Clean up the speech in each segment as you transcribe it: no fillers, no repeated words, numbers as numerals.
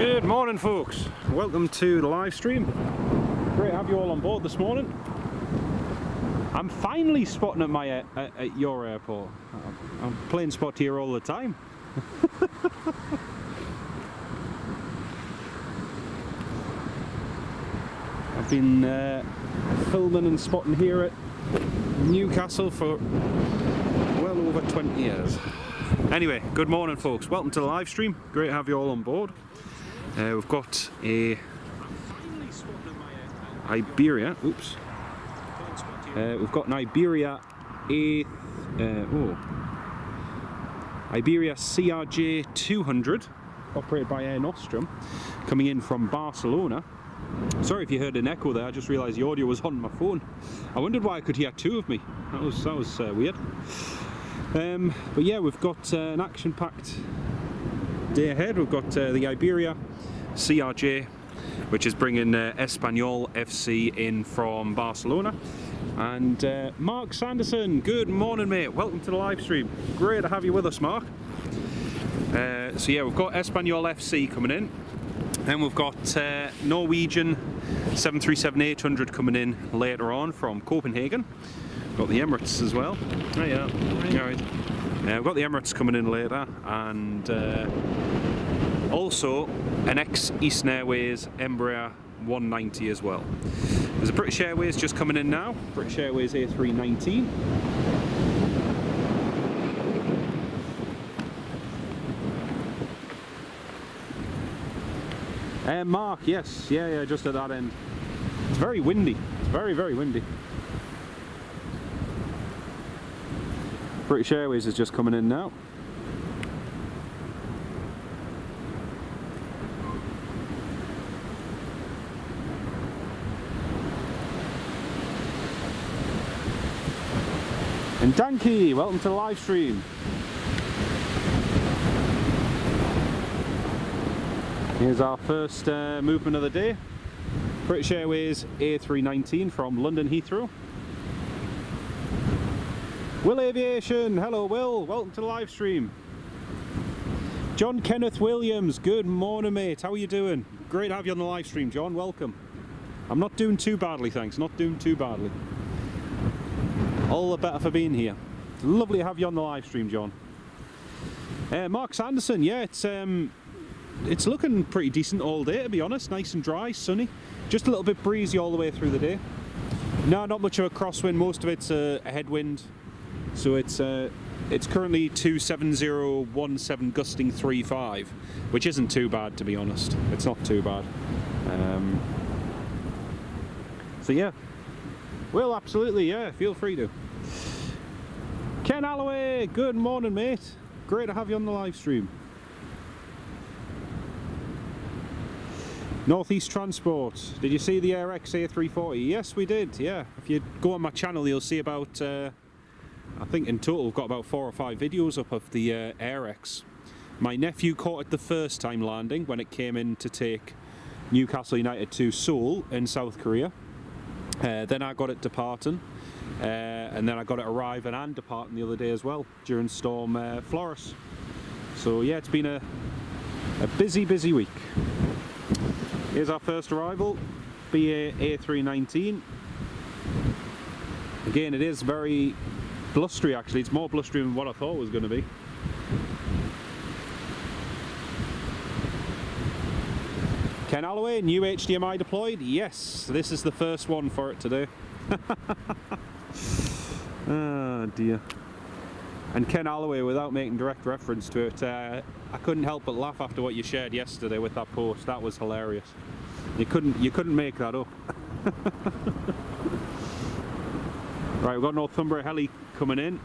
Good morning, folks. Welcome to the live stream. Great to have you all on board this morning. I'm finally spotting at your airport. I'm playing spot here all the time. I've been filming and spotting here at Newcastle for well over 20 years. Anyway, good morning, folks. Welcome to the live stream. Great to have you all on board. We've got a Iberia. Oops. We've got an Iberia Iberia CRJ 200, operated by Air Nostrum, coming in from Barcelona. Sorry if you heard an echo there. I just realised the audio was on my phone. I wondered why I could hear two of me. That was weird. But yeah, we've got an action-packed day ahead. We've got the Iberia CRJ, which is bringing Espanyol FC in from Barcelona. And Mark Sanderson, good morning, mate. Welcome to the live stream. Great to have you with us, Mark. So yeah, we've got Espanyol FC coming in. Then we've got Norwegian 737-800 coming in later on from Copenhagen. We've got the Emirates as well. Oh yeah, all right. We've got the Emirates coming in later, and also an ex-Eastern Airways Embraer 190 as well. There's a British Airways just coming in now, British Airways A319. Mark, yes, yeah, just at that end. It's very windy, it's very, very windy. British Airways is just coming in now. And Danky, welcome to the live stream. Here's our first movement of the day. British Airways A319 from London Heathrow. Will Aviation, hello Will, welcome to the live stream. John Kenneth Williams, good morning, mate, how are you doing? Great to have you on the live stream, John, welcome. I'm not doing too badly, thanks, not doing too badly. All the better for being here. It's lovely to have you on the live stream, John. Mark Sanderson, yeah, it's looking pretty decent all day, to be honest. Nice and dry, sunny. Just a little bit breezy all the way through the day. No, not much of a crosswind, most of it's a headwind. So it's currently 27017 gusting 3.5, which isn't too bad, to be honest. It's not too bad. So yeah, well, absolutely, yeah, feel free to. Ken Alloway, good morning, mate. Great to have you on the live stream. Northeast Transport, did you see the AirX A340? Yes, we did, yeah. If you go on my channel, you'll see about, I think in total we've got about 4 or 5 videos up of the AirX. My nephew caught it the first time landing when it came in to take Newcastle United to Seoul in South Korea. Then I got it departing, and then I got it arriving and departing the other day as well during Storm Floris. So yeah, it's been a busy week. Here's our first arrival, BA A319. Again, it is very blustery actually, it's more blustery than what I thought it was going to be. Ken Alloway, new HDMI deployed? Yes, this is the first one for it today. Oh dear. And Ken Alloway, without making direct reference to it, I couldn't help but laugh after what you shared yesterday with that post. That was hilarious. You couldn't make that up. Right, we've got Northumbria heli coming in,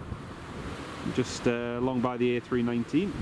just along by the A319.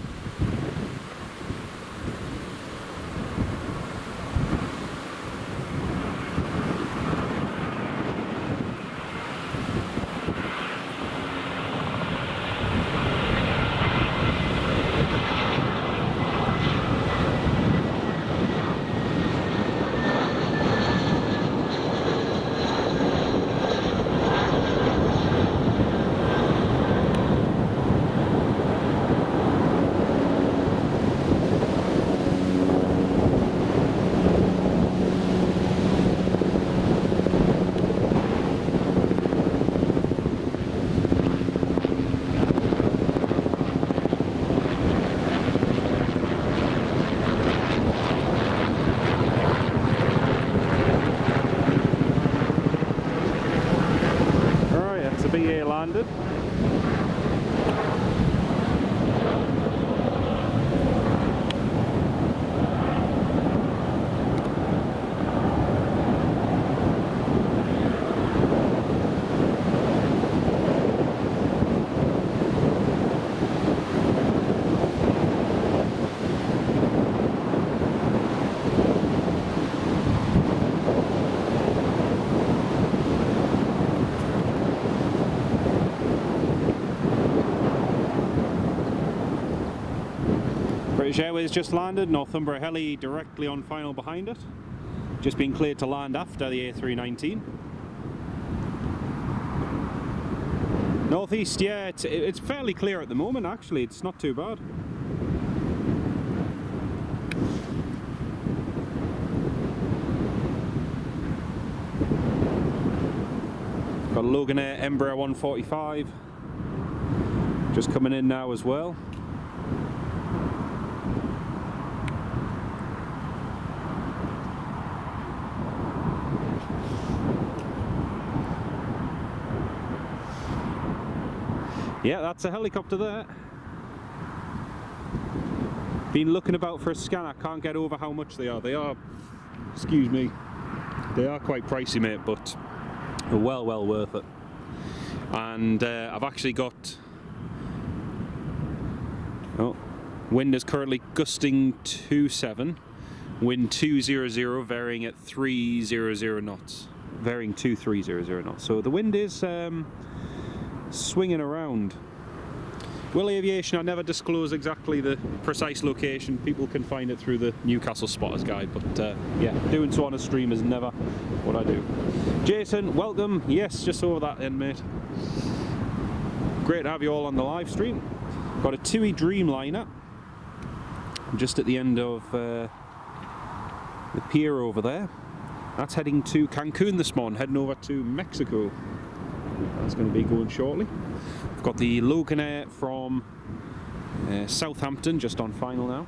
British Airways just landed, Northumbria heli directly on final behind it. Just been cleared to land after the A319. Northeast, yeah, it's fairly clear at the moment actually, it's not too bad. Got a Loganair Embraer 145 just coming in now as well. Yeah, that's a helicopter there. Been looking about for a scanner, can't get over how much they are. They are, excuse me, they are quite pricey, mate, but well worth it. And I've actually got, oh, wind is currently gusting 27, wind 200, varying at 300 knots, varying to 300 knots. So the wind is swinging around. Will Aviation, I never disclose exactly the precise location. People can find it through the Newcastle Spotters Guide, but yeah, doing so on a stream is never what I do. Jason, welcome. Yes, just over that end, mate. Great to have you all on the live stream. Got a TUI Dreamliner just at the end of the pier over there. That's heading to Cancun this morning, heading over to Mexico. That's going to be going shortly. We've got the Loganair from Southampton just on final now,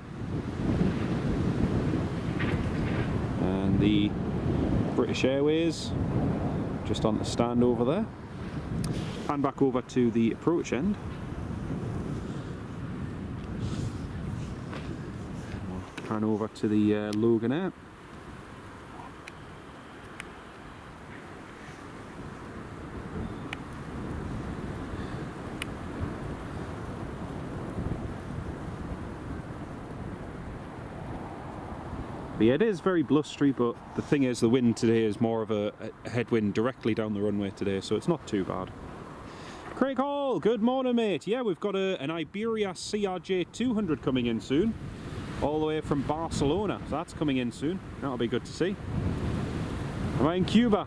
and the British Airways just on the stand over there. Hand back over to the approach end. Pan over to the Loganair. But yeah, it is very blustery, but the thing is the wind today is more of a headwind directly down the runway today, so it's not too bad. Craig Hall, good morning, mate. Yeah, we've got an Iberia CRJ 200 coming in soon, all the way from Barcelona, so that's coming in soon. That'll be good to see. Am I in Cuba?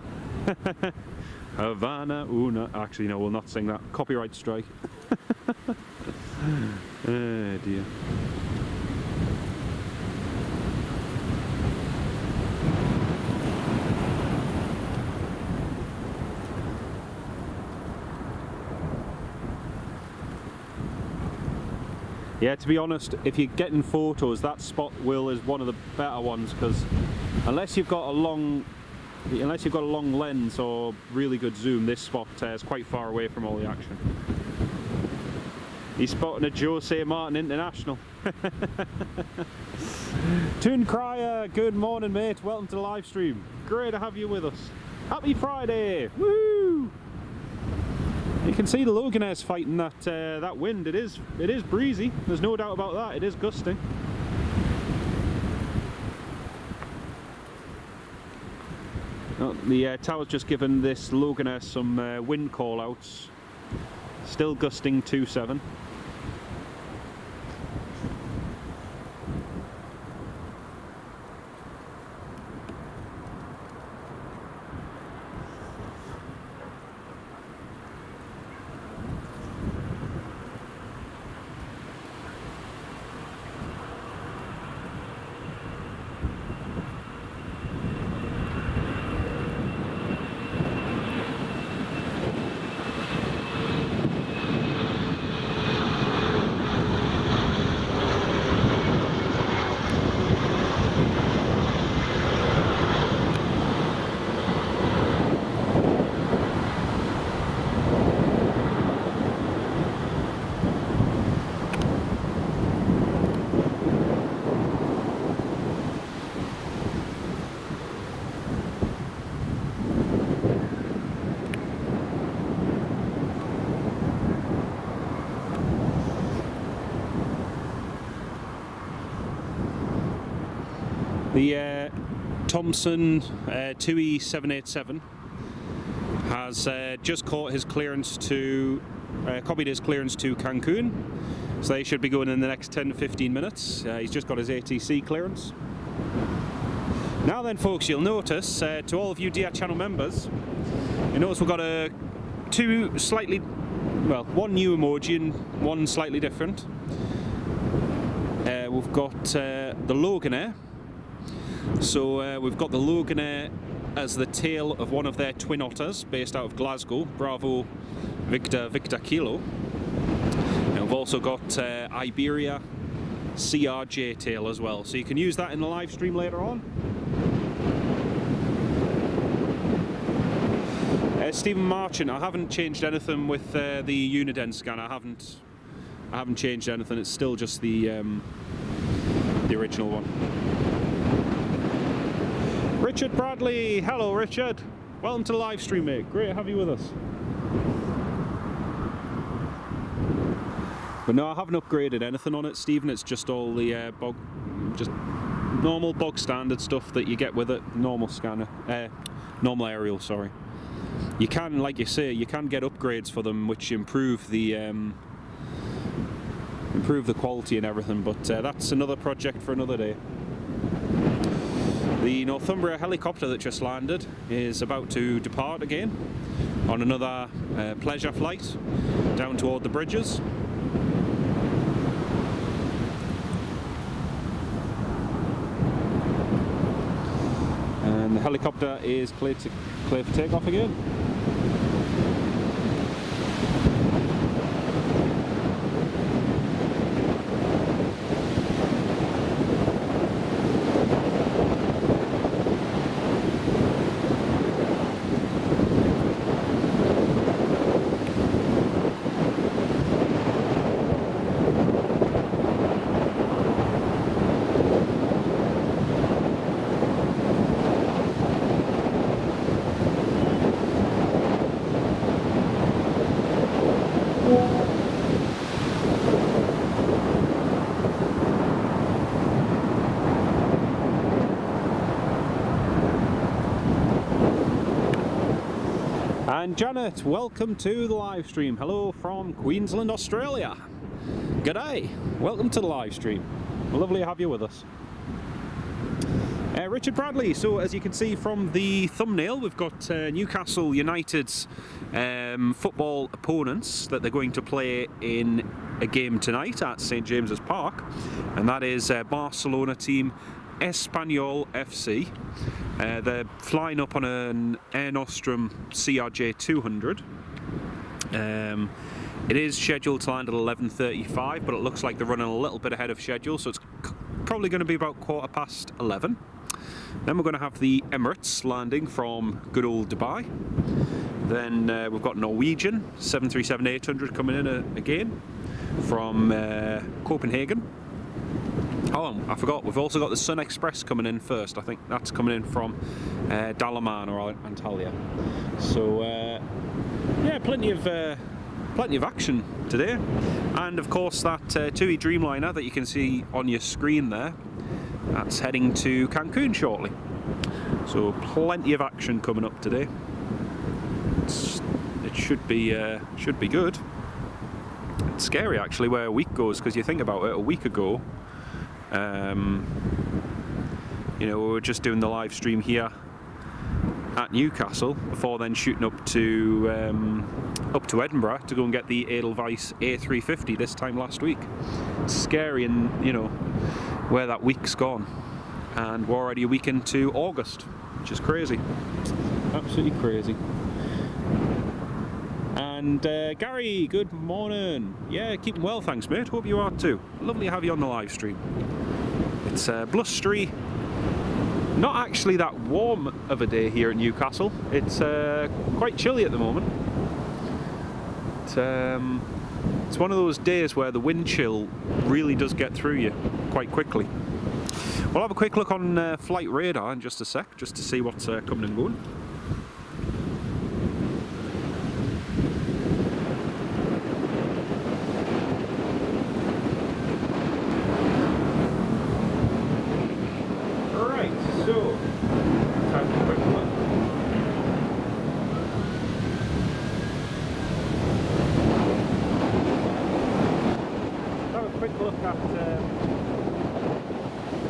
Havana, una. Actually, no, we'll not sing that. Copyright strike. Oh dear. Yeah, to be honest, if you're getting photos, that spot is one of the better ones, because unless you've got a long lens or really good zoom, this spot is quite far away from all the action. He's spotting a Jose Martin International. Toon Crier, good morning, mate. Welcome to the live stream. Great to have you with us. Happy Friday! Woo! You can see the Loganair's fighting that wind. It is breezy. There's no doubt about that. It is gusting. Oh, the tower's just given this Loganair some wind call-outs. Still gusting 27. The Thomson TUI 787 has just caught his clearance to, copied his clearance to Cancun. So they should be going in the next 10 to 15 minutes. He's just got his ATC clearance. Now then folks, you'll notice, to all of you DR channel members, you notice we've got two slightly, well, one new emoji and one slightly different. We've got the Loganair. So we've got the Loganair as the tail of one of their twin otters based out of Glasgow, Bravo Victor Kilo. And we've also got Iberia CRJ tail as well. So you can use that in the live stream later on. Stephen Marchant, I haven't changed anything with the Uniden scanner. I haven't changed anything. It's still just the original one. Richard Bradley, hello Richard. Welcome to the live stream, mate. Great to have you with us. But no, I haven't upgraded anything on it, Stephen. It's just all the just normal bog standard stuff that you get with it. Normal scanner, normal aerial. Sorry. You can, like you say, you can get upgrades for them, which improve the quality and everything. But that's another project for another day. The Northumbria helicopter that just landed is about to depart again on another pleasure flight down toward the bridges. And the helicopter is clear for takeoff again. And Janet, welcome to the live stream. Hello from Queensland, Australia. G'day, welcome to the live stream. Lovely to have you with us. Richard Bradley, so as you can see from the thumbnail, we've got Newcastle United's football opponents that they're going to play in a game tonight at St James's Park, and that is Barcelona team Espanyol FC. They're flying up on an Air Nostrum CRJ 200. It is scheduled to land at 11:35, but it looks like they're running a little bit ahead of schedule, so it's probably going to be about 11:15. Then we're going to have the Emirates landing from good old Dubai. Then we've got Norwegian 737-800 coming in again from Copenhagen. Oh, I forgot, we've also got the Sun Express coming in first. I think that's coming in from Dalaman or Antalya. So yeah, plenty of action today. And of course that TUI Dreamliner that you can see on your screen there, that's heading to Cancun shortly. So plenty of action coming up today. It should be good. It's scary actually where a week goes, because you think about it, a week ago, you know, we were just doing the live stream here at Newcastle before then shooting up to Edinburgh to go and get the Edelweiss A350 this time last week. It's scary, and you know where that week's gone, and we're already a week into August, which is crazy, absolutely crazy. And Gary, good morning. Yeah, keeping well, thanks mate, hope you are too. Lovely to have you on the live stream. It's blustery, not actually that warm of a day here at Newcastle. It's quite chilly at the moment. It's one of those days where the wind chill really does get through you quite quickly. We'll have a quick look on flight radar in just a sec, just to see what's coming and going. quick look at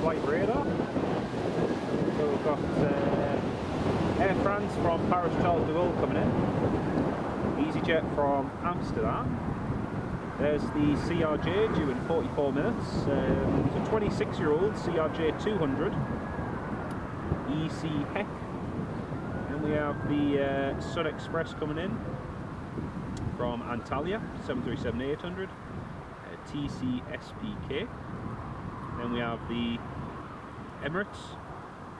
flight radar. So we've got Air France from Paris Charles de Gaulle coming in, EasyJet from Amsterdam. There's the CRJ due in 44 minutes. It's a 26-year-old CRJ 200 EC Heck. And we have the Sun Express coming in from Antalya, 737-800 TC SPK. Then we have the Emirates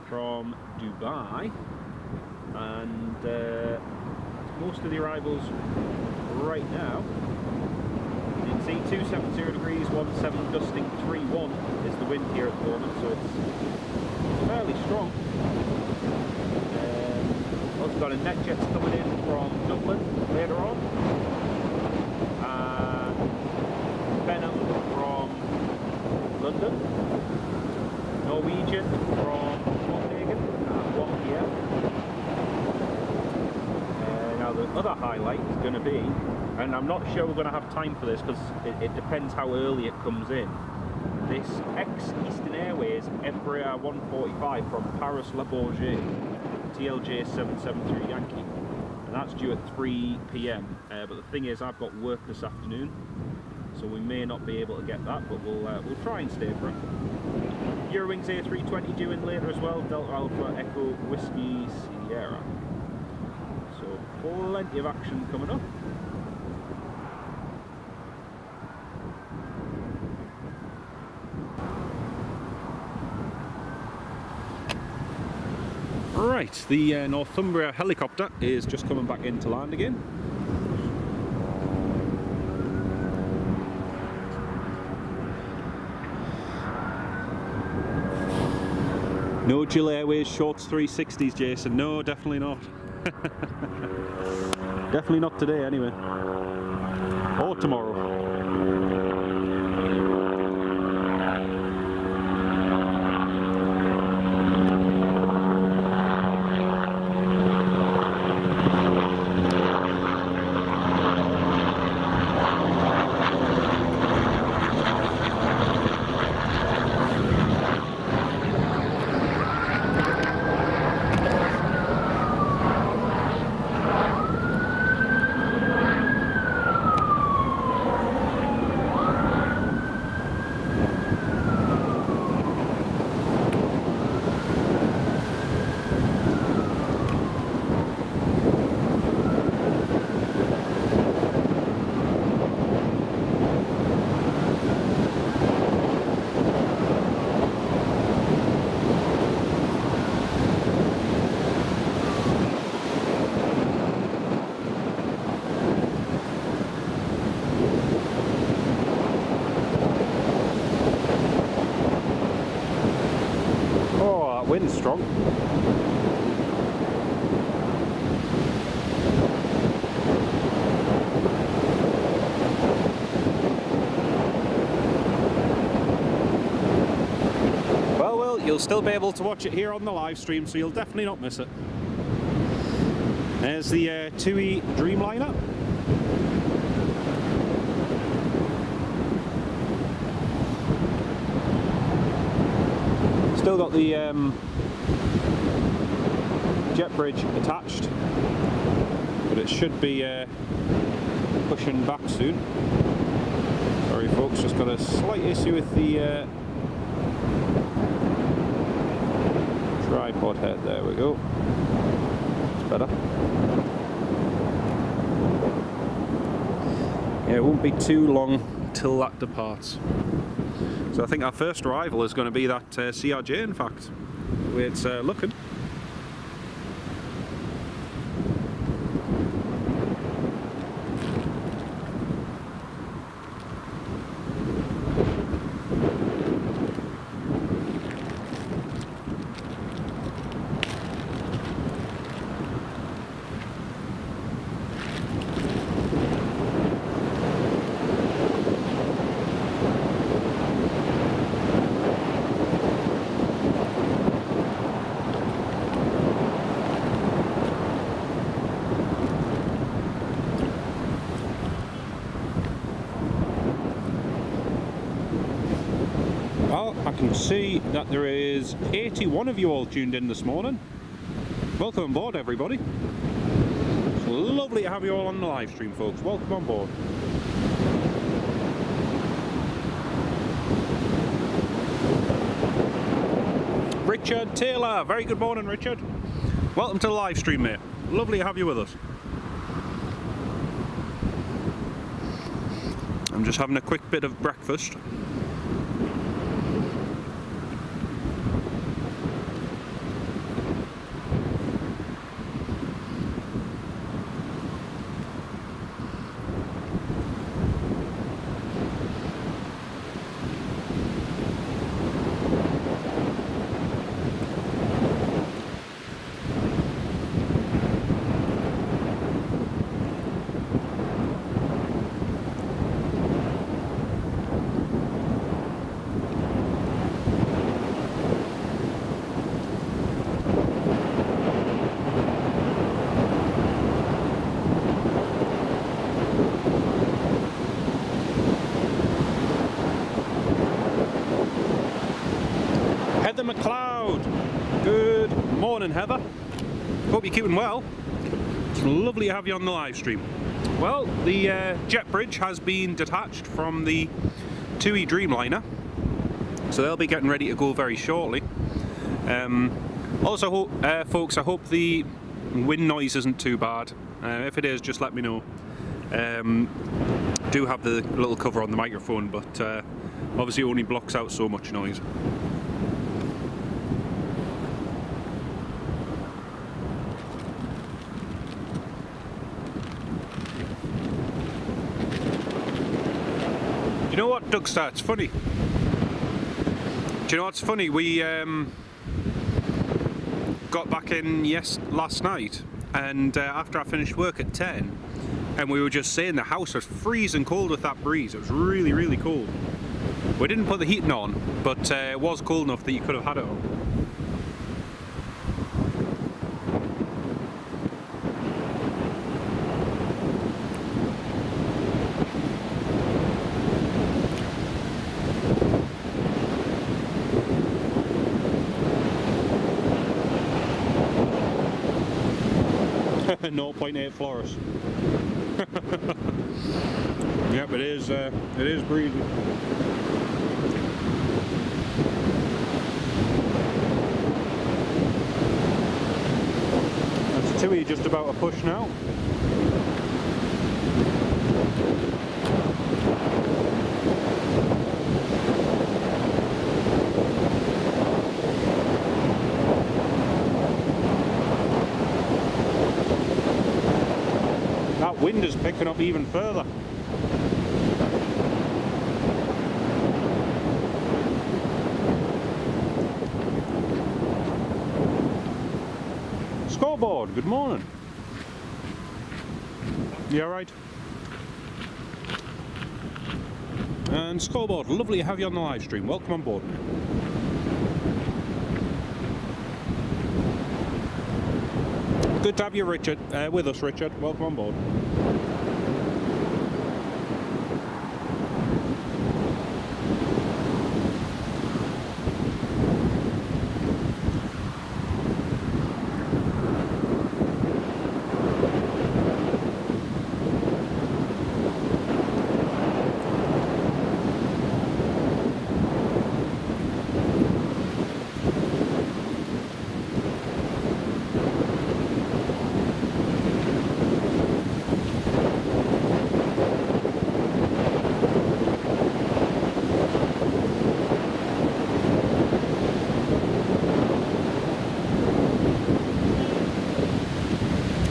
from Dubai, and most of the arrivals right now. You can see 270 degrees, 17 dusting, 3-1 is the wind here at the moment, so it's fairly strong. Also got a NetJets coming in from Dublin later on, and Benham from London, Norwegian from Copenhagen at 1 PM. Now the other highlight is going to be, and I'm not sure we're going to have time for this because it depends how early it comes in, this ex-Eastern Airways Embraer 145 from Paris Le Bourget, TLJ 773 Yankee, and that's due at 3 PM. But the thing is, I've got work this afternoon, so we may not be able to get that, but we'll try and stay for it. Eurowings A320 due in later as well, Delta Alpha Echo Whiskey Sierra. So plenty of action coming up. Right, the Northumbria helicopter is just coming back in to land again. No Jill Airways shorts 360s, Jason. No, definitely not. Definitely not today, anyway. Or tomorrow. Wind's strong. Well, you'll still be able to watch it here on the live stream, so you'll definitely not miss it. There's the TUI Dreamliner. Still got the jet bridge attached, but it should be pushing back soon. Sorry folks, just got a slight issue with the tripod head. There we go. It's better. Yeah, it won't be too long till that departs. So I think our first arrival is going to be that CRJ, in fact, the way it's looking. Well, I can see that there is 81 of you all tuned in this morning. Welcome on board, everybody. It's lovely to have you all on the live stream, folks. Welcome on board. Richard Taylor, very good morning, Richard. Welcome to the live stream, mate. Lovely to have you with us. I'm just having a quick bit of breakfast. Heather, hope you're keeping well. It's lovely to have you on the live stream. Well, the jet bridge has been detached from the TUI Dreamliner, so they'll be getting ready to go very shortly. Also, folks, I hope the wind noise isn't too bad. If it is, just let me know. Do have the little cover on the microphone, but obviously it only blocks out so much noise. You know what, Dougstar, it's funny. Do you know what's funny? We got back in last night, and after I finished work at 10, and we were just saying the house was freezing cold with that breeze. It was really, really cold. We didn't put the heating on, but it was cold enough that you could have had it on. .8 Florus. Yep, it is breezy. That's TUI just about a push now. Wind is picking up even further. Scoreboard, good morning. You alright? And Scoreboard, lovely to have you on the live stream. Welcome on board. Good to have you, Richard, with us, Richard. Welcome on board.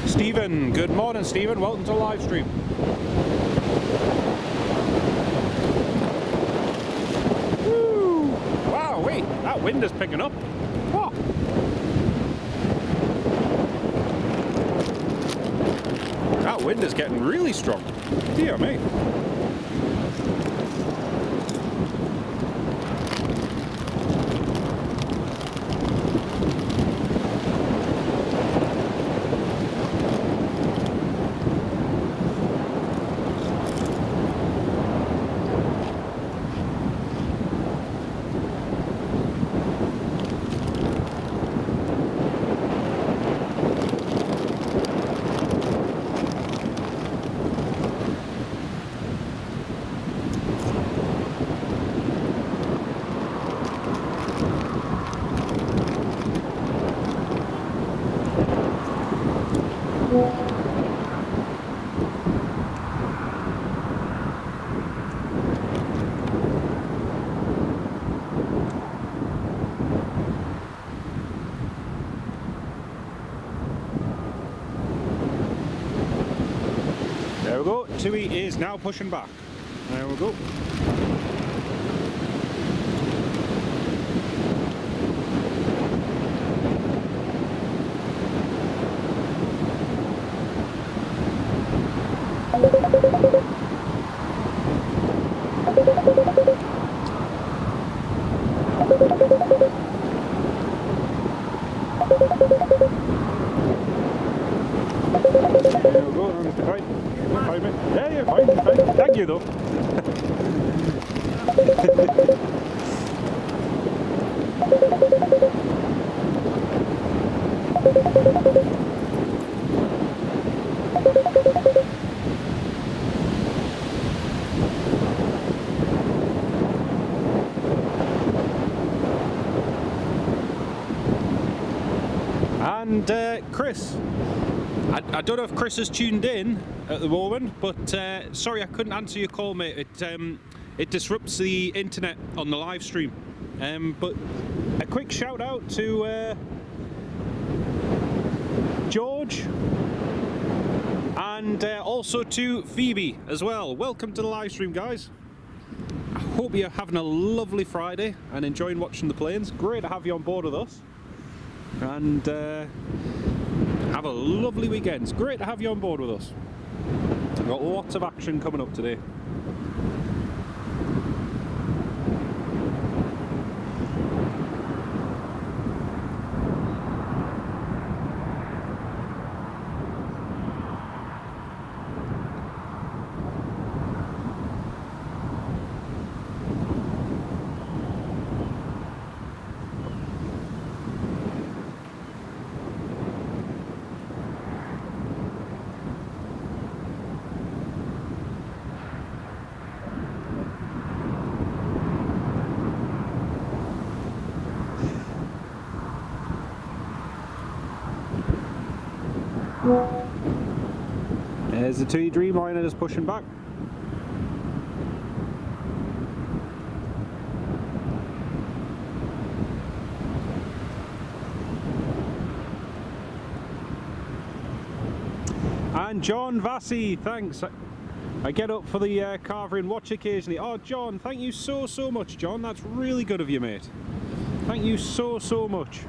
Stephen, good morning, Stephen. Welcome to the live stream. Woo! Wow, wait, that wind is picking up. What? That wind is getting really strong. Dear me. TUI is now pushing back. There we go. Yeah, you're fine, you're fine. Thank you though. And Chris, I don't know if Chris has tuned in at the moment, but sorry I couldn't answer your call, mate. It disrupts the internet on the live stream. But a quick shout out to George and also to Phoebe as well. Welcome to the live stream, guys. I hope you're having a lovely Friday and enjoying watching the planes. Great to have you on board with us. And have a lovely weekend. It's great to have you on board with us. We've got lots of action coming up today. There's the TUI Dreamliner just pushing back. And John Vassy, thanks. I get up for the Carver and watch occasionally. Oh, John, thank you so much, John. That's really good of you, mate. Thank you so much.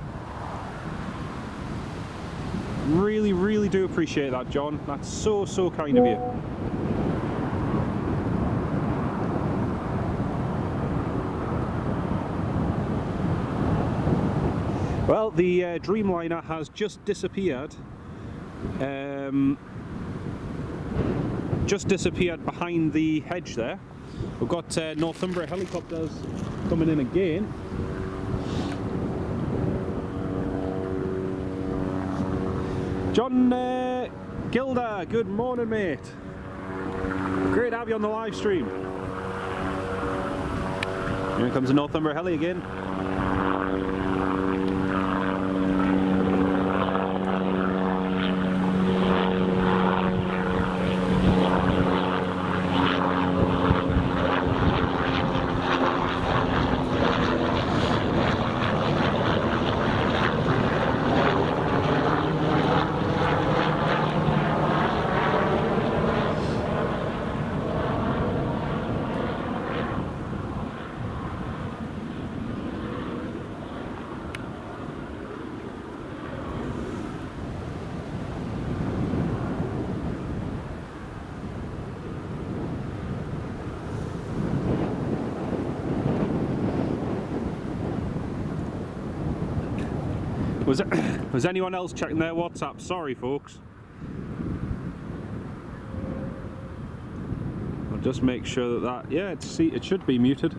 Really do appreciate that, John. That's so kind of you. Well, the Dreamliner has just disappeared. Just disappeared behind the hedge there. We've got Northumbria helicopters coming in again. John Gilda, good morning, mate. Great to have you on the live stream. Here comes the Northumbria heli again. Was anyone else checking their WhatsApp? Sorry, folks. I'll just make sure that yeah, it should be muted.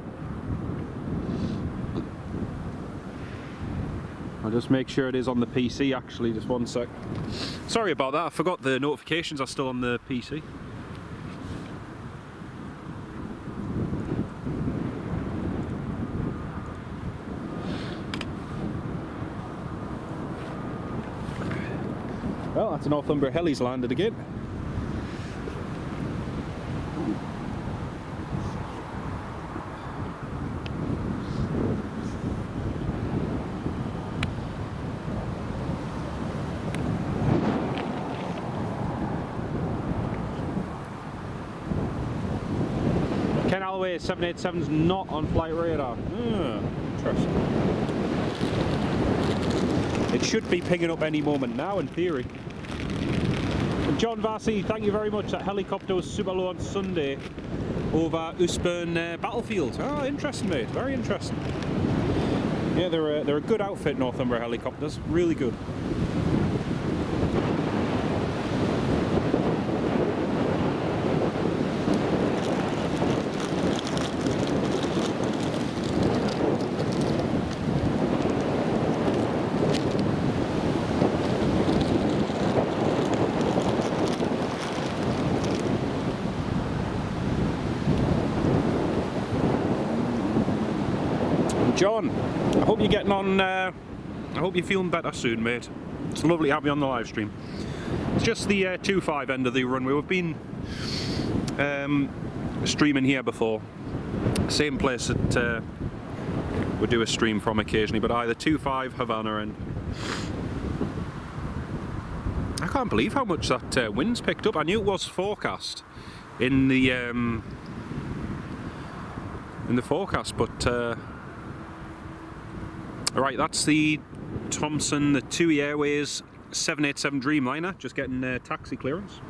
I'll just make sure it is on the PC actually, just one sec. Sorry about that, I forgot the notifications are still on the PC. Well, that's a Northumbria heli's landed again. Railway 787's not on flight radar. Interesting. It should be pinging up any moment now, in theory. And John Vassy, thank you very much. That helicopter was super low on Sunday over Usburn Battlefield. Oh, interesting, mate. Very interesting. Yeah, they're a good outfit, Northumbria helicopters. Really good. John, I hope you're getting on, I hope you're feeling better soon, mate. It's lovely to have you on the live stream. It's just the 2.5 end of the runway. We've been streaming here before. Same place that we do a stream from occasionally, but either 2.5 Havana and... I can't believe how much that wind's picked up. I knew it was forecast in the forecast, but... Alright, that's the Thomson, the TUI Airways 787 Dreamliner, just getting taxi clearance.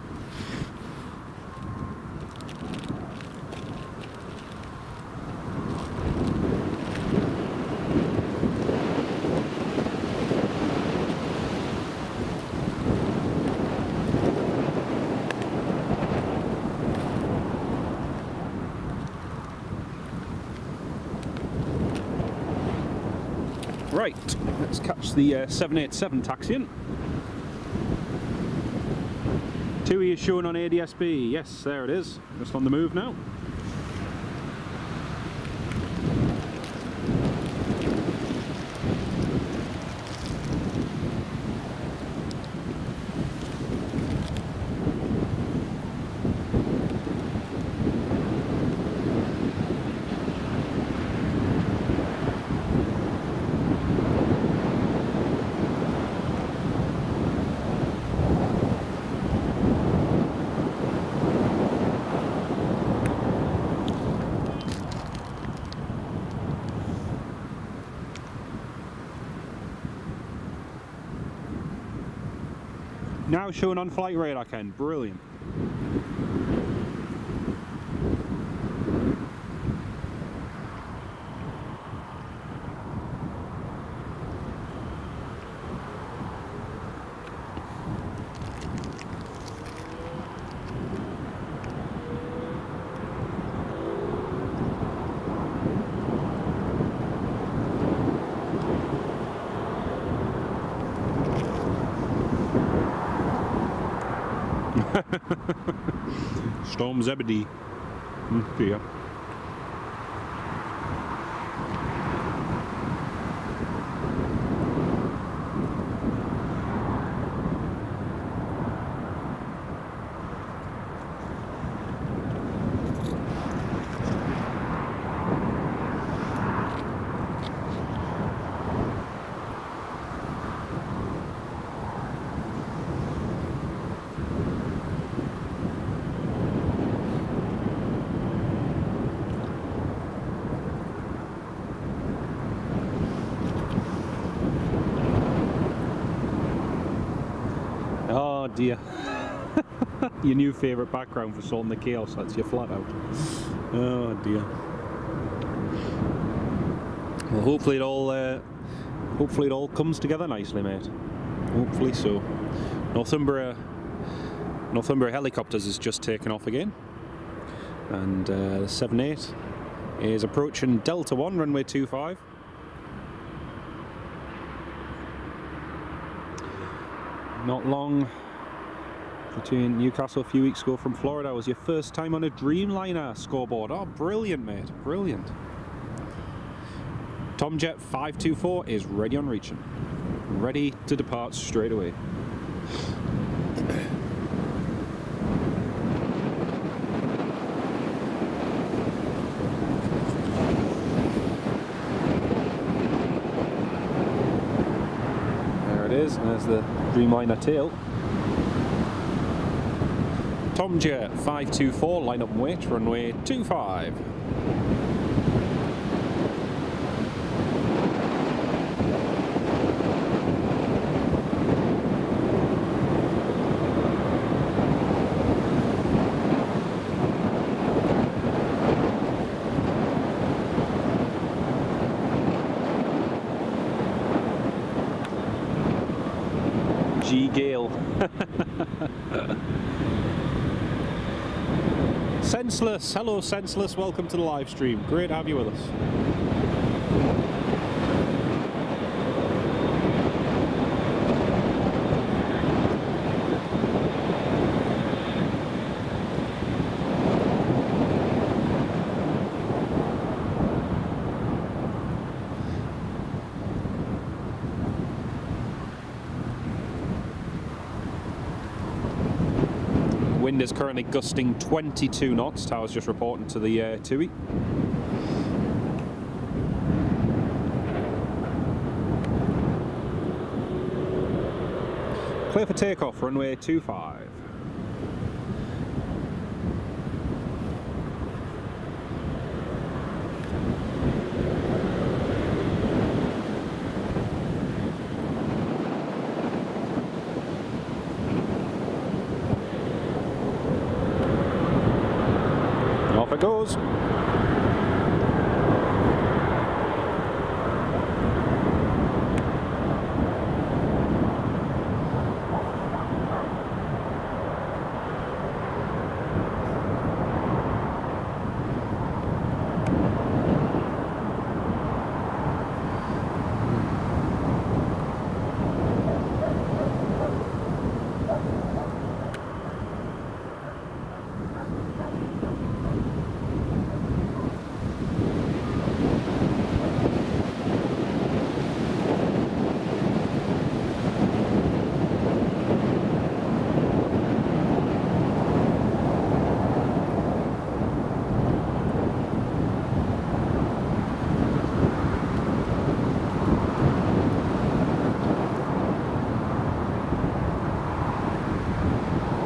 Right, let's catch the 787 taxi in. TUI is shown on ADSB. Yes, there it is. Just on the move now. Now shown on flight radar, Ken. Brilliant. Storm Zebedee. Yeah. Oh dear. Your new favourite background for sorting the chaos, that's your flat out. Oh dear. Well, hopefully it all comes together nicely, mate. Hopefully so. Northumbria Helicopters is just taken off again, and the 78 is approaching Delta 1, runway 25. Not long between Newcastle a few weeks ago from Florida. Was your first time on a Dreamliner scoreboard? Oh, brilliant, mate, brilliant. Tomjet 524 is ready on reaching, ready to depart straight away. There it is, and there's the Dreamliner tail. Tomjet 524, line up and wait, runway 25. G. Gale. Senseless, hello Senseless, welcome to the live stream. Great to have you with us. Wind is currently gusting 22 knots. Tower's just reporting to the TUI. Clear for takeoff, runway 25. Off it goes.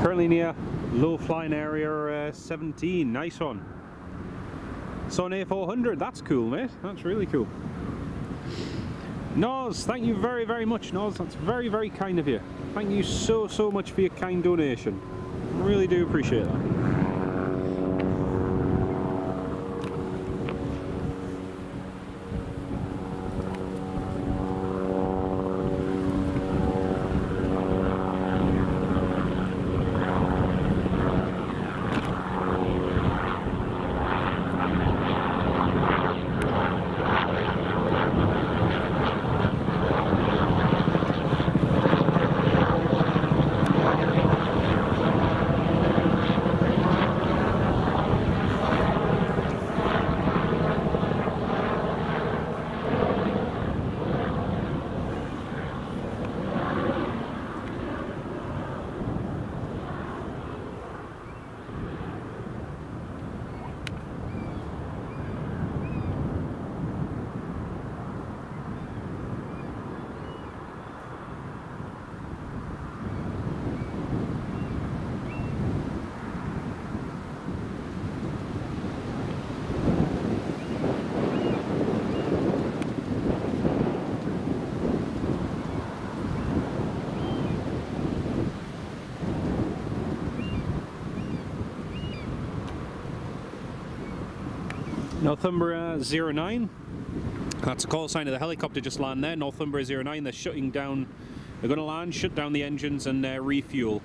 Currently near low flying area 17, nice one. So an A400, that's cool mate, that's really cool. Noz, thank you very, very much Noz, that's very, very kind of you. Thank you so, so much for your kind donation. I really do appreciate that. Northumbria 09, that's a call sign of the helicopter just land there. Northumbria 09, they're shutting down, they're going to land, shut down the engines and refuel.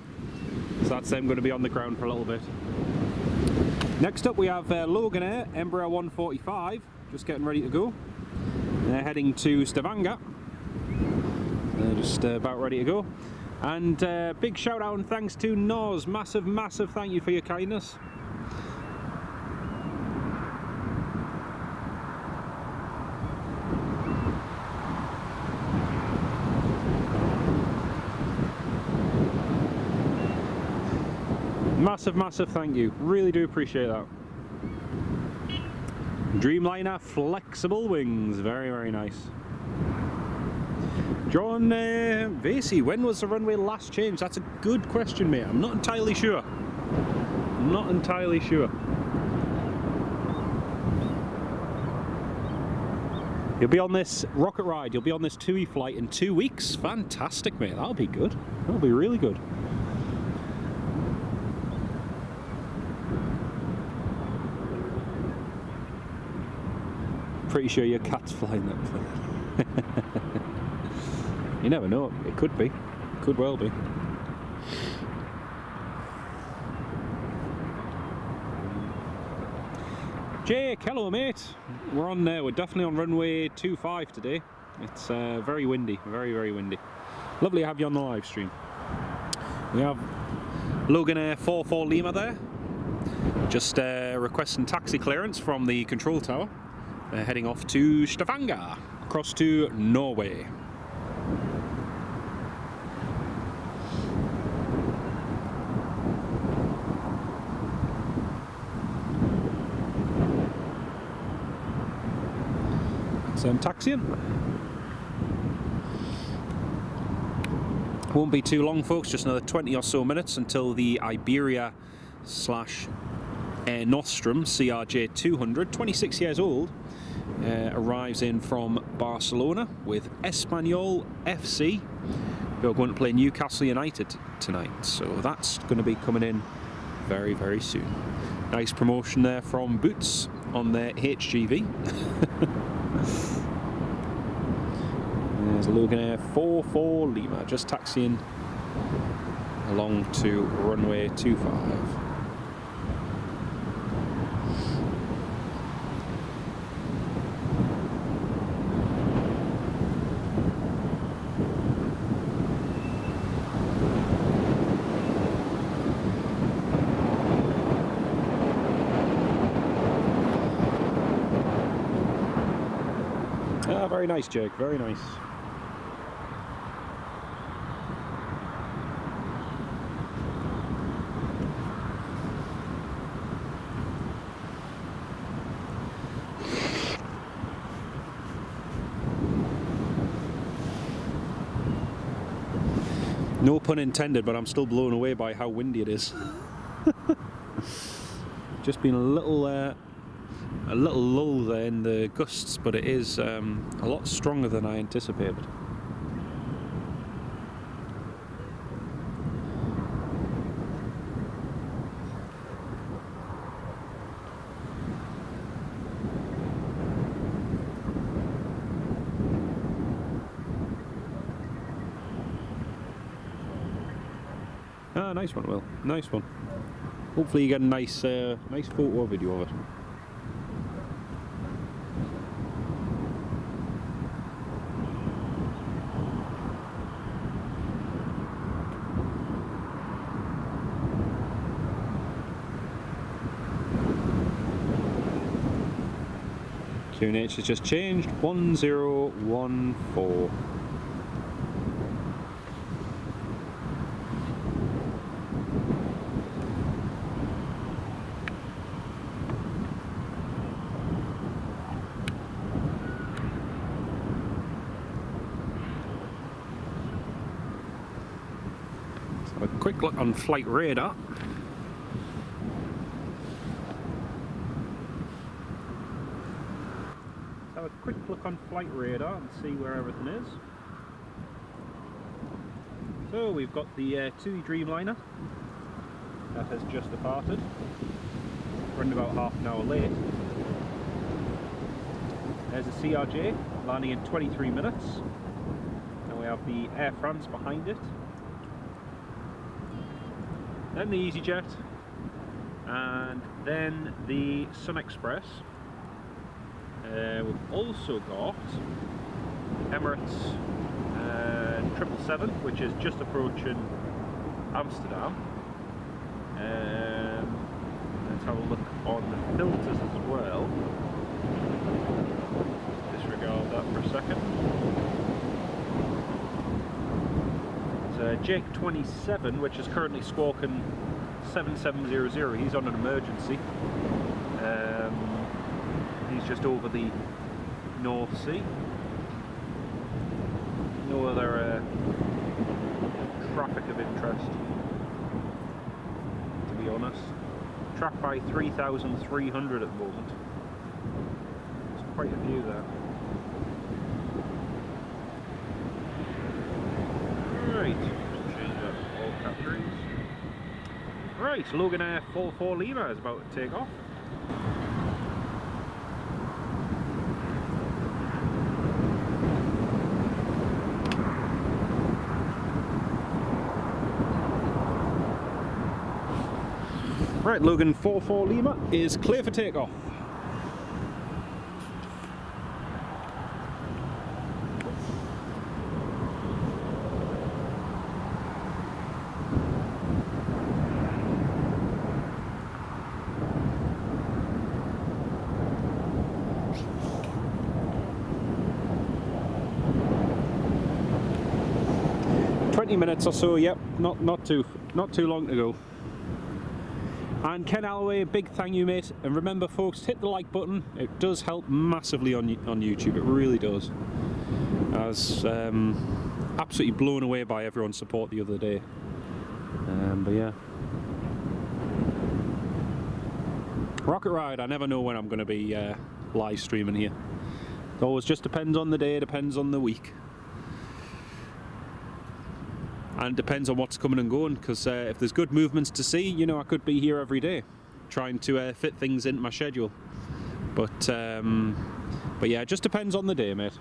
So that's them going to be on the ground for a little bit. Next up we have Logan Air, Embraer 145, just getting ready to go. They're heading to Stavanger. They're just about ready to go. And big shout out and thanks to Noz, massive, massive thank you for your kindness. Massive, massive thank you. Really do appreciate that. Dreamliner flexible wings. Very, very nice. John Vasey, when was the runway last changed? That's a good question, mate. I'm not entirely sure. Not entirely sure. You'll be on this rocket ride, you'll be on this TUI flight in 2 weeks. Fantastic, mate. That'll be good. That'll be really good. Pretty sure your cat's flying that plane. You never know. It could be. Could well be. Jake, hello mate. We're on there. We're definitely on runway 25 today. It's very windy, very windy. Lovely to have you on the live stream. We have Logan Air 44 Lima there. Just requesting taxi clearance from the control tower. Heading off to Stavanger, across to Norway. So I'm taxiing. Won't be too long, folks, just another 20 or so minutes until the Iberia / Air Nostrum CRJ 200, 26 years old, arrives in from Barcelona with Espanyol FC, who are going to play Newcastle United tonight. So that's going to be coming in very soon. Nice promotion there from Boots on their HGV. There's Logan Air 44 Lima, just taxiing along to runway 25. Ah, very nice, Jake, very nice. No pun intended, but I'm still blown away by how windy it is. Just been a little lull there in the gusts, but it is a lot stronger than I anticipated. Ah, nice one, Will. Nice one. Hopefully you get a nice photo or video of it. QNH has just changed, 1014. Let's have a quick look on flight radar. Have a quick look on flight radar and see where everything is. So we've got the TUI Dreamliner that has just departed, running about half an hour late. There's a CRJ landing in 23 minutes, and we have the Air France behind it. Then the EasyJet, and then the Sun Express. We've also got Emirates 777, which is just approaching Amsterdam. Let's have a look on the filters as well. Disregard that for a second. It's Jake 27, which is currently squawking 7700. He's on an emergency. He's just over the North Sea. No other traffic of interest, to be honest. tracked by 3,300 at the moment. There's quite a few there. Right, just change that to all categories. Right, Logan Air 44 Lima is about to take off. Right, Logan 44 Lima is clear for takeoff. Minutes or so, yep, not too long to go. And Ken Alloway, big thank you, mate. And remember, folks, hit the like button. It does help massively on YouTube. It really does. I was absolutely blown away by everyone's support the other day. But yeah, Rocket Ride. I never know when I'm going to be live streaming here. It always just depends on the day, depends on the week. And depends on what's coming and going, because if there's good movements to see, you know, I could be here every day trying to fit things into my schedule. But yeah, it just depends on the day, mate.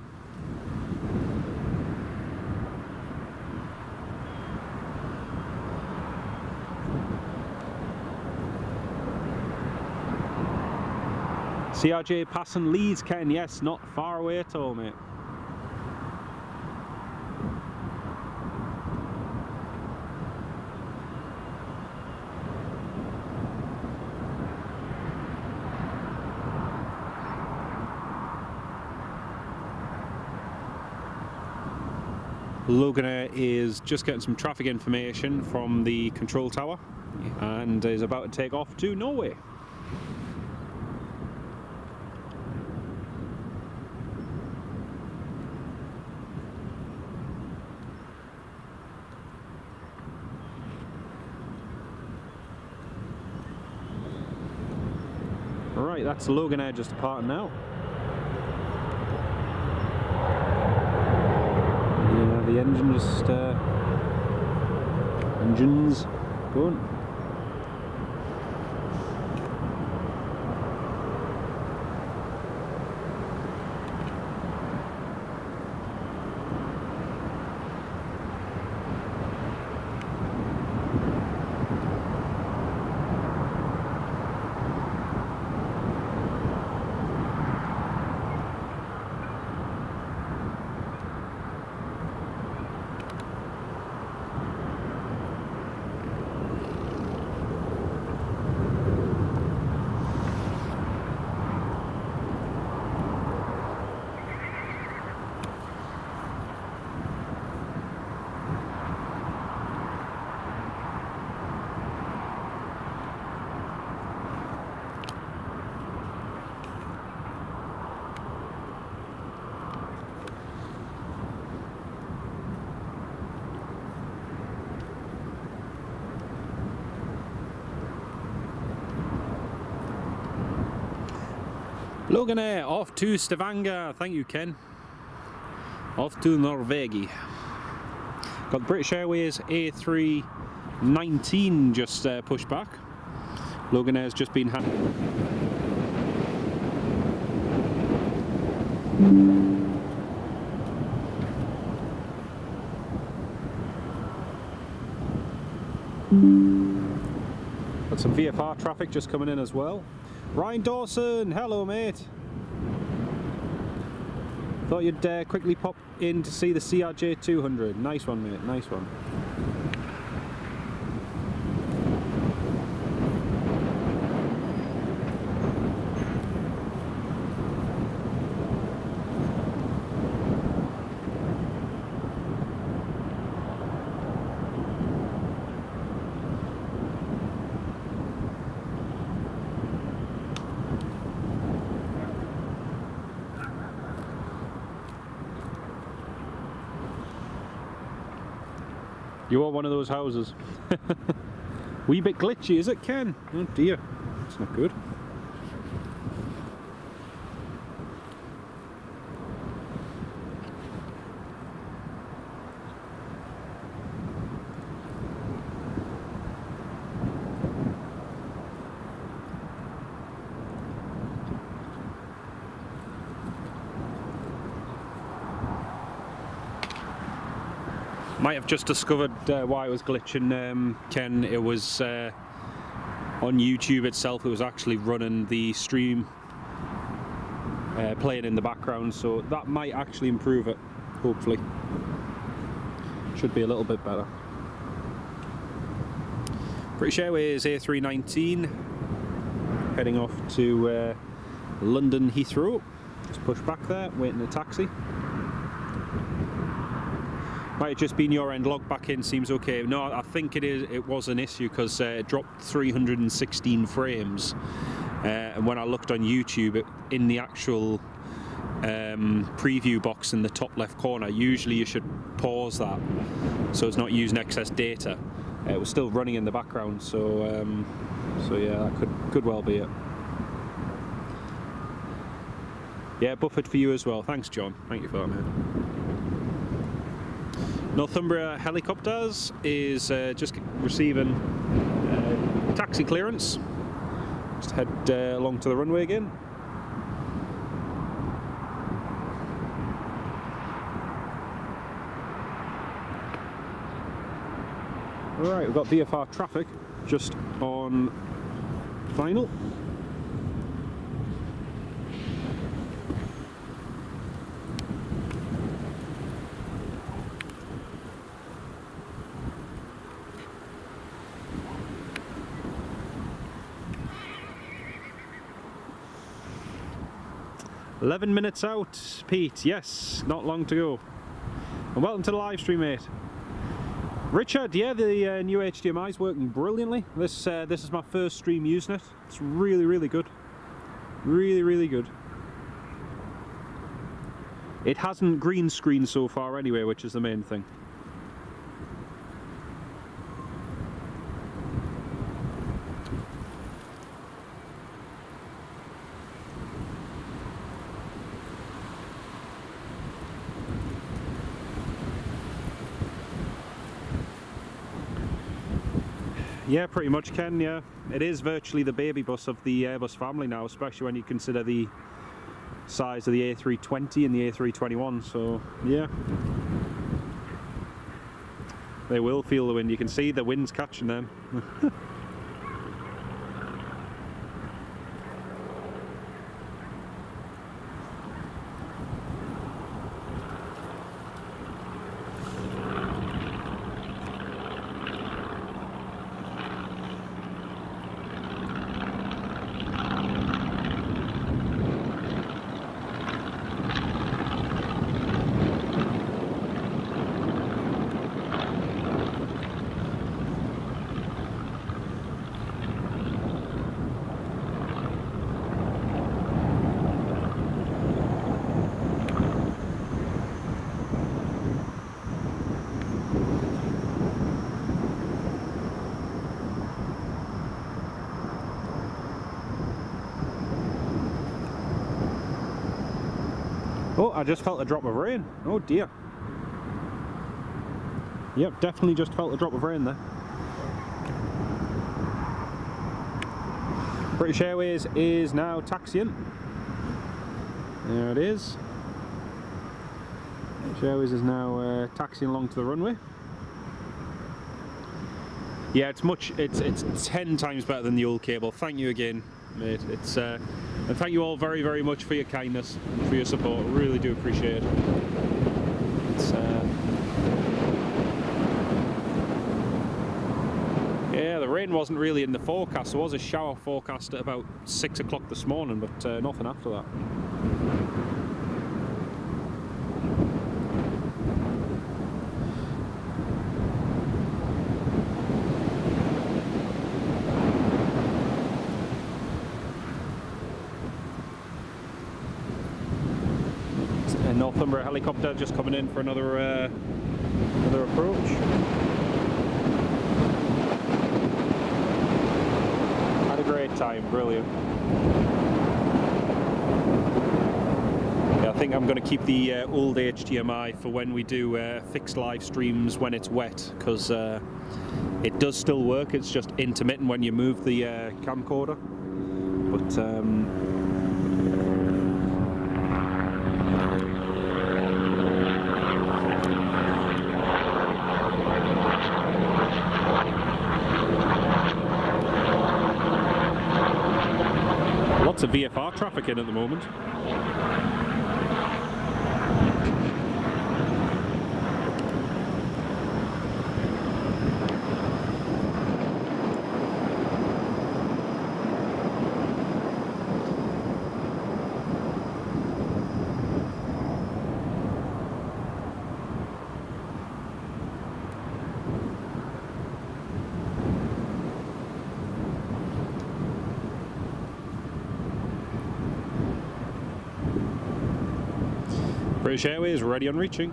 CRJ passing Leeds, Ken. Yes, not far away at all, mate. Logan Air is just getting some traffic information from the control tower and is about to take off to Norway. Alright, that's Logan Air just departing now. The engine just engines going. Logan Air off to Stavanger. Thank you, Ken. Off to Norway. Got the British Airways A319 just pushed back. Logan Air's just been handed. Got some VFR traffic just coming in as well. Ryan Dawson, hello mate. Thought you'd quickly pop in to see the CRJ 200. Nice one, mate, nice one. You want one of those houses? Wee bit glitchy, is it, Ken? Oh dear. That's not good. Might have just discovered why it was glitching, Ken. It was on YouTube itself, it was actually running the stream playing in the background, so that might actually improve it, hopefully. Should be a little bit better. British Airways A319 heading off to London Heathrow. Just push back there, waiting a taxi. Might have just been your end. Log back in, seems okay. No, I think it was an issue because it dropped 316 frames. And when I looked on YouTube, in the actual preview box in the top left corner, usually you should pause that so it's not using excess data. It was still running in the background, so yeah, that could well be it. Yeah, buffered for you as well. Thanks, John. Thank you for that, mate. Northumbria Helicopters is just receiving taxi clearance. Just head along to the runway again. Alright, we've got VFR traffic just on final. "11 minutes out, Pete." Yes, not long to go. And welcome to the live stream, mate. Richard, yeah, the new HDMI is working brilliantly. This is my first stream using it. It's really, really good. Really, really good. It hasn't green screened so far anyway, which is the main thing. Yeah, pretty much, Ken, yeah. It is virtually the baby bus of the Airbus family now, especially when you consider the size of the A320 and the A321, so yeah. They will feel the wind, you can see the wind's catching them. Oh, I just felt a drop of rain. Oh dear. Yep, definitely just felt a drop of rain there. British Airways is now taxiing. There it is. British Airways is now taxiing along to the runway. Yeah, it's 10 times better than the old cable. Thank you again, mate. And thank you all very, very much for your kindness and for your support. Really do appreciate it. Yeah, the rain wasn't really in the forecast. There was a shower forecast at about 6 o'clock this morning, but nothing after that. Northumbria helicopter just coming in for another approach. Had a great great time, brilliant. Yeah, I think I'm going to keep the old HDMI for when we do fixed live streams when it's wet, because it does still work, it's just intermittent when you move the camcorder. But lots of VFR traffic in at the moment. British Airways ready on reaching.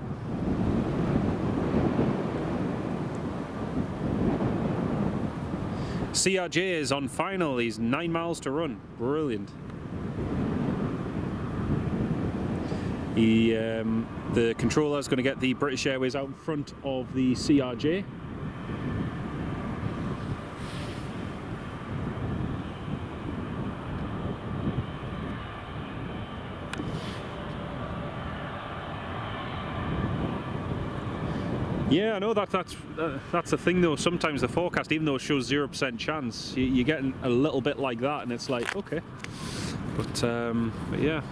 CRJ is on final, he's 9 miles to run. Brilliant. The controller is going to get the British Airways out in front of the CRJ. Yeah, I know that's the thing though. Sometimes the forecast, even though it shows 0% chance, you're getting a little bit like that, and it's like, okay. But yeah.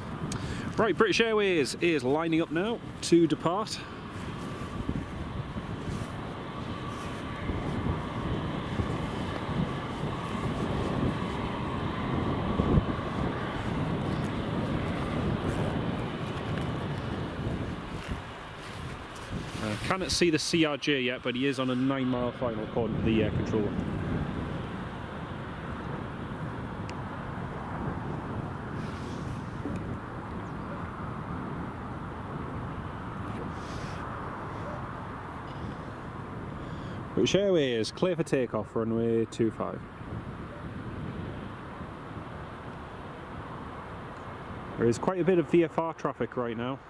Right, British Airways is lining up now to depart. Cannot see the CRJ yet, but he is on a 9-mile final according to the controller. British Airways clear for takeoff, runway 25. There is quite a bit of VFR traffic right now.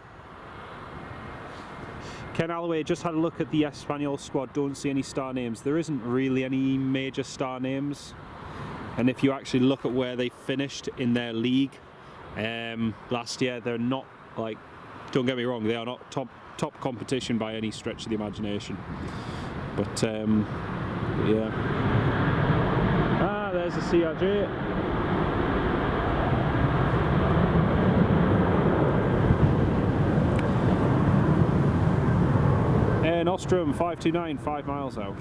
Ken Alloway just had a look at the Espanol squad, don't see any star names. There isn't really any major star names, and if you actually look at where they finished in their league last year, they're not, like, don't get me wrong, they are not top competition by any stretch of the imagination. But yeah. Ah, there's the CRJ. Air Nostrum 529, 5 miles out.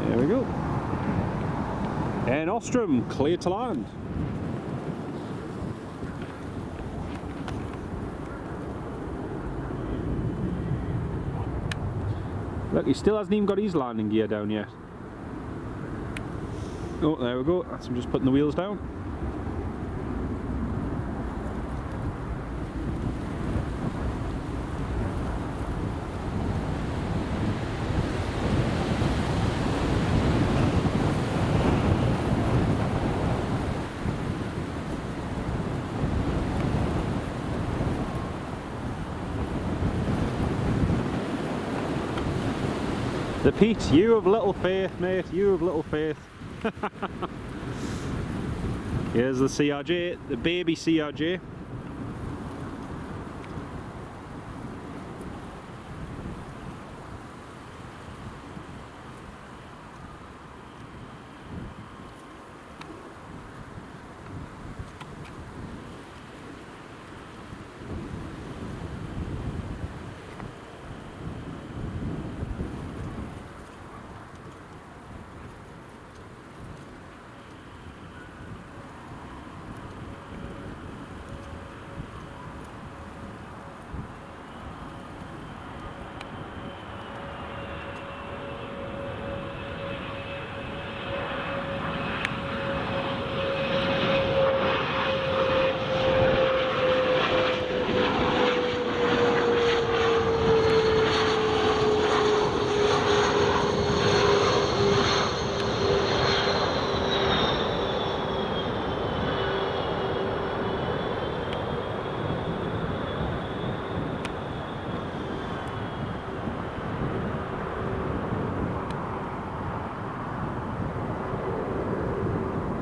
There we go. Air Nostrum clear to land. Look, he still hasn't even got his landing gear down yet. Oh, there we go. That's him just putting the wheels down. The Pete, you have little faith, mate, you have little faith. Here's the CRJ, the baby CRJ.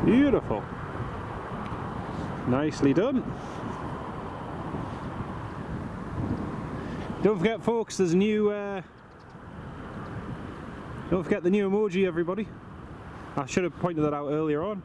Beautiful. Nicely done. Don't forget, folks, there's a new don't forget the new emoji, everybody. I should have pointed that out earlier on.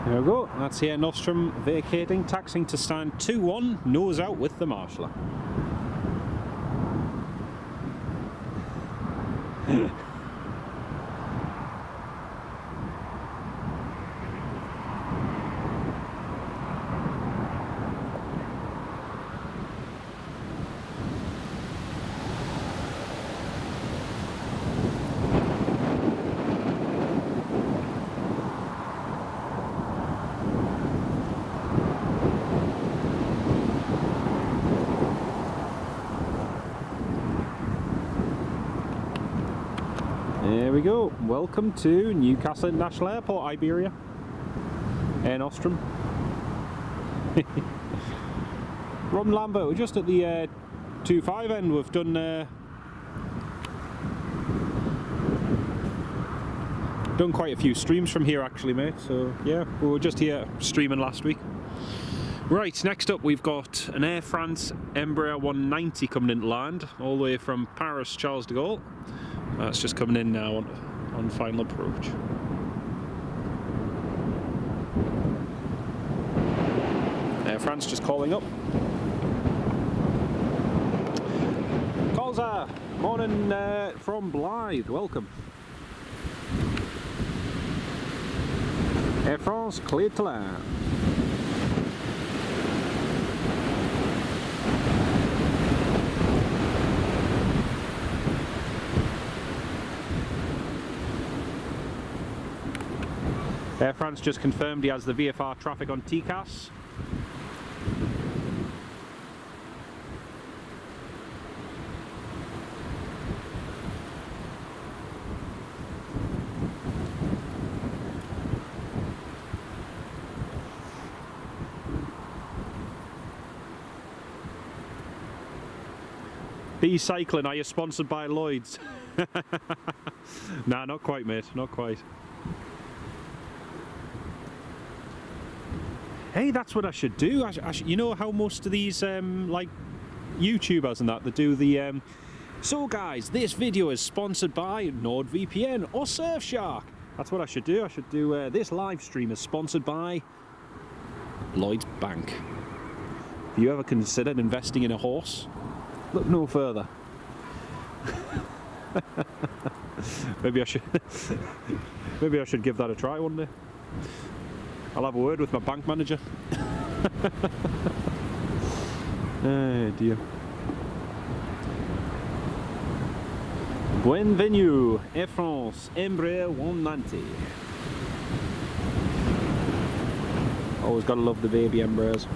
There we go, that's Air Nostrum vacating, taxing to stand 2-1, nose out with the marshaller. There we go. Welcome to Newcastle International Airport, Iberia. Air Nostrum. Rob and Lambert, we're just at the 2.5 end. We've done quite a few streams from here actually, mate. So yeah, we were just here streaming last week. Right, next up we've got an Air France Embraer 190 coming into land, all the way from Paris Charles de Gaulle. That's just coming in now on final approach. Air France just calling up. Colza, morning from Blythe, welcome. Air France cleared to land. Air France just confirmed he has the VFR traffic on TCAS. B Cycling, are you sponsored by Lloyd's? Nah, not quite, mate, not quite. Hey, that's what I should do. You know how most of these like YouTubers and that do the so guys, this video is sponsored by NordVPN or Surfshark. That's what I should do. I should do this live stream is sponsored by Lloyd's Bank. Have you ever considered investing in a horse? Look no further. Maybe I should give that a try one day. I'll have a word with my bank manager. Oh dear. Bienvenue, Air France, Embraer 190. Always gotta love the baby Embraers.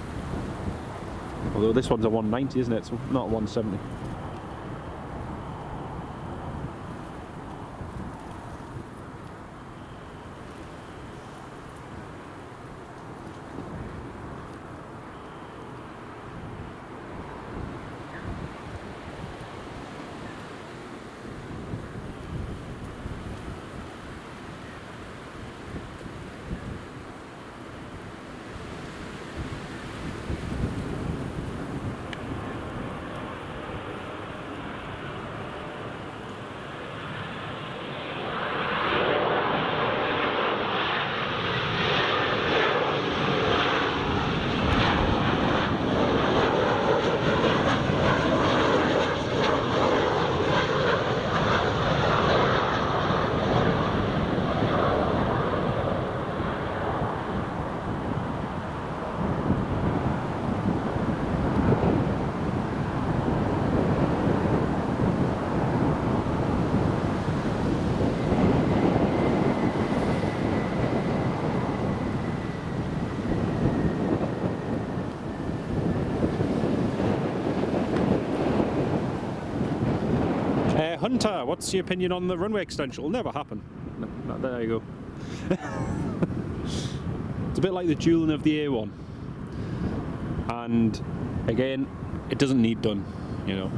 Although this one's a 190, isn't it? It's not a 170. Hunter, what's your opinion on the runway extension? It'll never happen. No, there you go. It's a bit like the dueling of the A1. And again, it doesn't need done, you know.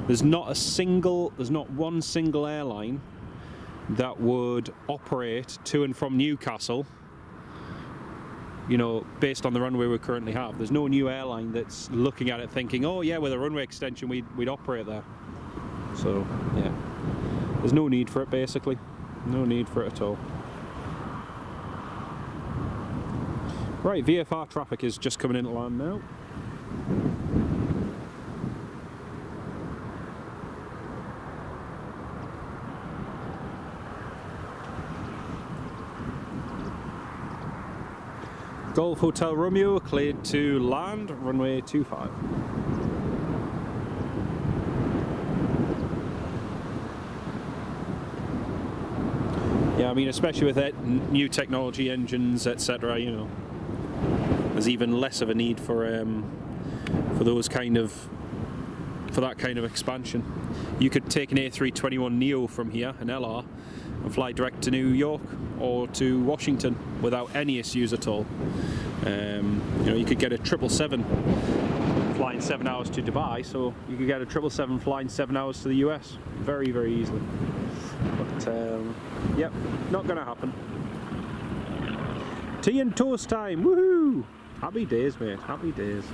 There's not one single airline that would operate to and from Newcastle, you know, based on the runway we currently have. There's no new airline that's looking at it thinking, oh yeah, with a runway extension we'd operate there. So yeah, there's no need for it, basically. No need for it at all. Right, VFR traffic is just coming into land now. Golf Hotel Romeo cleared to land, runway 25. Yeah, I mean, especially with it, new technology, engines, etc., you know, there's even less of a need for that kind of expansion. You could take an A321neo from here, an LR, and fly direct to New York or to Washington without any issues at all. You know, you could get a 777 flying 7 hours to Dubai, so you could get a 777 flying 7 hours to the US very, very easily. But yep, not gonna happen. Tea and toast time, woohoo! Happy days, mate, happy days.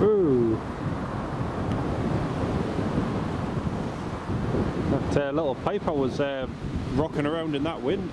Ooh. That little paper was rocking around in that wind.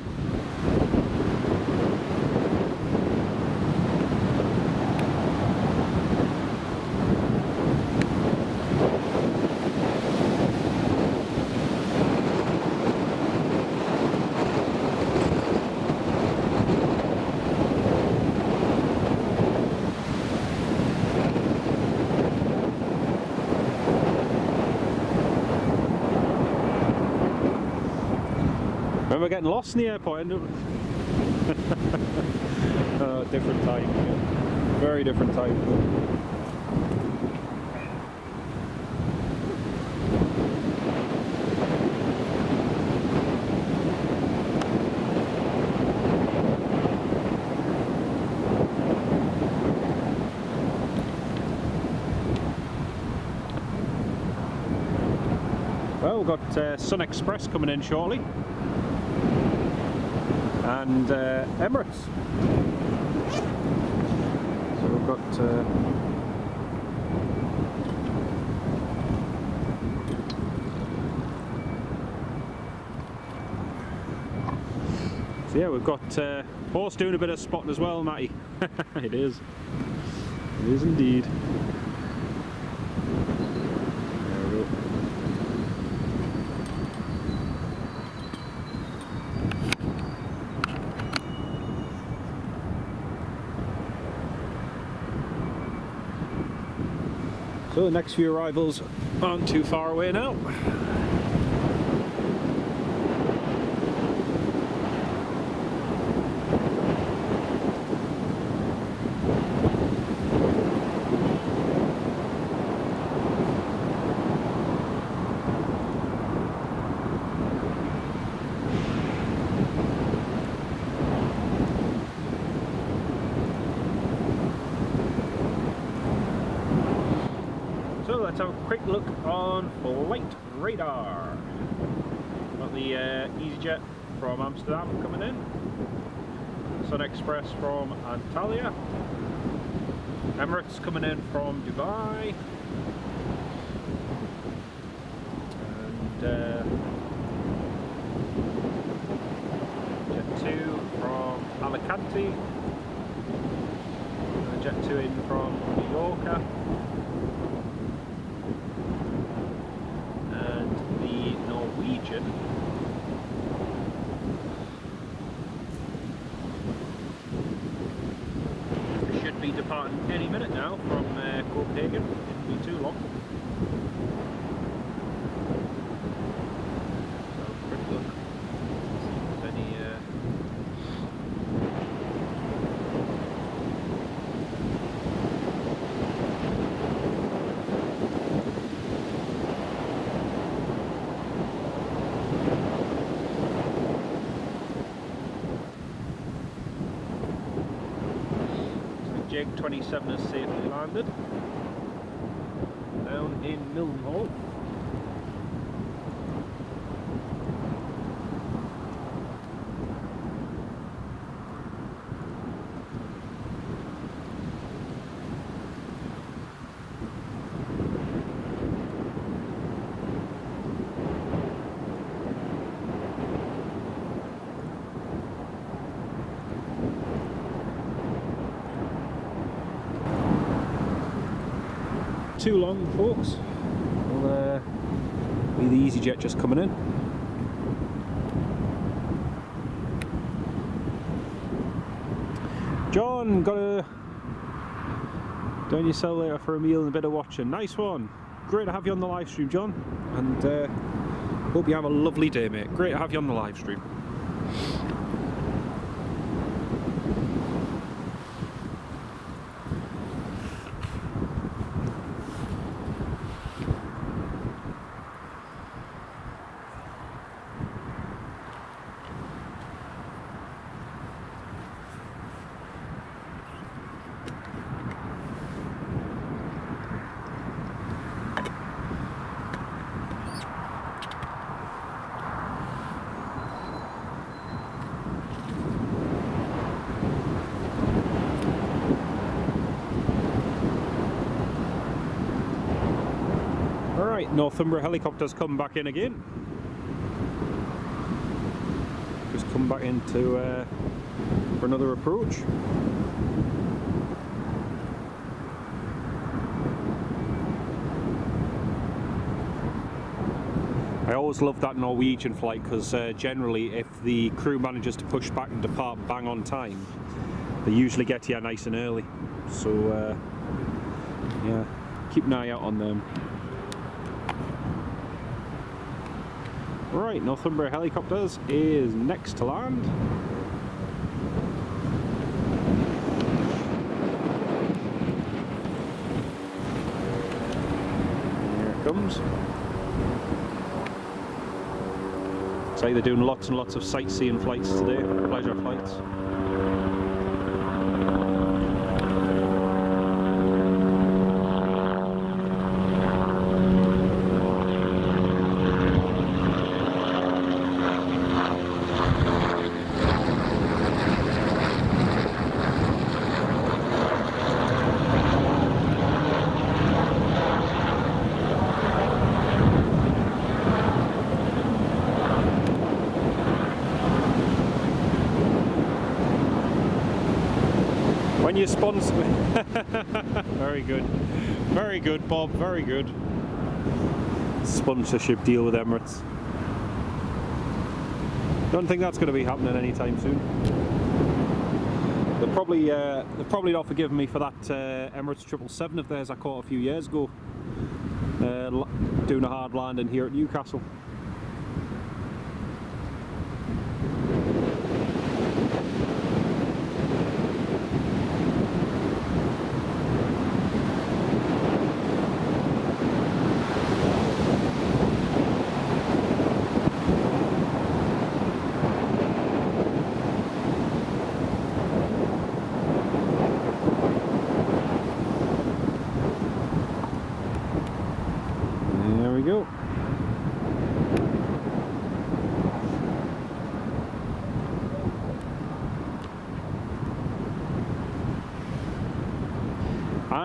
Remember getting lost in the airport? Different time. Yeah. Very different time. Well, we've got Sun Express coming in shortly. And Emirates. So we've got so yeah, we've got horse doing a bit of spotting as well, Matty. It is indeed. There we go. So the next few arrivals aren't too far away now. let's have a quick look on flight radar. Got the EasyJet from Amsterdam coming in, Sun Express from Antalya, Emirates coming in from Dubai, and Jet 2 from Alicante, and Jet 2 in from Mallorca, and the Norwegian should be departing any minute now from Copenhagen. Shouldn't be too long. So quick look, see if there's any Jig 27 has safely landed down in Mildenhall. Too long, folks. Will be the EasyJet just coming in. John, gotta down your cell later for a meal and a bit of watching. Nice one. Great to have you on the live stream, John. And hope you have a lovely day, mate. Great to have you on the live stream. Northumbria helicopters come back in again. Just come back into for another approach. I always love that Norwegian flight because generally if the crew manages to push back and depart bang on time, they usually get here nice and early. So yeah, keep an eye out on them. Right, Northumbria helicopters is next to land. Here it comes. Looks like they're doing lots and lots of sightseeing flights today, pleasure flights. When you sponsor very good Bob, very good. Sponsorship deal with Emirates. Don't think that's going to be happening anytime soon. They'll probably not forgive me for that Emirates 777 of theirs I caught a few years ago, doing a hard landing here at Newcastle.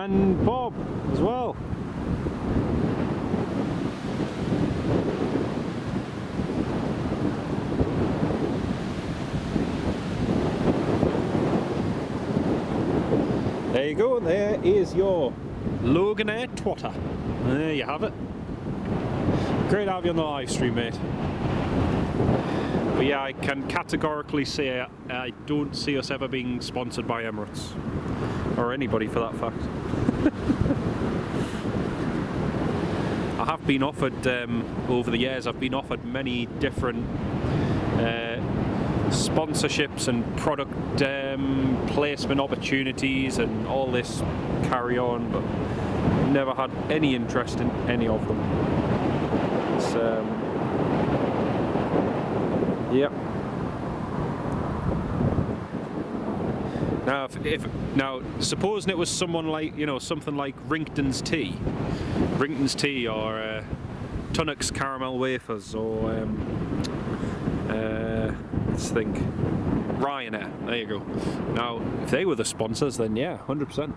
And Bob as well. There you go, there is your Loganair Twotter. There you have it. Great to have you on the live stream, mate. But yeah, I can categorically say I don't see us ever being sponsored by Emirates. Or anybody for that fact. I have been offered, over the years, I've been offered many different sponsorships and product placement opportunities and all this carry on, but never had any interest in any of them. It's, yep. Now, supposing it was someone like, you know, something like Rington's Tea or Tunnock's Caramel Wafers, or let's think, Ryanair. There you go. Now, if they were the sponsors, then yeah, 100%.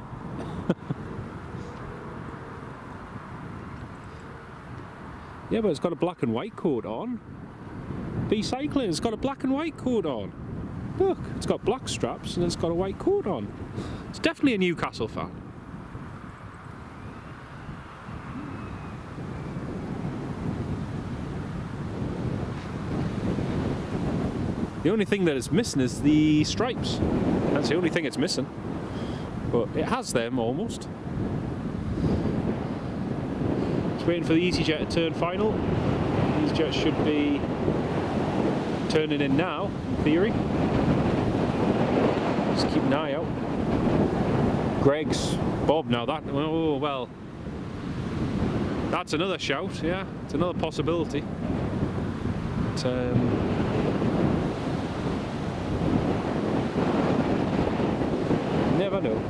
Yeah, but it's got a black and white coat on. B Cycling, it's got a black and white coat on. Look, it's got black straps and it's got a white coat on. It's definitely a Newcastle fan. The only thing that is missing is the stripes. That's the only thing it's missing. But it has them almost. Just waiting for the EasyJet to turn final. EasyJet should be turning in now, in theory. Just keep an eye out. Greg's, Bob, now that, oh well. That's another shout, yeah. It's another possibility. But, never know.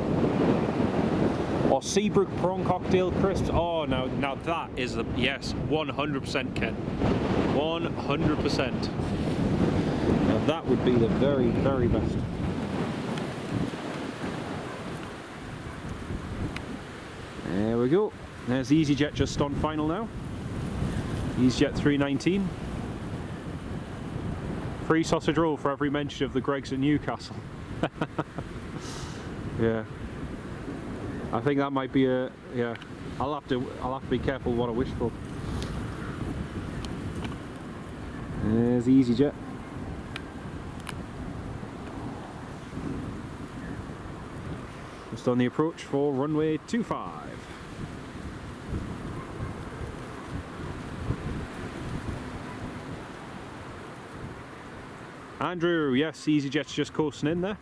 Or Seabrook prawn cocktail crisps. Oh, now that is the, yes, 100% Ken. 100%. Now that would be the very, very best. There we go. There's EasyJet just on final now. EasyJet 319. Free sausage roll for every mention of the Gregs at Newcastle. Yeah, I think that might be a, yeah. I'll have to be careful what I wish for. There's EasyJet. Just on the approach for runway 25. Andrew, yes, EasyJet's just coasting in there.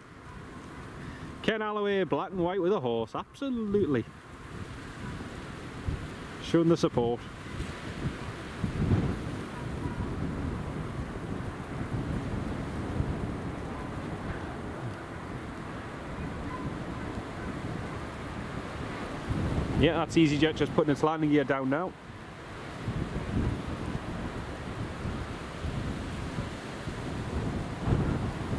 Ken Alloway, black and white with a horse, absolutely. Showing the support. Yeah, that's EasyJet just putting its landing gear down now.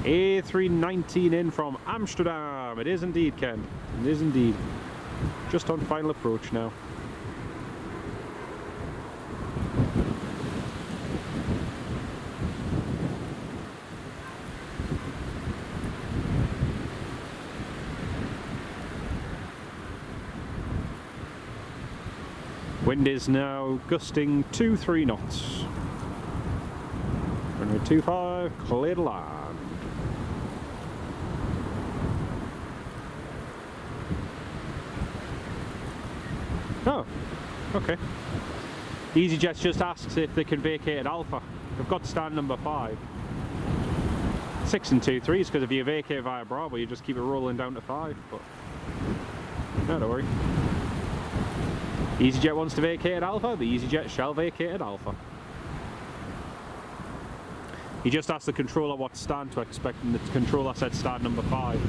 A319 in from Amsterdam. It is indeed, Ken. It is indeed. Just on final approach now. Wind is now gusting 2-3 knots. Runway 25, clear to land. Oh, okay. EasyJet's just asked if they can vacate at Alpha. They've got stand number 5. 6 and 2-3 is because if you vacate via Bravo, you just keep it rolling down to 5. But no, don't worry. EasyJet wants to vacate at Alpha. The EasyJet shall vacate at Alpha. He just asked the controller what stand to expect, and the controller said stand number 5.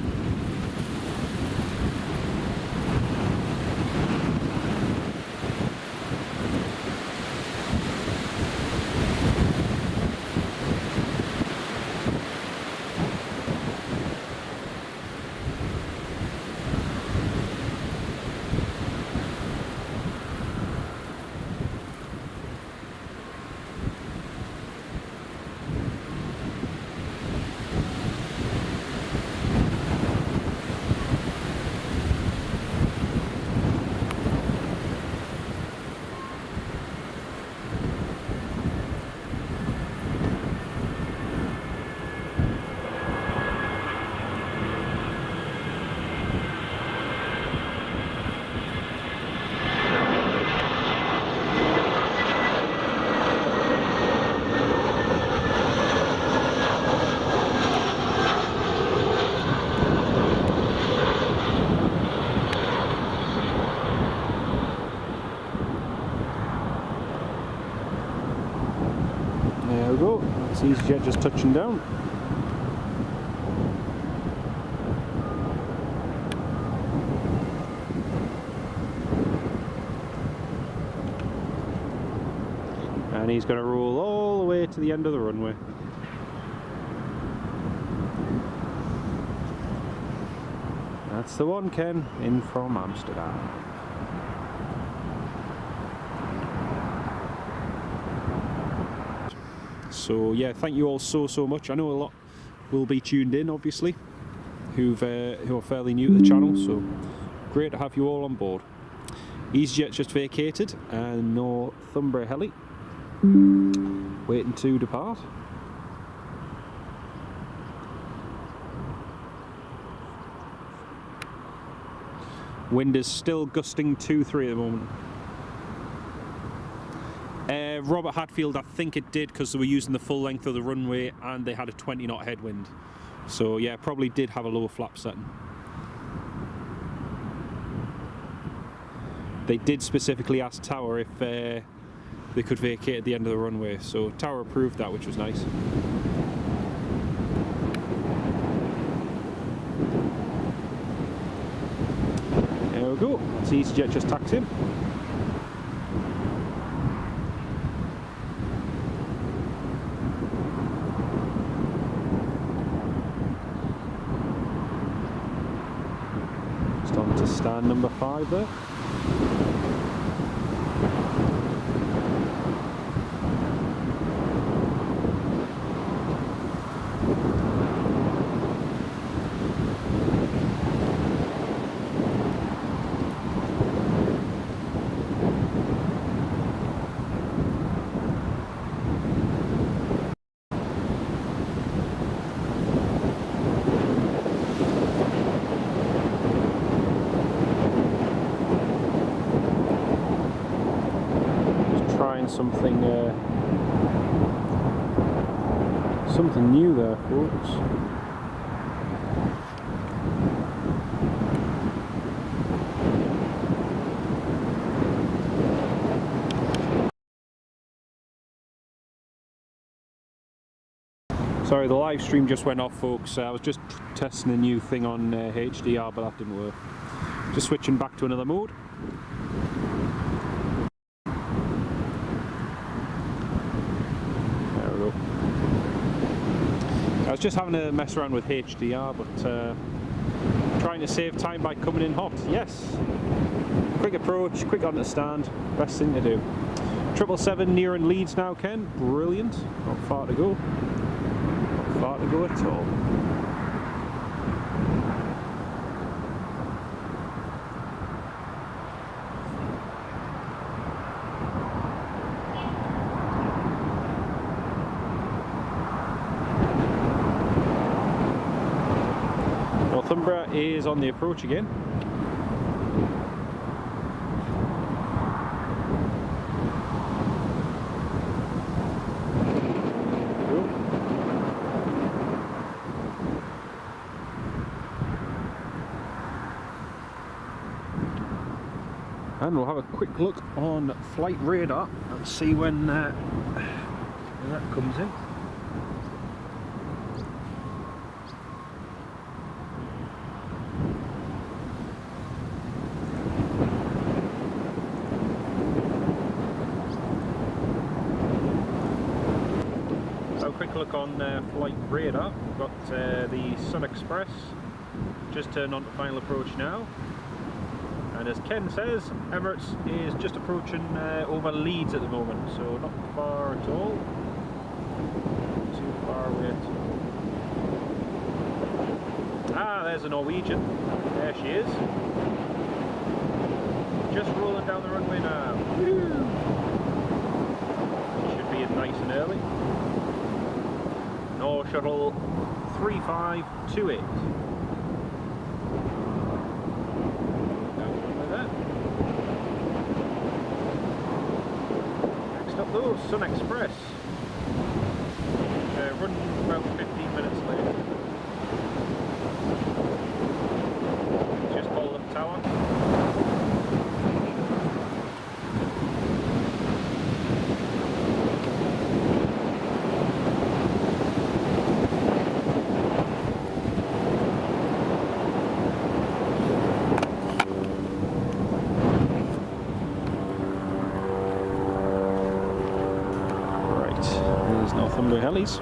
That's EasyJet just touching down. And he's going to roll all the way to the end of the runway. That's the one, Ken, in from Amsterdam. So yeah, thank you all so much. I know a lot will be tuned in, obviously, who are fairly new to the channel, so great to have you all on board. EasyJet's just vacated, and Northumbria heli waiting to depart. Wind is still gusting 2-3 at the moment. Robert Hatfield, I think it did because they were using the full length of the runway and they had a 20 knot headwind. So yeah, probably did have a lower flap setting. They did specifically ask Tower if they could vacate at the end of the runway, so Tower approved that, which was nice. There we go, that's EasyJet just tacked in. Just on to stand number 5 there. Something new there, folks. Sorry, the live stream just went off, folks. I was just testing a new thing on HDR, but that didn't work. Just switching back to another mode. I was just having a mess around with HDR, but trying to save time by coming in hot. Yes, quick approach, quick on the stand, best thing to do. 777 nearing Leeds now, Ken. Brilliant. Not far to go. Not far to go at all. Northumbria is on the approach again. And we'll have a quick look on flight radar and see when that comes in. Quick look on flight radar. We've got the Sun Express just turned on to final approach now, and as Ken says, Emirates is just approaching over Leeds at the moment, so not far at all, not too far away at all. Ah, there's a Norwegian, there she is, just rolling down the runway now. Woo! Should be in nice and early. Nor shuttle 3528. Next up though, Sun Express. Running about 15 minutes late. Just called up Tower. Runway helis.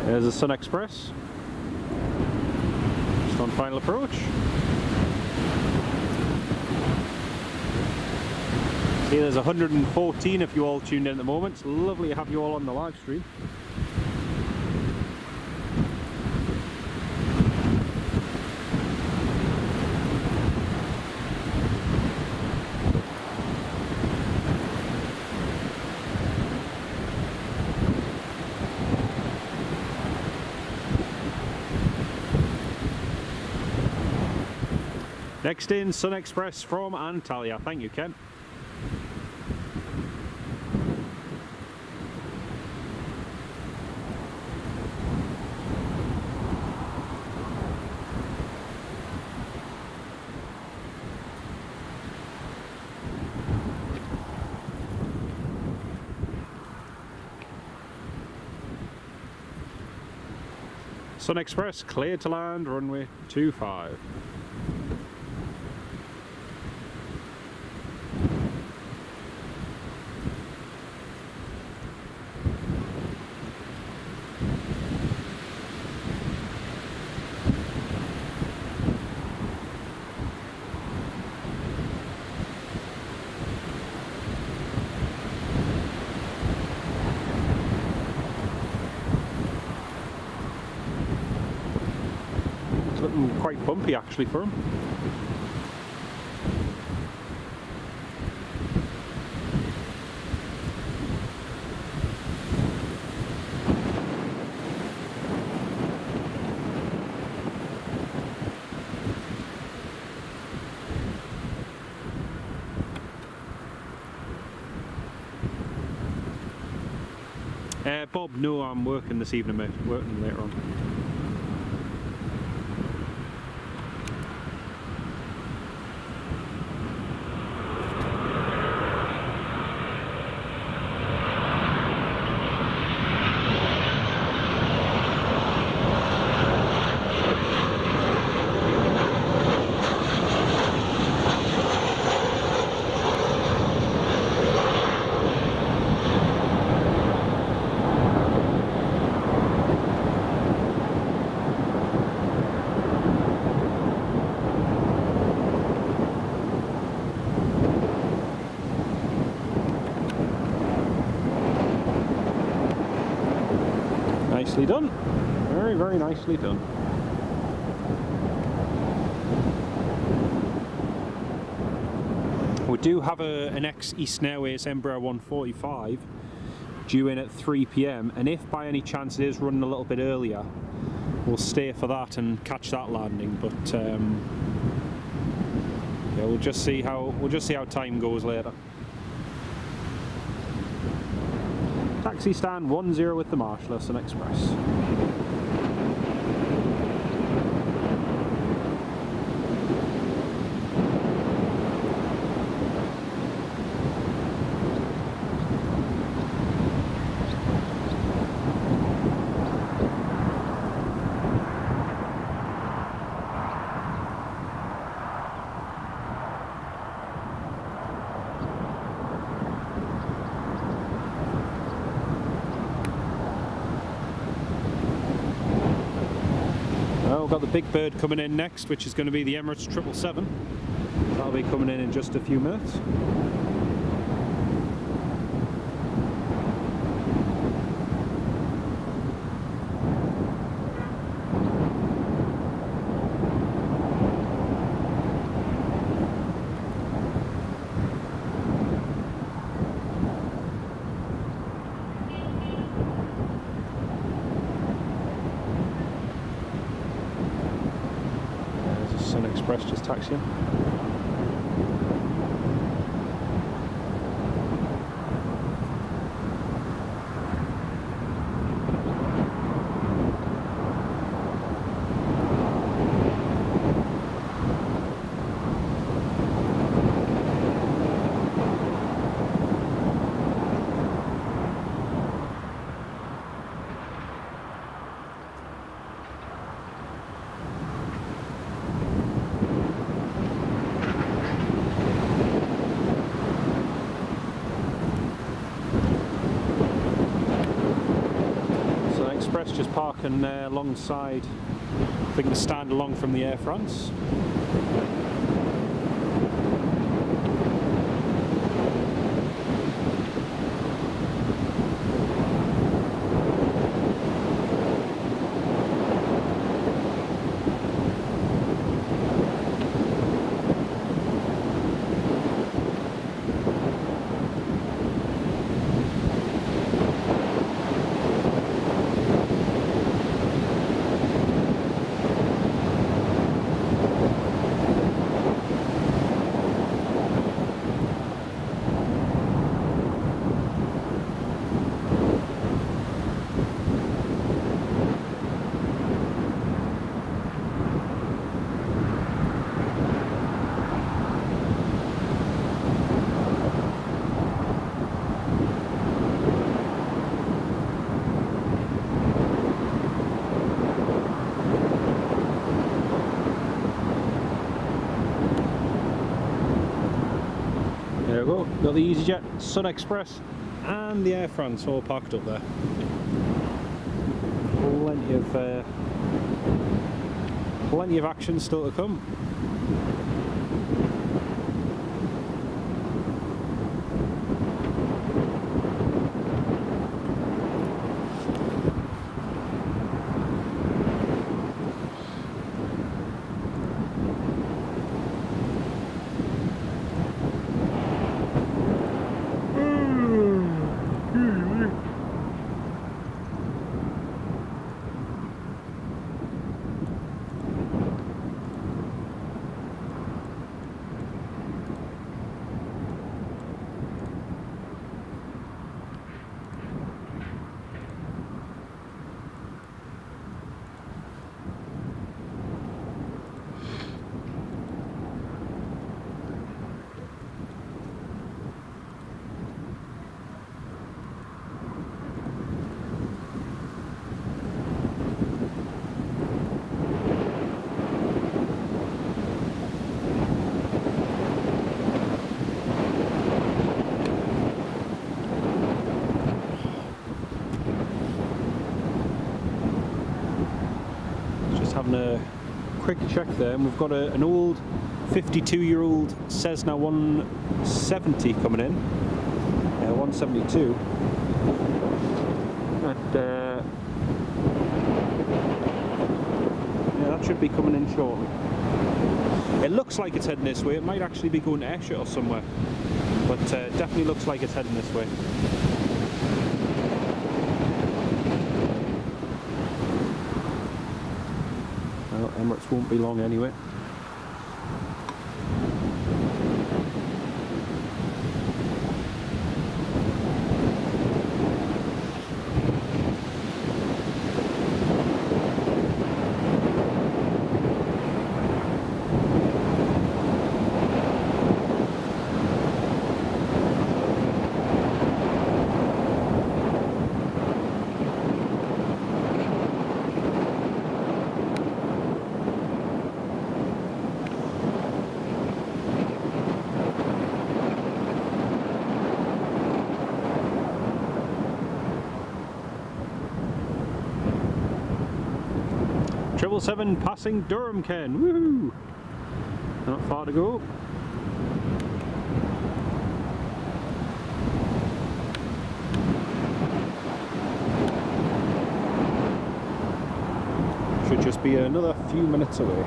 There's the Sun Express, just on final approach. See, there's 114 if you all tuned in at the moment. It's lovely to have you all on the live stream. Next in, Sun Express from Antalya. Thank you, Ken. Sun Express cleared to land, runway 25. Looking quite bumpy actually for him. Bob, no, I'm working this evening, mate. Working later on. Nicely done. Very, very nicely done. We do have an ex-Eastern Airways Embraer 145 due in at 3 PM, and if by any chance it is running a little bit earlier, we'll stay for that and catch that landing. But yeah, we'll just see how time goes later. Taxi stand 10 with the Marshall Sun Express. We've got the big bird coming in next, which is going to be the Emirates 777. That'll be coming in just a few minutes. Sun Express just taxiing. Express just parking alongside, I think the stand along from the Air France. There we go, got the EasyJet, Sun Express and the Air France all parked up there. Plenty of action still to come. Having a quick check there, and we've got an old 52-year-old Cessna 170 coming in, 172, and yeah, that should be coming in shortly. It looks like it's heading this way. It might actually be going to Esher or somewhere, but definitely looks like it's heading this way. Emirates won't be long anyway. Seven passing Durham, Ken. Woohoo! Not far to go. Should just be another few minutes away.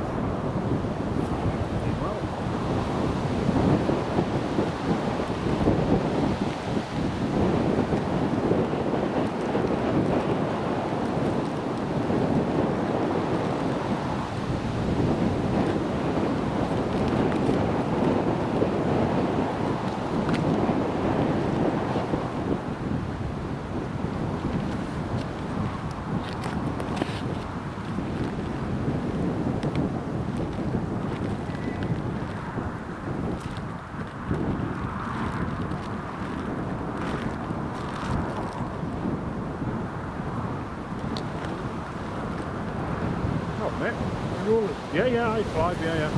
Yeah, I fly, yeah.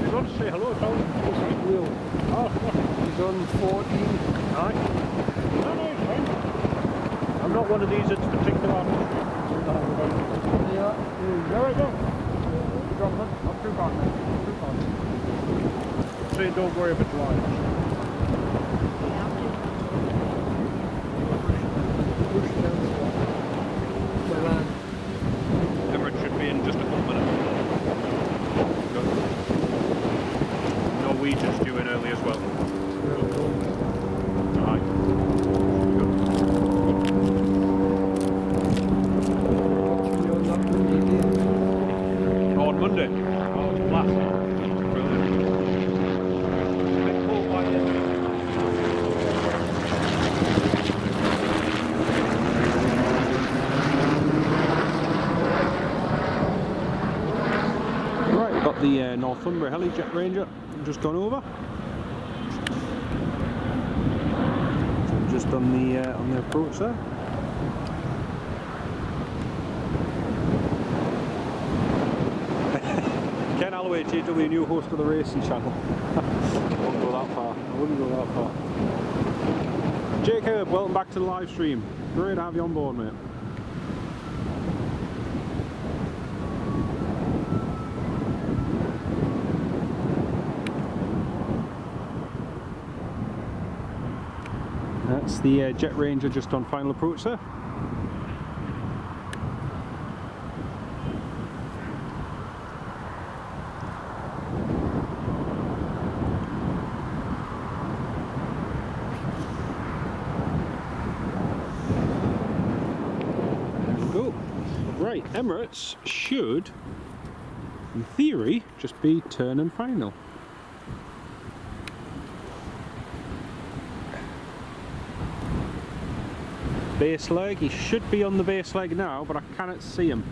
You got to say hello, Tom. Oh, he's on 14. Aye. No, it's fine. I'm not one of these that's particularly Say don't worry about lights. Emirates should be in just a couple minutes. Norwegian's due in early as well. Aye. On Monday. Oh, blast. Brilliant. A bit cold by the end. Right, got the Northumbria Heli Jet Ranger just gone over. So just on the approach there. Ken Alloway, JW, new host of the racing channel. I wouldn't go that far. I wouldn't go that far. Jacob, welcome back to the live stream. Great to have you on board, mate. That's the Jet Ranger just on final approach there. Right, Emirates should, in theory, just be turn and final. Base leg, he should be on the base leg now, but I cannot see him.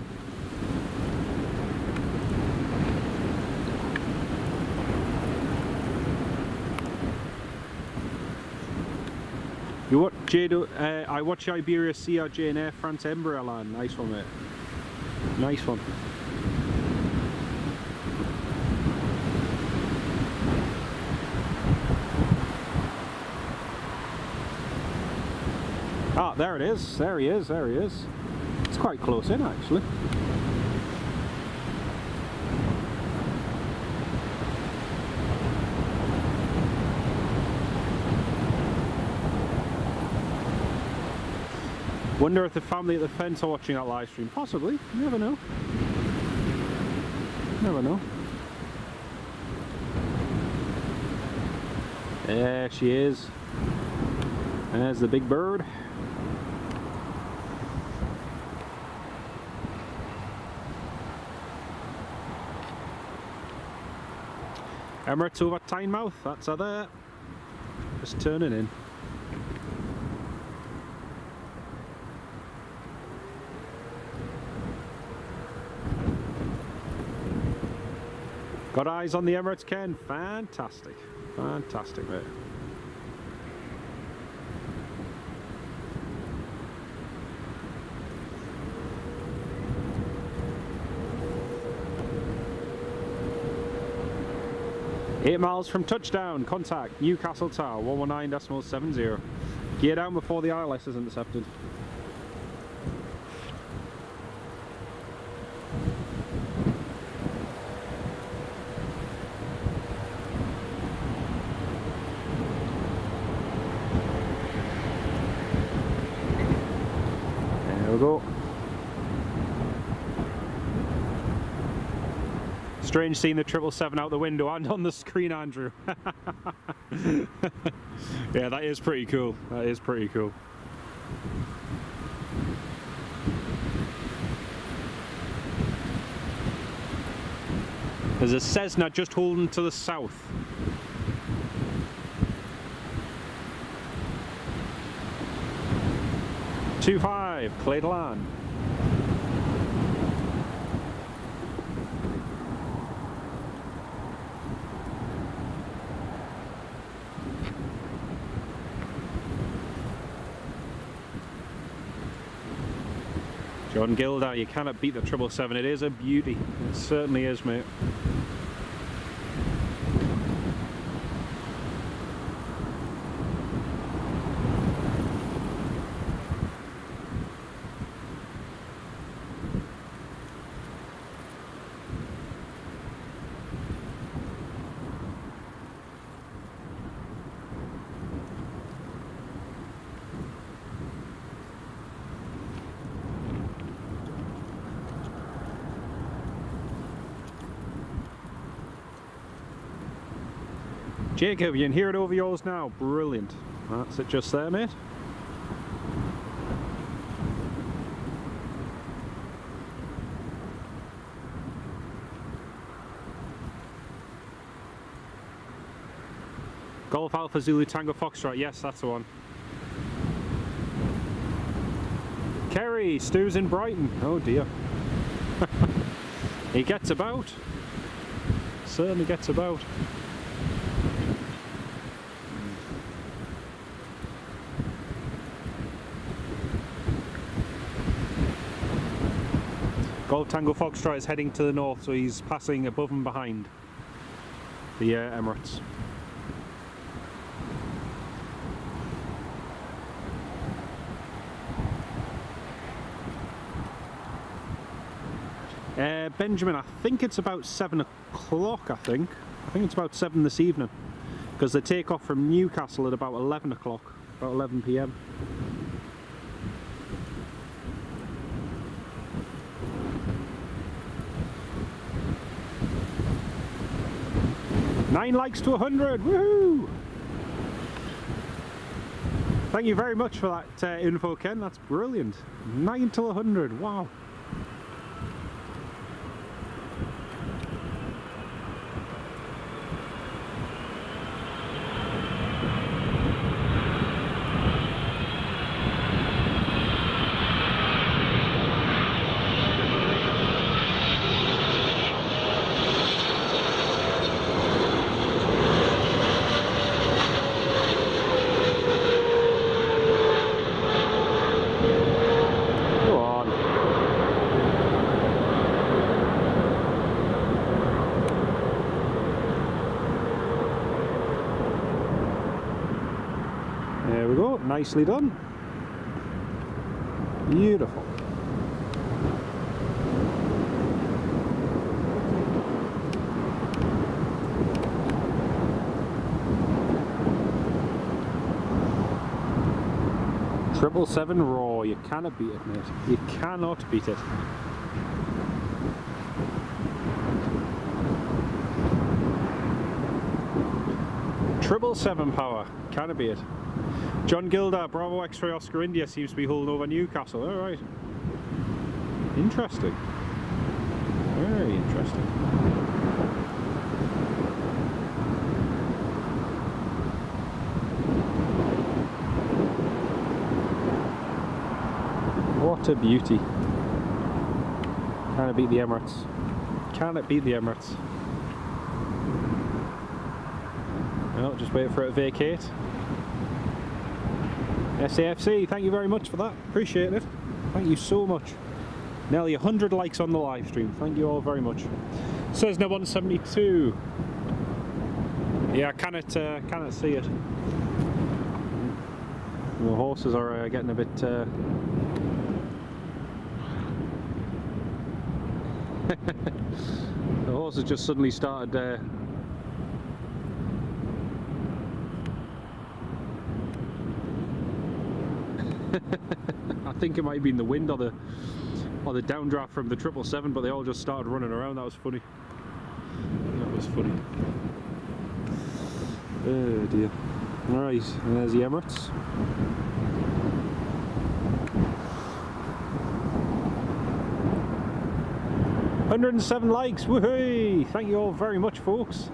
You what, Jado? I watch Iberia, CRJ and Air France Embraer line. Nice one, mate. Nice one. Ah, there it is. There he is. There he is. It's quite close in, actually. Wonder if the family at the fence are watching that live stream. Possibly. You never know. Never know. There she is. There's the big bird. Emirates over Tynemouth. That's her there. Just turning in. Got eyes on the Emirates, Ken? Fantastic. Fantastic, mate. Eight miles from touchdown. Contact Newcastle Tower 119.70. Gear down before the ILS is intercepted. There we go. Strange seeing the 777 out the window and on the screen, Andrew. Yeah, that is pretty cool. That is pretty cool. There's a Cessna just holding to the south. (25) Clayton. John Gilder, you cannot beat the 777. It is a beauty. It certainly is, mate. Jacob, you can hear it over yours now. Brilliant. That's it just there, mate. Golf Alpha Zulu Tango Foxtrot, yes, that's the one. Kerry, Stu's in Brighton. Oh dear. He gets about. Certainly gets about. Golf Tango Foxtrot is heading to the north, so he's passing above and behind the Emirates. Benjamin, I think it's about 7 o'clock, I think it's about 7 this evening, because they take off from Newcastle at about 11 o'clock, about 11 p.m. Nine likes to 100, woohoo! Thank you very much for that info, Ken, that's brilliant. 9 till 100, wow. There we go, nicely done. Beautiful. Triple 7 raw, you cannot beat it, mate. You cannot beat it. Triple 7 power, cannot beat it. John Gilder, Bravo X-Ray Oscar India seems to be holding over Newcastle. Alright. Interesting. Very interesting. What a beauty. Can it beat the Emirates? Can it beat the Emirates? No, just wait for it to vacate. SAFC, thank you very much for that. Appreciate it. Thank you so much. Nearly 100 likes on the live stream. Thank you all very much. Says no 172. Yeah, I cannot see it. The horses are getting a bit. The horses just suddenly started. I think it might have been the wind or the downdraft from the 777, but they all just started running around. That was funny. That was funny. Oh dear. Alright, there's the Emirates. $107 likes, woohoo! Thank you all very much, folks.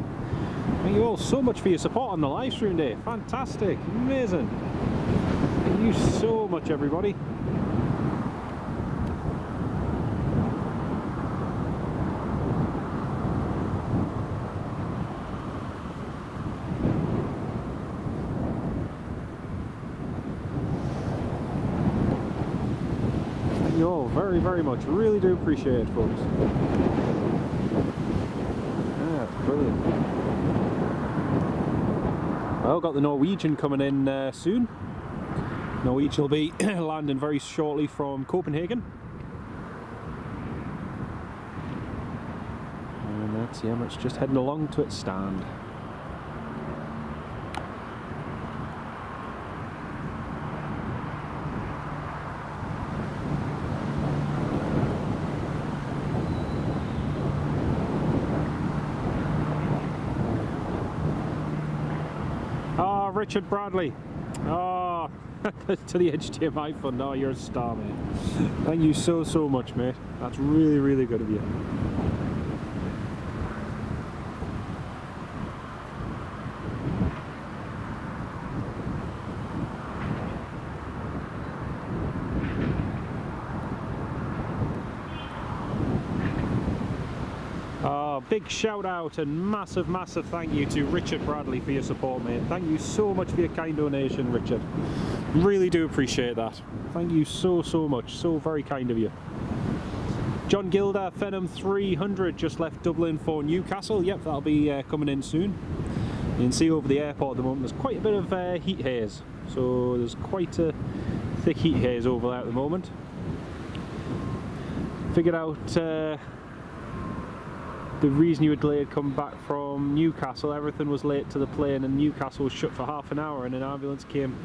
Thank you all so much for your support on the live stream day. Fantastic, amazing. Thank you so much, everybody. Thank you all very, very much. Really do appreciate it, folks. Yeah, brilliant. Well, got the Norwegian coming in soon. Norwegian will be landing very shortly from Copenhagen. And that's the Emirates just heading along to its stand. Richard Bradley. Oh, to the HDMI fund. Oh, you're a star, mate. Thank you so much, mate. That's really, really good of you. Big shout out and massive thank you to Richard Bradley for your support, mate. Thank you so much for your kind donation, Richard. Really do appreciate that. Thank you so much. So very kind of you. John Gilder, Phenom 300 just left Dublin for Newcastle. Yep, that'll be coming in soon. You can see over the airport at the moment there's quite a bit of heat haze. So there's quite a thick heat haze over there at the moment. Figured out the reason you were delayed coming back from Newcastle. Everything was late to the plane and Newcastle was shut for half an hour and an ambulance came.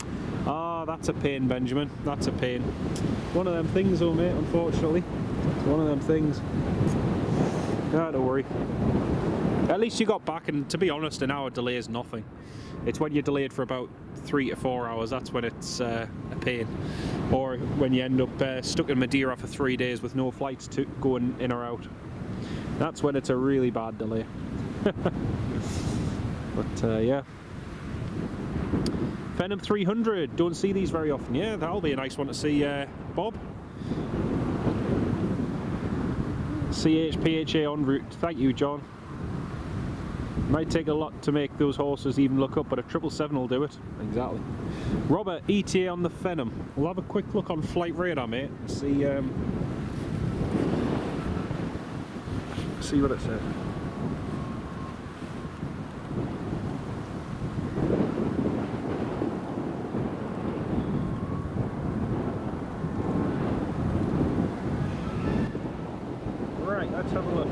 Ah, that's a pain, Benjamin. That's a pain. One of them things though, mate, unfortunately. It's one of them things. Ah, don't worry. At least you got back, and to be honest, an hour delay is nothing. It's when you're delayed for about 3 to 4 hours, that's when it's a pain. Or when you end up stuck in Madeira for 3 days with no flights to going in or out. That's when it's a really bad delay. But yeah. Phenom 300, don't see these very often. Yeah, that'll be a nice one to see, Bob. CHPHA en route. Thank you, John. Might take a lot to make those horses even look up, but a 777 will do it. Exactly. Robert, ETA on the Phenom. We'll have a quick look on flight radar, mate. See what it says. Right, let's have a look.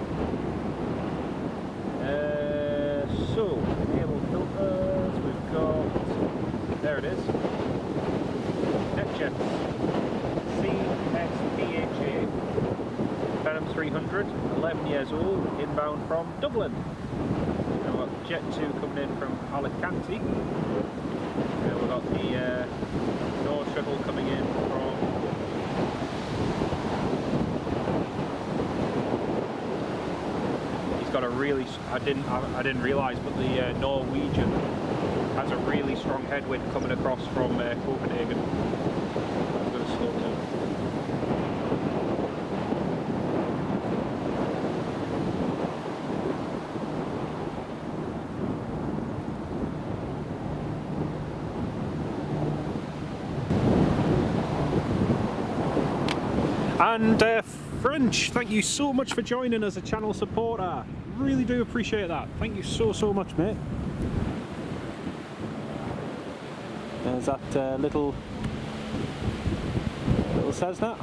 So, enable filters, we've got, there it is, NetJets, CXPHA, Phenom 300, 11 years old, inbound from Dublin. Now we've got Jet 2 coming in from Alicante. Now we've got the North Shuttle coming in from got a really, I didn't realise, but the Norwegian has a really strong headwind coming across from Copenhagen. I'm going to slow down. And French, thank you so much for joining as a channel supporter. Really do appreciate that. Thank you so much, mate. There's that little Cessna.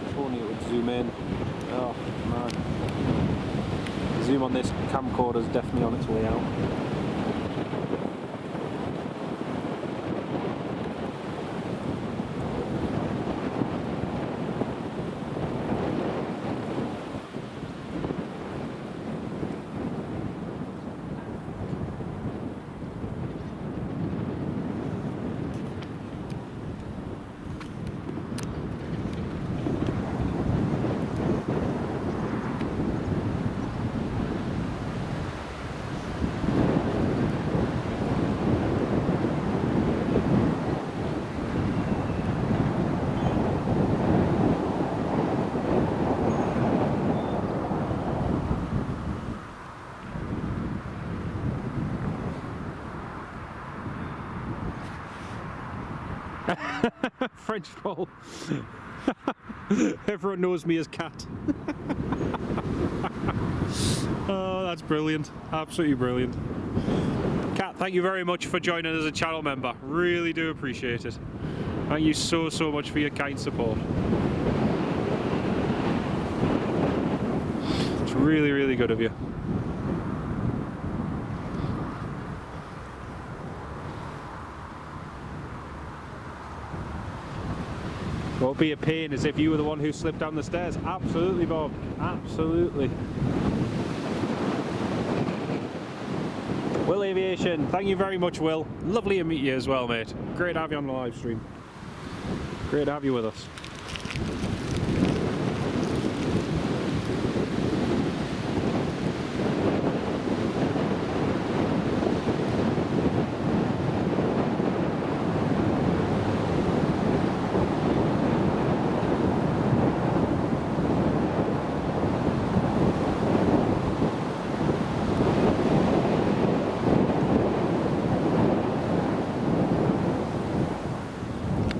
If only it would zoom in. Oh man. The zoom on this camcorder is definitely on its way out. French Paul. Everyone knows me as Cat. Oh, that's brilliant. Absolutely brilliant. Cat, thank you very much for joining as a channel member. Really do appreciate it. Thank you so much for your kind support. It's really good of you. Don't be a pain as if you were the one who slipped down the stairs. Absolutely, Bob. Absolutely. Will Aviation, thank you very much, Will. Lovely to meet you as well, mate. Great to have you on the live stream. Great to have you with us.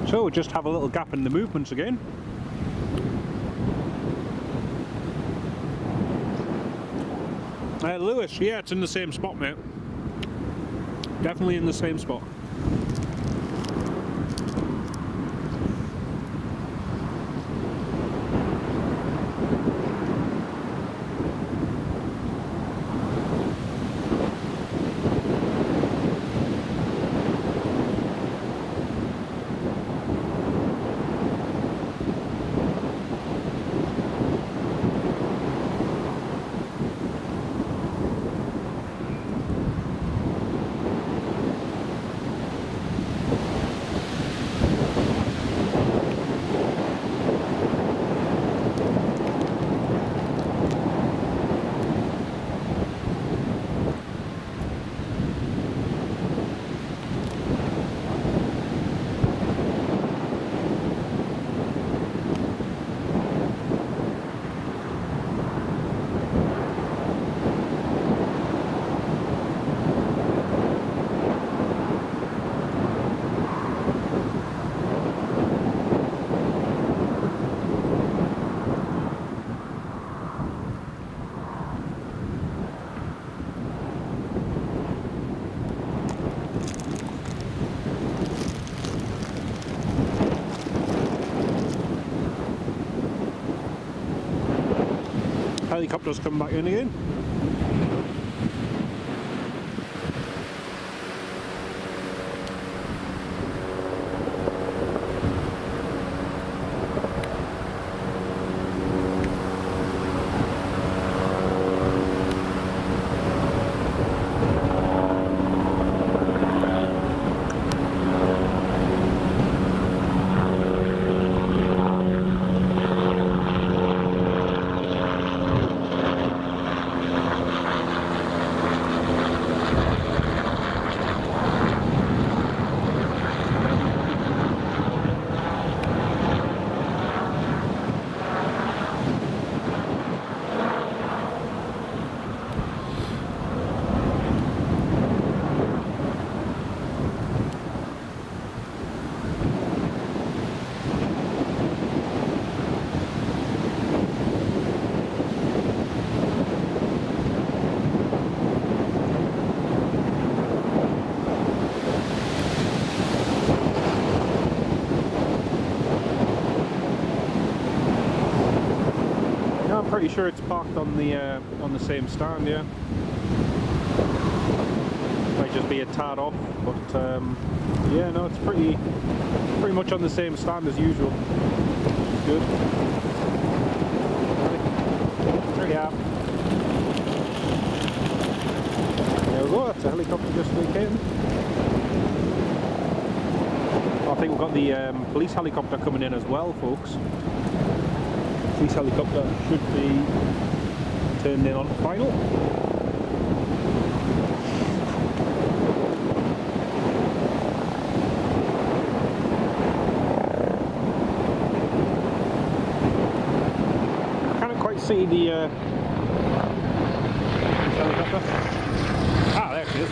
So just have a little gap in the movements again. Lewis, yeah, it's in the same spot, mate. Definitely in the same spot. Helicopters come back in again. Pretty sure it's parked on the same stand, yeah. Might just be a tad off, but yeah, no, it's pretty much on the same stand as usual. Good. There we are. There we go. That's a helicopter just vacating. I think we've got the police helicopter coming in as well, folks. Police helicopter should be turned in on final. I can't quite see the helicopter. Ah, there it is.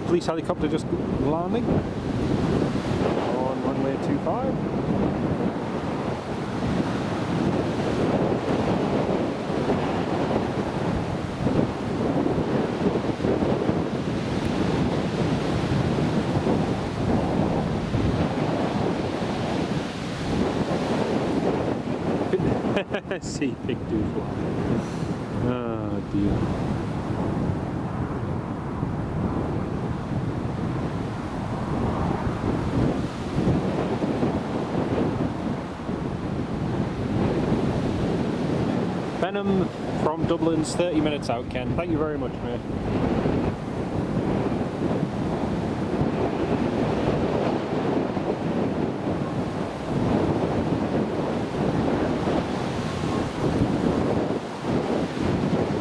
police helicopter just landing on runway 25. See pig do fly. Oh dear. Benham from Dublin's 30 minutes out, Ken. Thank you very much, mate.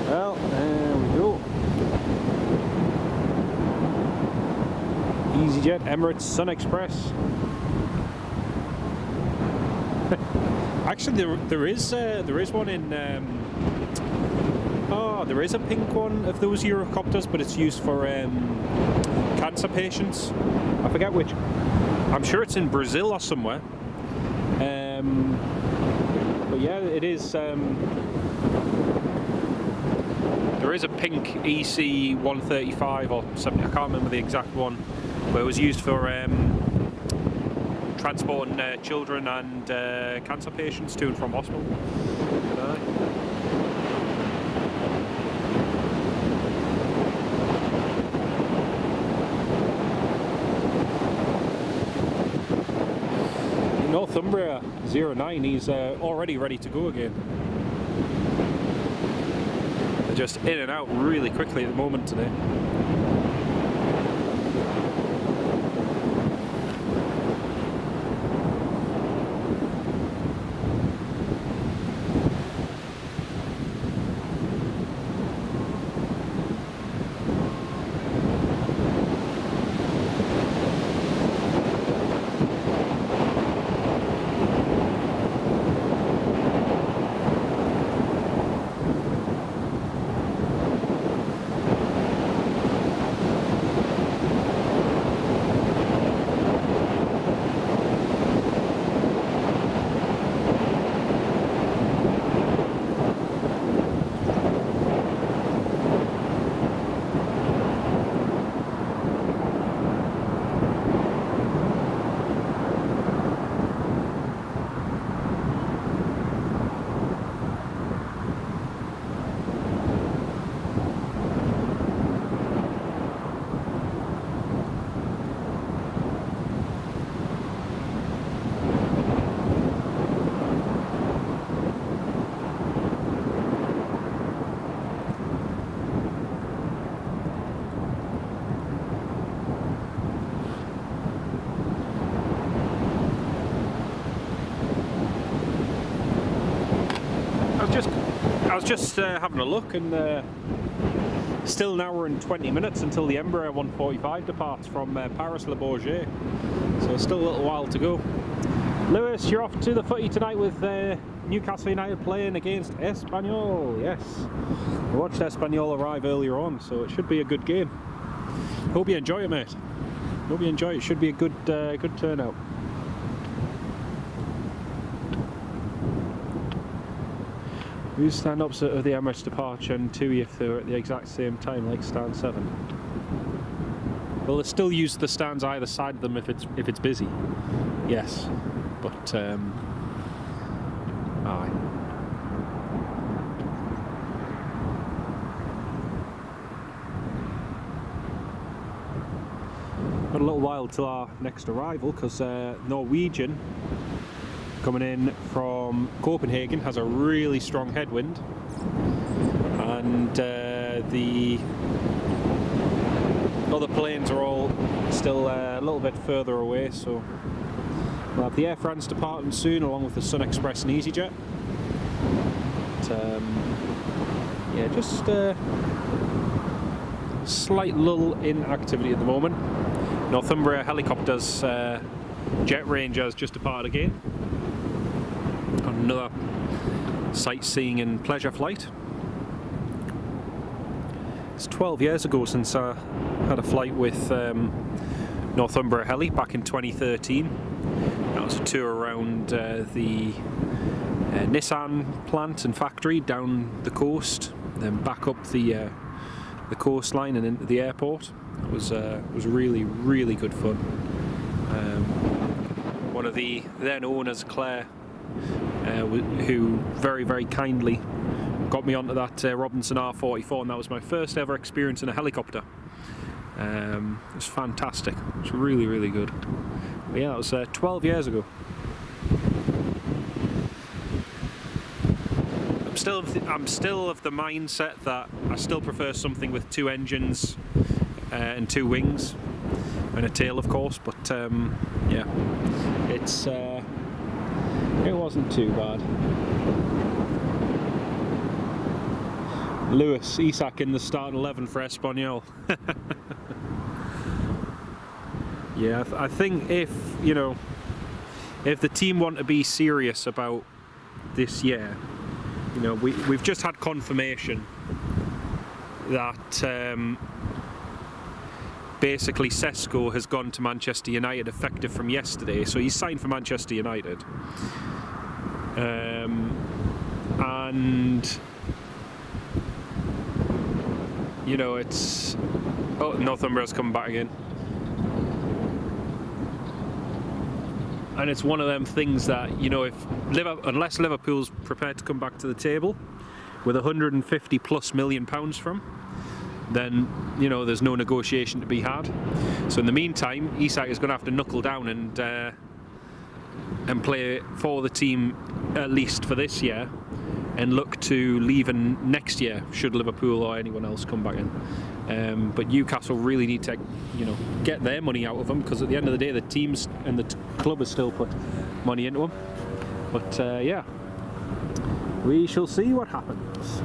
Well, there we go. EasyJet, Emirates, Sun Express. Actually, there is one in. There is a pink one of those Eurocopters, but it's used for cancer patients. I forget which. I'm sure it's in Brazil or somewhere. But yeah, it is. There is a pink EC 135 or something. I can't remember the exact one, but it was used for transporting children and cancer patients to and from hospital. Northumbria 09, he's already ready to go again. They're just in and out really quickly at the moment today. I was just having a look, and still an hour and 20 minutes until the Embraer 145 departs from Paris-Le Bourget, so still a little while to go. Lewis, you're off to the footy tonight with Newcastle United playing against Espanyol. Yes, I watched Espanyol arrive earlier on, so it should be a good game. Hope you enjoy it, mate. Hope you enjoy it. It should be a good turnout. We stand opposite of the Emirates departure and TUI if they're at the exact same time, like stand 7. Well, they still use the stands either side of them if it's busy. Yes, but aye. Got a little while till our next arrival, because Norwegian, coming in from Copenhagen, has a really strong headwind, and the other planes are all still a little bit further away, so we'll have the Air France departing soon, along with the Sun Express and EasyJet. But, yeah, just slight lull in activity at the moment. Northumbria helicopters, Jet Rangers just departed again. Another sightseeing and pleasure flight. It's 12 years ago since I had a flight with Northumbria Heli back in 2013. That was a tour around the Nissan plant and factory down the coast, then back up the coastline and into the airport. It was really, really good fun. One of the then owners, Claire, who very, very kindly got me onto that Robinson R44, and that was my first ever experience in a helicopter. It was fantastic. It was really, really good. But yeah, that was 12 years ago. I'm still of the mindset that I still prefer something with 2 engines and 2 wings and a tail, of course. But yeah, it wasn't too bad. Lewis Isak in the starting 11 for Espanyol. Yeah, I think if the team want to be serious about this year, we've just had confirmation that basically Sesko has gone to Manchester United effective from yesterday, so he's signed for Manchester United, and it's Northumbria's come back again. And it's one of them things that, unless Liverpool's prepared to come back to the table with 150 plus million pounds from, then there's no negotiation to be had. So in the meantime, Isak is going to have to knuckle down and play for the team at least for this year, and look to leaving next year should Liverpool or anyone else come back in. But Newcastle really need to, get their money out of them, because at the end of the day, the teams and the club has still put money into them. But yeah, we shall see what happens.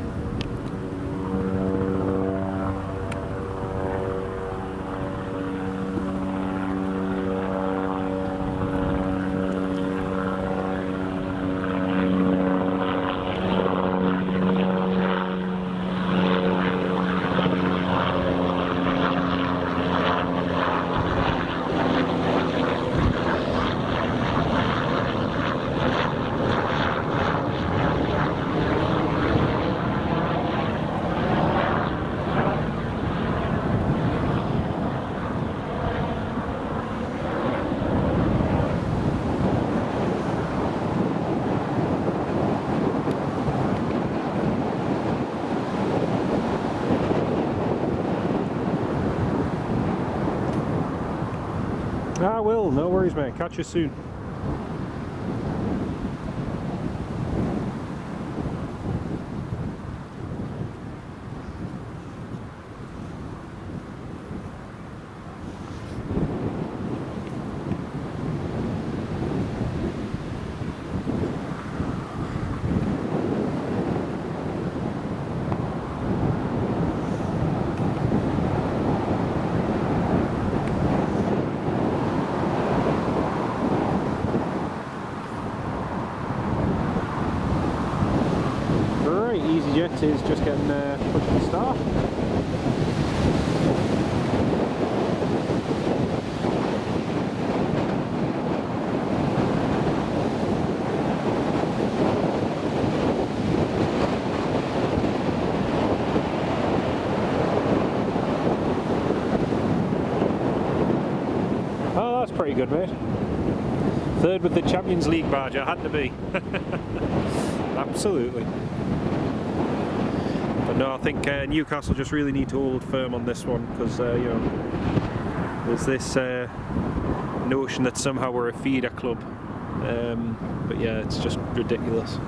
I will, no worries mate, catch you soon. EasyJet is just getting pushed to start. Oh, that's pretty good, mate. Third with the Champions League badge, I had to be. Absolutely. But no, I think Newcastle just really need to hold firm on this one, because there's this notion that somehow we're a feeder club, but yeah, it's just ridiculous.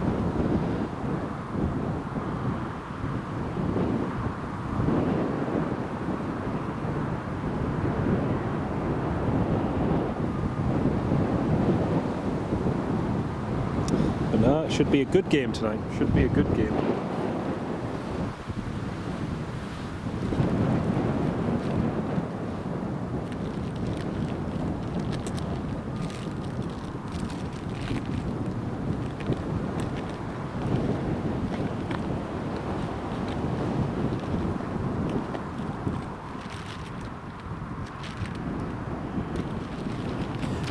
But no, it should be a good game tonight. Should be a good game.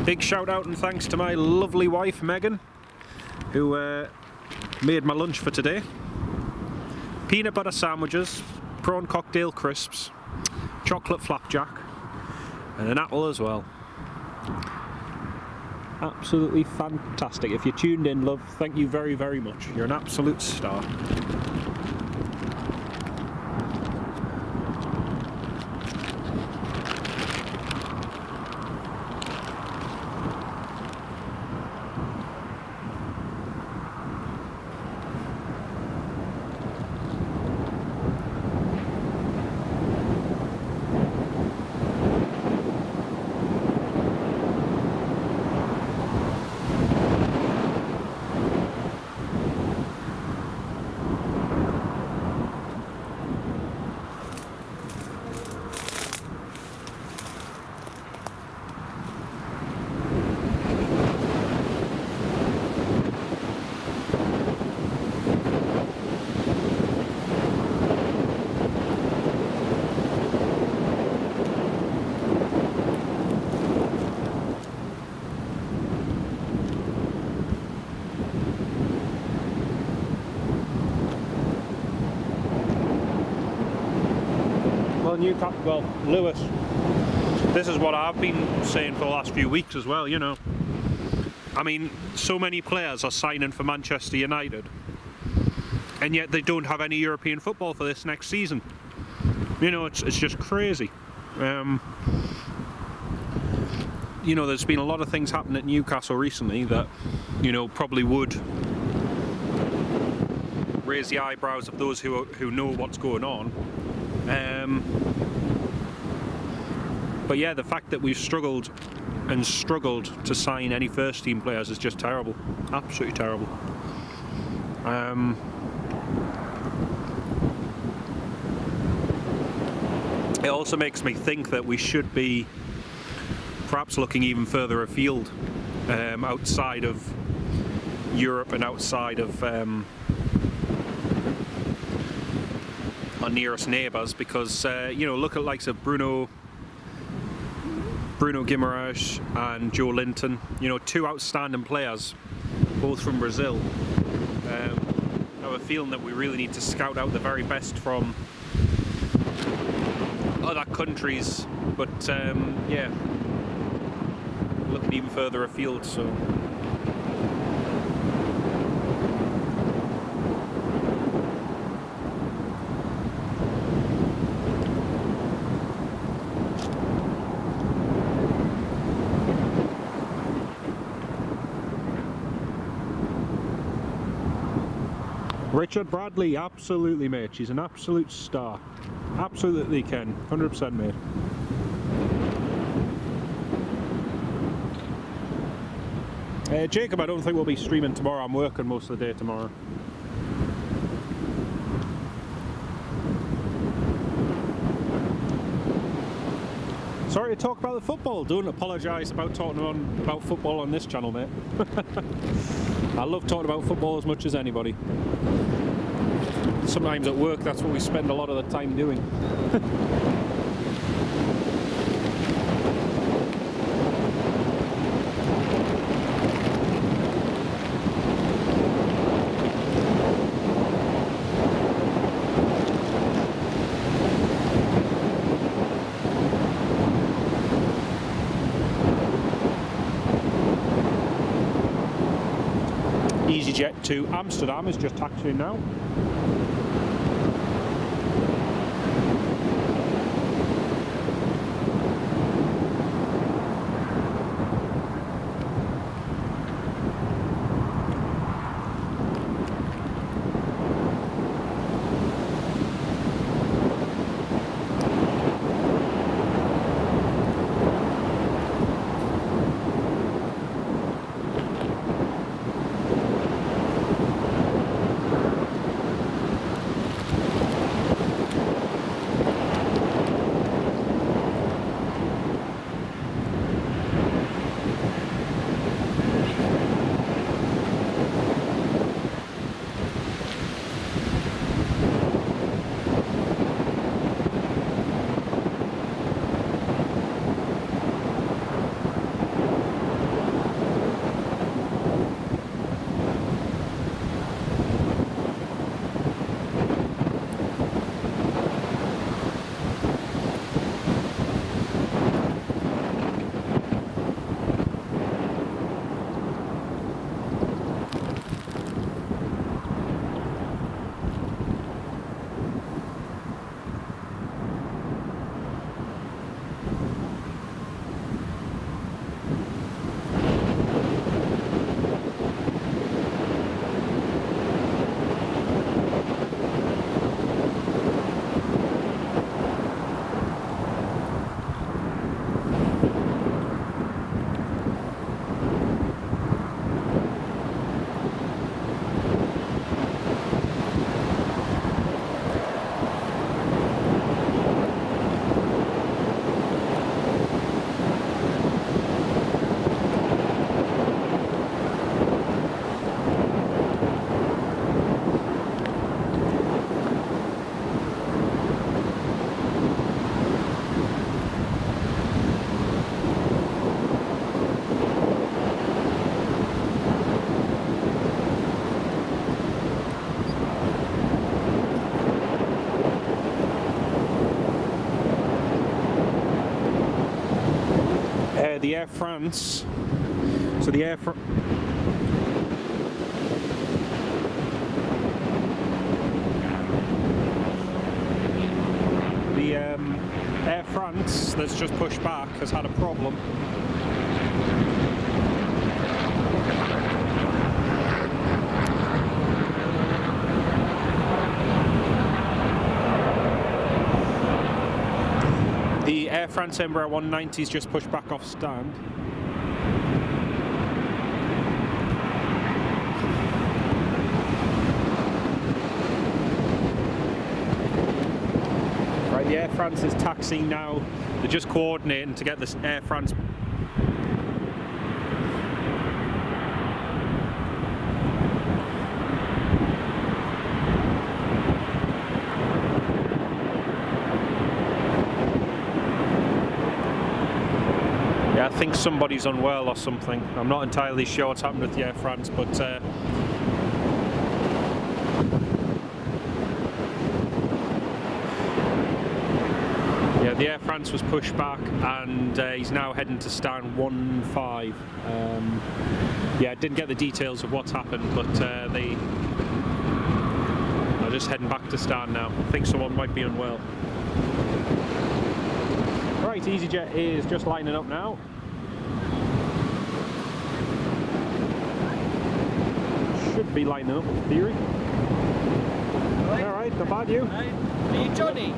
Big shout out and thanks to my lovely wife Megan, who made my lunch for today. Peanut butter sandwiches, prawn cocktail crisps, chocolate flapjack, and an apple as well. Absolutely fantastic. If you tuned in, love, thank you very, very much. You're an absolute star. Well, Lewis, this is what I've been saying for the last few weeks as well, you know. I mean, so many players are signing for Manchester United, and yet they don't have any European football for this next season. You know, it's just crazy. You know, there's been a lot of things happening at Newcastle recently that, you know, probably would raise the eyebrows of those who know what's going on. But yeah, the fact that we've struggled to sign any first team players is just terrible. Absolutely terrible. It also makes me think that we should be perhaps looking even further afield, outside of Europe and outside of our nearest neighbours, because you know, look at the likes of Bruno Guimaraes and Joe Linton, you know, two outstanding players, both from Brazil. I have a feeling that we really need to scout out the very best from other countries, but yeah, looking even further afield, so. Richard Bradley, absolutely mate, she's an absolute star. Absolutely Ken, 100% mate. Jacob, I don't think we'll be streaming tomorrow, I'm working most of the day tomorrow. Sorry to talk about the football, don't apologise about talking about football on this channel, mate. I love talking about football as much as anybody. Sometimes at work that's what we spend a lot of the time doing. EasyJet to Amsterdam is just taxiing now. the Air France. So the Air France that's just pushed back has had a problem. The Air France Embraer 190's just pushed back off stand. Right, the Air France is taxiing now. They're just coordinating to get this Air France. Yeah, I think somebody's unwell or something. I'm not entirely sure what's happened with the Air France, but yeah, the Air France was pushed back, and he's now heading to stand 1-5. Yeah, I didn't get the details of what's happened, but they are just heading back to stand now. I think someone might be unwell. Right, EasyJet is just lining up now. Should be lining up in theory. Alright, not bad, you? Are you Johnny?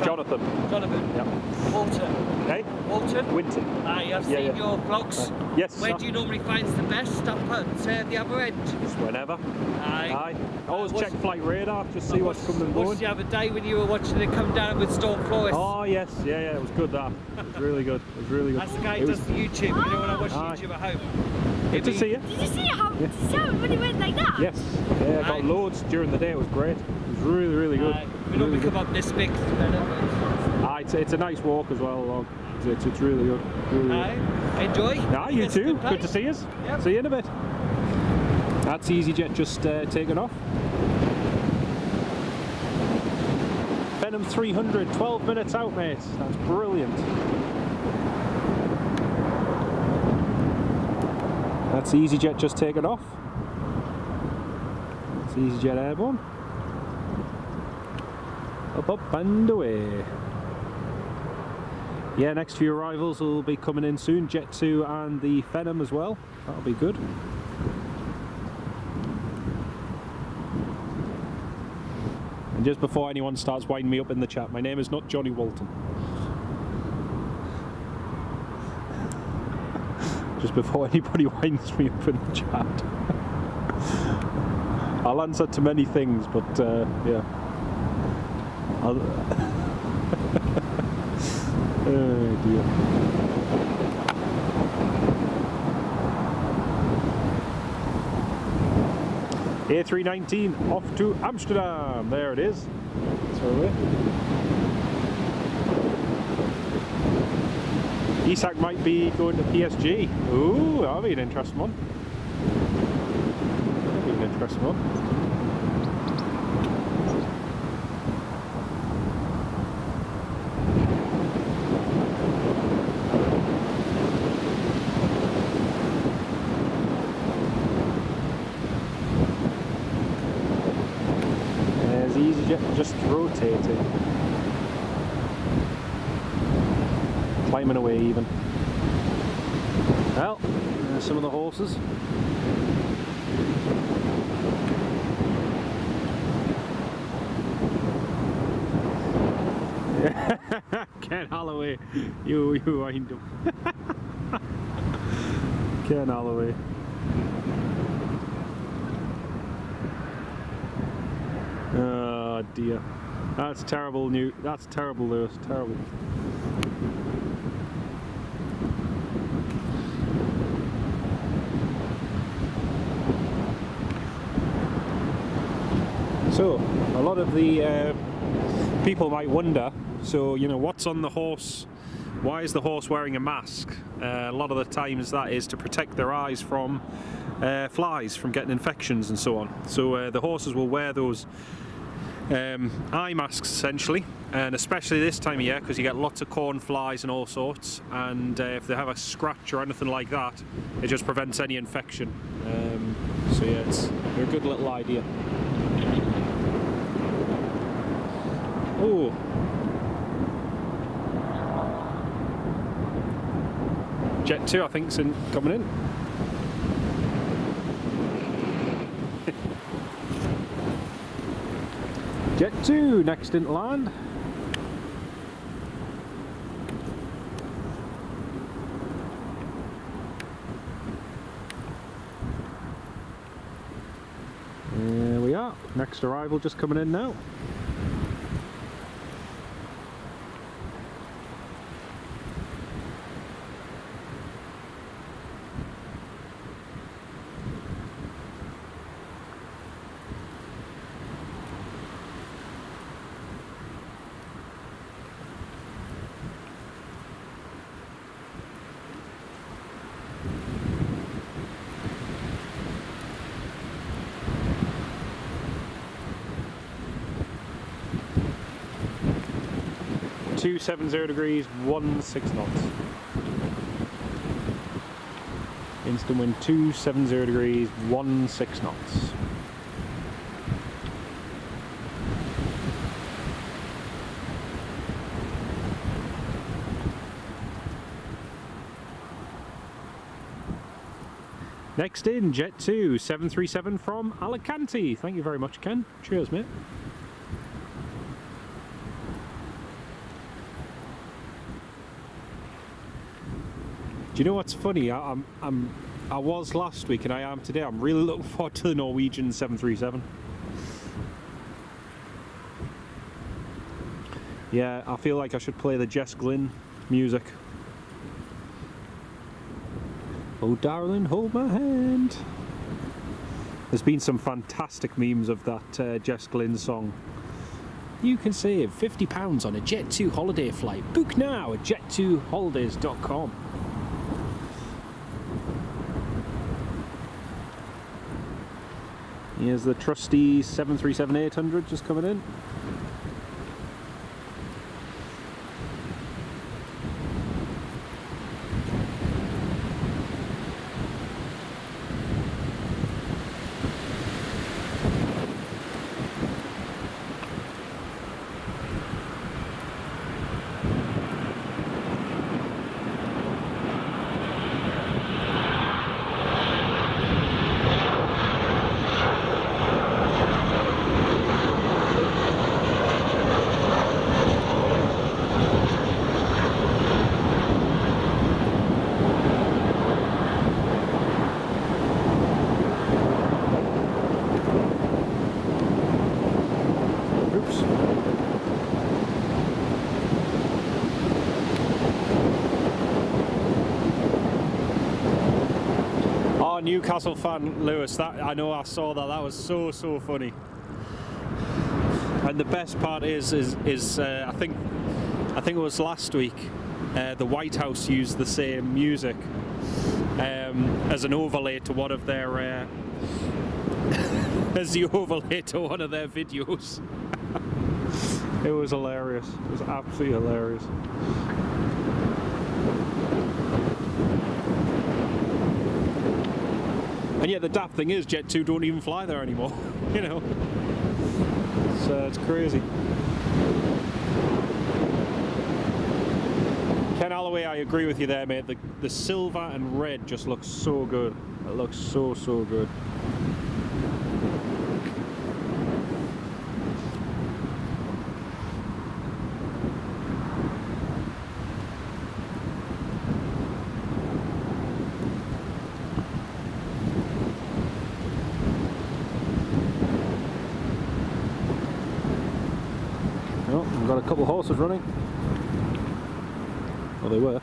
Jonathan. Jonathan? Yep. Walter? Hey? Walter? Winton. I've seen your vlogs. Yes. Where do you normally find the best? Up at the other end? Just whenever. Aye. Always check flight radar, just see what's coming and going. What's the other day when you were watching it come down with Storm Flores? Oh yes, yeah, it was good that. It was really good. It was really good. That's the guy who does the YouTube, you know, when I watch YouTube at home. Good to see you. Did you see how when he went like that? Yes. Yeah, I got loads during the day, it was great. It was really, really good. We normally come up this big. It's a nice walk as well along. It's really good. Really good. Enjoy. You too. Good to see us. Yep. See you in a bit. That's EasyJet just taking off. Venom 300, 12 minutes out, mate. That's brilliant. That's EasyJet just taking off. It's EasyJet airborne. Up and away. Yeah, next few arrivals will be coming in soon. Jet 2 and the Venom as well. That'll be good. And just before anyone starts winding me up in the chat, my name is not Johnny Walton. Just before anybody winds me up in the chat. I'll answer to many things, but yeah. Oh dear. A319 off to Amsterdam. There it is. So Isak might be going to PSG. Ooh, that'll be an interesting one. That'll be an interesting one. Just rotating, climbing away even. Well, there's some of the horses. Ken Holloway, you wind him. Ken Holloway. Oh dear, that's terrible news. That's terrible news. Terrible. So, a lot of the people might wonder. So, you know, what's on the horse? Why is the horse wearing a mask? A lot of the times that is to protect their eyes from flies, from getting infections and so on. So the horses will wear those eye masks essentially, and especially this time of year because you get lots of corn flies and all sorts, and if they have a scratch or anything like that, it just prevents any infection. So yeah, it's a good little idea. Oh, Jet 2 I think's coming in. Jet 2 next into land. There we are, next arrival just coming in now. Two 70 degrees, 16 knots. Instant wind 270 degrees, 16 knots. Next in, Jet 2, 737 from Alicante. Thank you very much, Ken. Cheers, mate. Do you know what's funny? I was last week and I am today. I'm really looking forward to the Norwegian 737. Yeah, I feel like I should play the Jess Glynn music. Oh darling, hold my hand. There's been some fantastic memes of that Jess Glynn song. You can save £50 on a Jet 2 holiday flight. Book now at jet2holidays.com. Here's the trusty 737-800 just coming in. Newcastle fan Lewis, that I know, I saw that. That was so funny. And the best part is I think it was last week. The White House used the same music as an overlay to one of their as the overlay to one of their videos. It was hilarious. It was absolutely hilarious. And yet the daft thing is, Jet 2 don't even fly there anymore, you know. So it's crazy. Ken Alloway, I agree with you there, mate. The silver and red just looks so good. It looks so good. We've got a couple of horses running. Well, they were.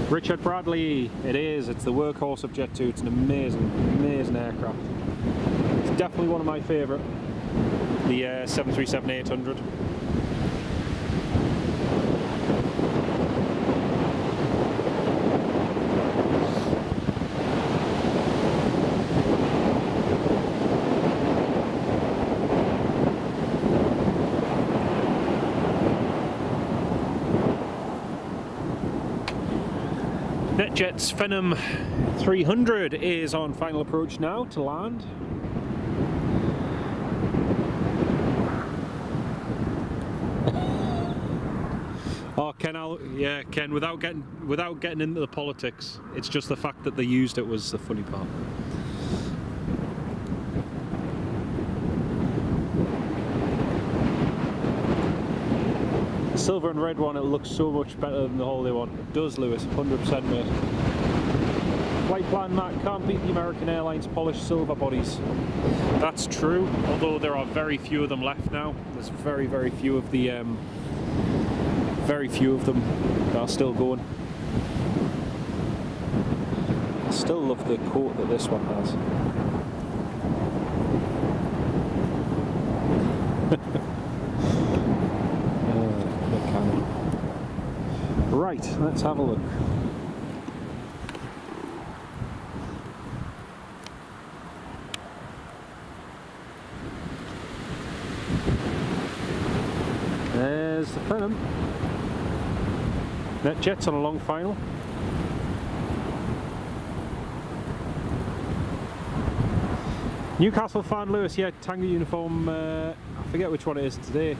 Richard Bradley, it is. It's the workhorse of Jet 2. It's an amazing aircraft. It's definitely one of my favourite. The 737-800. NetJet's Phenom 300 is on final approach now to land. Oh, Ken, without getting into the politics, it's just the fact that they used it was the funny part. The silver and red one, it looks so much better than the holiday one. It does, Lewis, 100% mate. Flight plan, Matt, can't beat the American Airlines polished silver bodies. That's true, although there are very few of them left now. There's very, very few of the very few of them that are still going. I still love the coat that this one has. Right, let's have a look. There's the Phenom. NetJet's on a long final. Newcastle fan Lewis, yeah, Tango uniform, I forget which one it is today,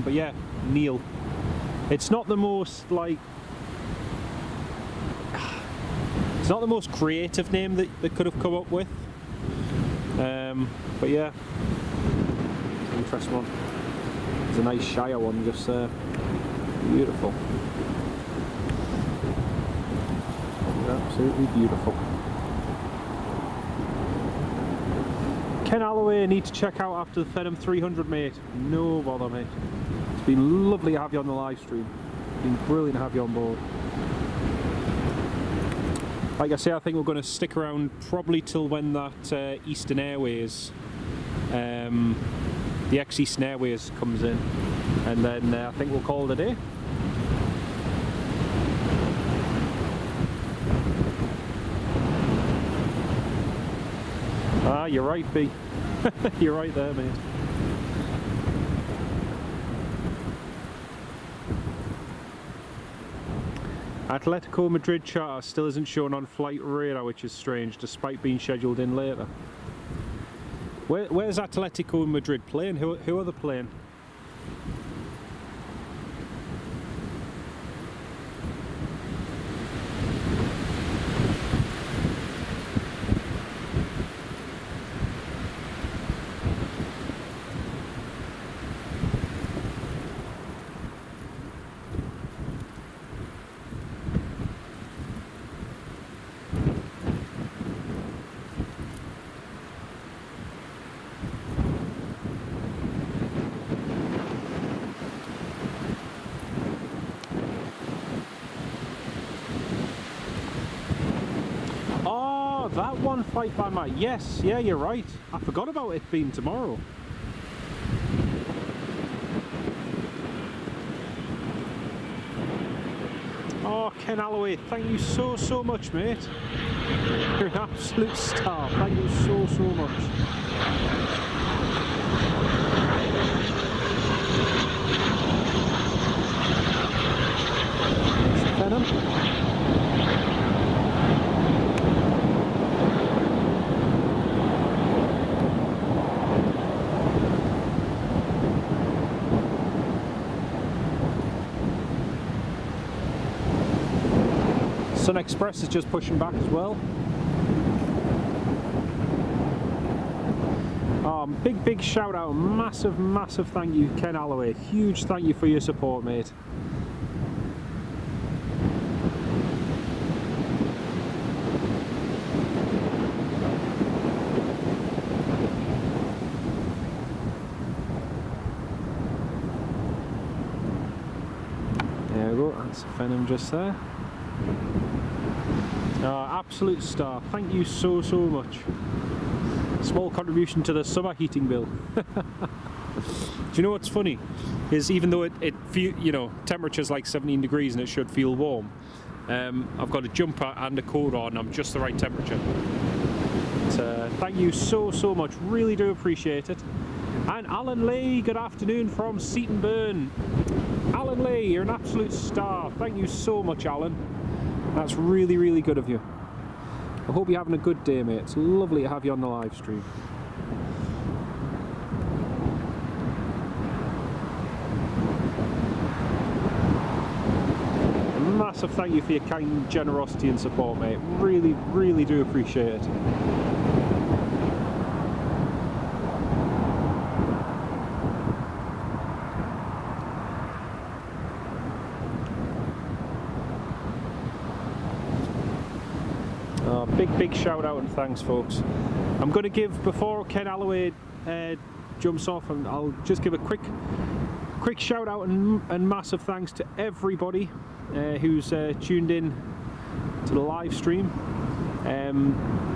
but yeah, Neil. It's not the most, like, it's not the most creative name that they could have come up with, but yeah, it's an interesting one. There's a nice Shire one just there, beautiful. Absolutely beautiful. Ken Alloway, need to check out after the Phenom 300, mate. No bother, mate. It's been lovely to have you on the live stream. It's been brilliant to have you on board. Like I say, I think we're going to stick around probably till when that Eastern Airways, the ex-Eastern Airways comes in, and then I think we'll call it a day. Ah, you're right, B. You're right there, mate. Atletico Madrid charter still isn't shown on flight radar, which is strange, despite being scheduled in later. Where's Atletico Madrid playing? Who are they playing? That one flight by my... Yes, yeah, you're right. I forgot about it being tomorrow. Oh, Ken Alloway, thank you so much, mate. You're an absolute star. Thank you so much. Phenom. Sun Express is just pushing back as well. Big shout out, massive thank you, Ken Alloway. Huge thank you for your support, mate. There we go, that's a Phenom just there. Absolute star. Thank you so much. Small contribution to the summer heating bill. Do you know what's funny? Is even though it you know, temperature's like 17 degrees and it should feel warm, I've got a jumper and a coat on. I'm just the right temperature. But, thank you so much. Really do appreciate it. And Alan Lee, good afternoon from Seaton Burn. Alan Lee, you're an absolute star. Thank you so much, Alan. That's really, really good of you. I hope you're having a good day, mate. It's lovely to have you on the live stream. A massive thank you for your kind generosity and support, mate. Really, really do appreciate it. Big shout out and thanks, folks. I'm going to give, before Ken Alloway jumps off, and I'll just give a quick shout out and massive thanks to everybody who's tuned in to the live stream.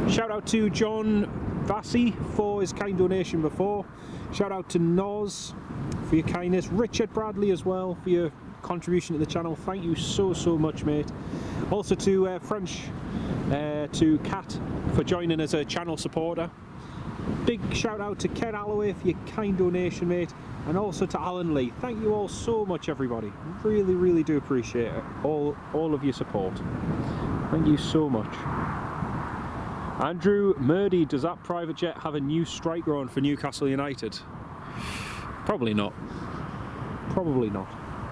Shout out to John Vassy for his kind donation before. Shout out to Noz for your kindness. Richard Bradley as well for your contribution to the channel. Thank you so much, mate. Also to to Kat for joining as a channel supporter. Big shout out to Ken Alloway for your kind donation, mate, and also to Alan Lee. Thank you all so much, everybody. Really do appreciate it. All of your support. Thank you so much. Andrew Murdy, does that private jet have a new striker on for Newcastle United? Probably not. Probably not.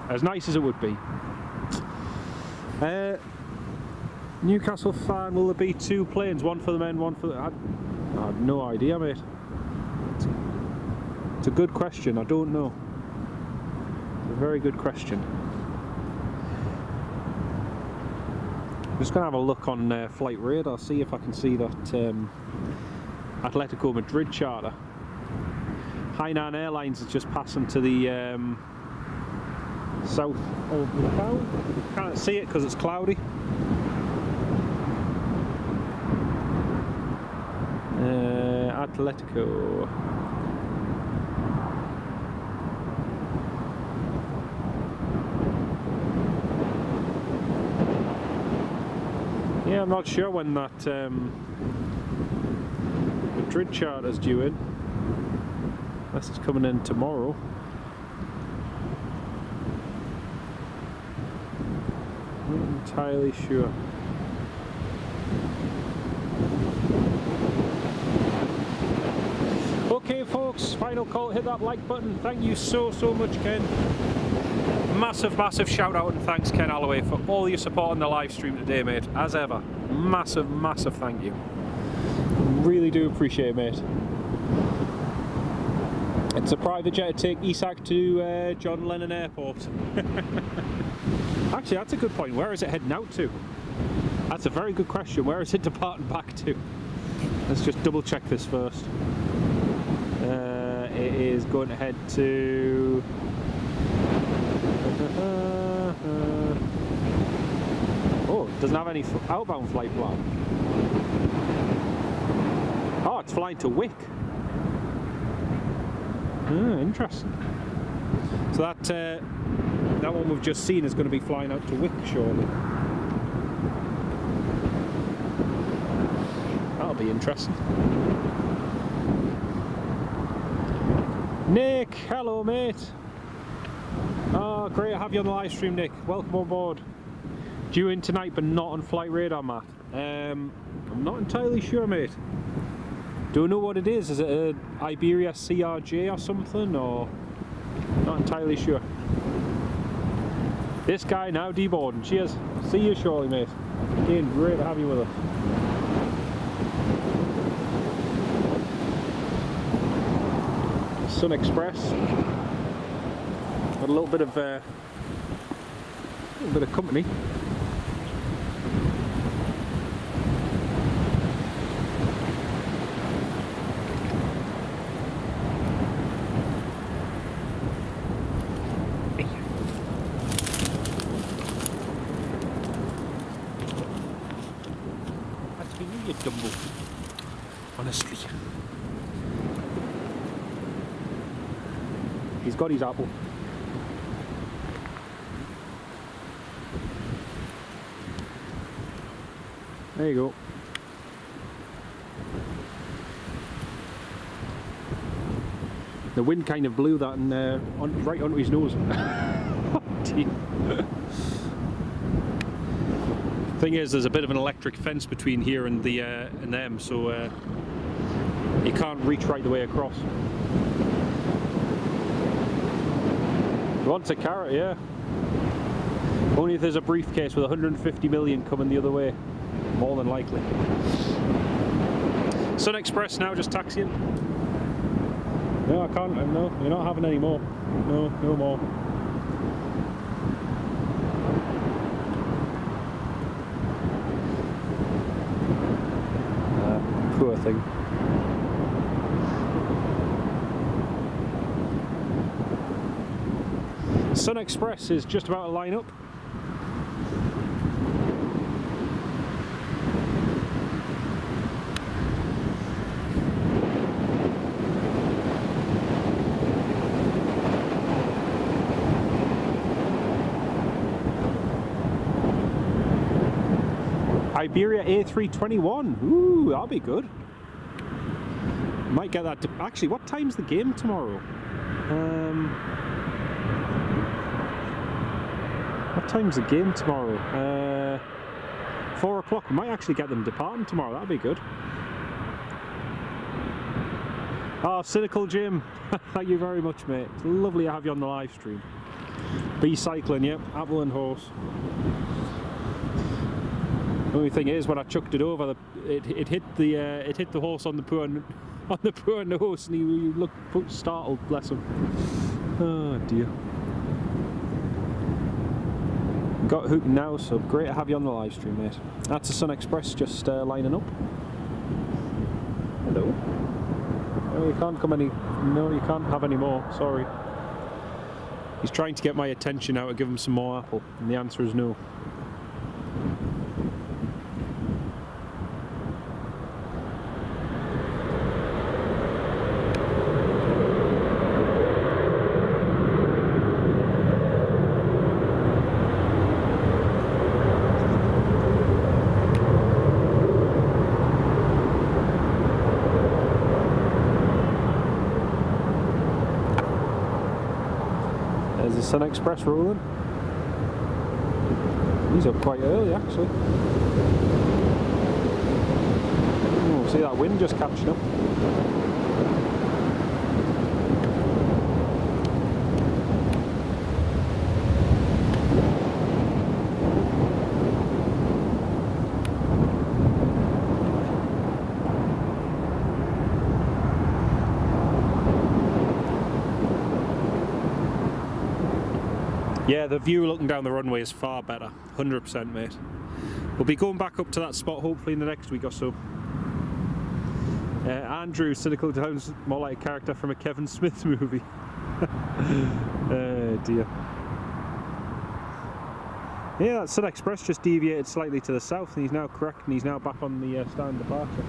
As nice as it would be. Newcastle fan, will there be two planes? One for the men, one for the... I have no idea, mate. It's a good question, I don't know. It's a very good question. I'm just going to have a look on Flight Radar, see if I can see that Atletico Madrid charter. Hainan Airlines is just passing to the south of the town. Can't see it because it's cloudy. Atletico. Yeah, I'm not sure when that Madrid charter is due in. Unless it's coming in tomorrow. Not entirely sure. Okay, folks, final call. Hit that like button. Thank you so much, Ken. Massive shout out and thanks, Ken Alloway, for all your support on the live stream today, mate. As ever, massive thank you. Really do appreciate it, mate. It's a private jet to take Isak to John Lennon Airport. Actually, that's a good point. Where is it heading out to? That's a very good question. Where is it departing back to? Let's just double check this first. It is going to head to... Oh, it doesn't have any outbound flight plan. Oh, it's flying to Wick. Interesting. So that one we've just seen is going to be flying out to Wick shortly. That'll be interesting. Nick, hello mate. Oh, great to have you on the live stream, Nick. Welcome on board. Due in tonight, but not on Flight Radar, Matt. I'm not entirely sure, mate. Don't know what it is. Is it a Iberia CRJ or something, or not entirely sure. This guy now deboarding. Cheers. See you shortly, mate. Again, great to have you with us. Sun Express. Got a little bit of company. You Dumbo. Honestly. He's got his apple. There you go. The wind kind of blew that and right onto his nose. Thing is, there's a bit of an electric fence between here and the and them, so you can't reach right the way across. You want a carrot, yeah. Only if there's a briefcase with 150 million coming the other way. More than likely. Sun Express now just taxiing. No, I can't. No, you're not having any more. No, no more. Poor thing. Sun Express is just about to line up. Iberia A321. Ooh, that'll be good. Might get that. Actually, what time's the game tomorrow? What time's the game tomorrow? 4 o'clock. We might actually get them departing tomorrow. That'd be good. Oh, Cynical Jim. Thank you very much, mate. It's lovely to have you on the live stream. Be cycling, yep. Apple and horse. The only thing is, when I chucked it over, it hit the horse on the poor nose, and he looked startled. Bless him. Oh dear. Got hooked now, so great to have you on the live stream, mate. That's the Sun Express just lining up. Hello. No, you can't come any. No, you can't have any more. Sorry. He's trying to get my attention now to give him some more apple, and the answer is no. There's the Sun Express rolling. He's up quite early, actually. Oh, see that wind just catching up. Yeah, the view looking down the runway is far better, 100%, mate. We'll be going back up to that spot hopefully in the next week or so. Andrew, Cynical sounds more like a character from a Kevin Smith movie. Dear. Yeah, that Sun Express just deviated slightly to the south, and he's now correct, and he's now back on the stand departure.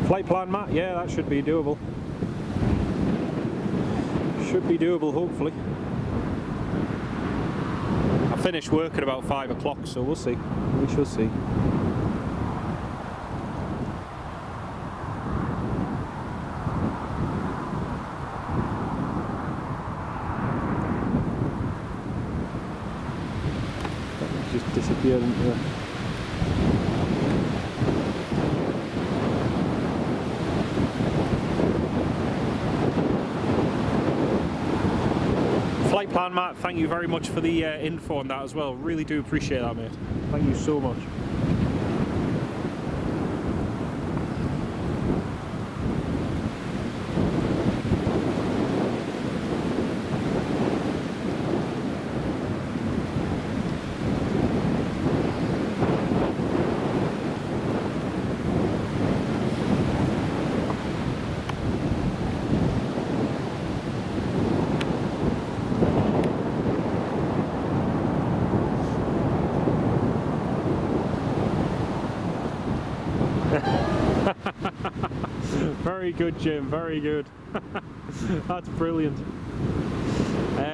Flight plan, Matt? Yeah, that should be doable. Should be doable, hopefully. I finish work at about 5 o'clock, so we'll see. We shall see. Just disappeared into the... Flight plan, Matt, thank you very much for the info on that as well. Really do appreciate that, mate. Thank you so much. Very good, Jim, very good. That's brilliant.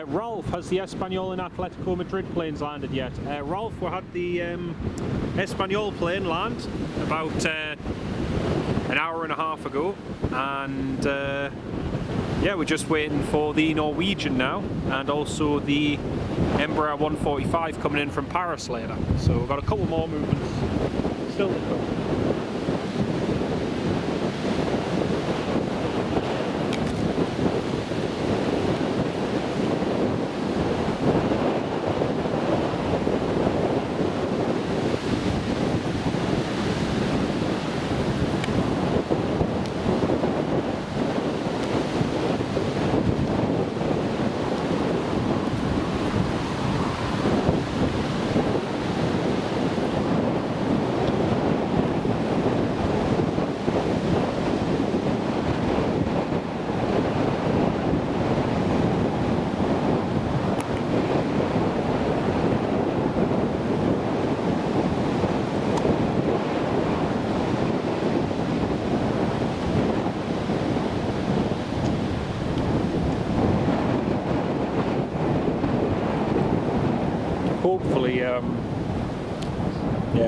Rolf, has the Espanyol and Atletico Madrid planes landed yet? Rolf, we had the Espanyol plane land about an hour and a half ago, and yeah, we're just waiting for the Norwegian now, and also the Embraer 145 coming in from Paris later. So we've got a couple more movements still to come.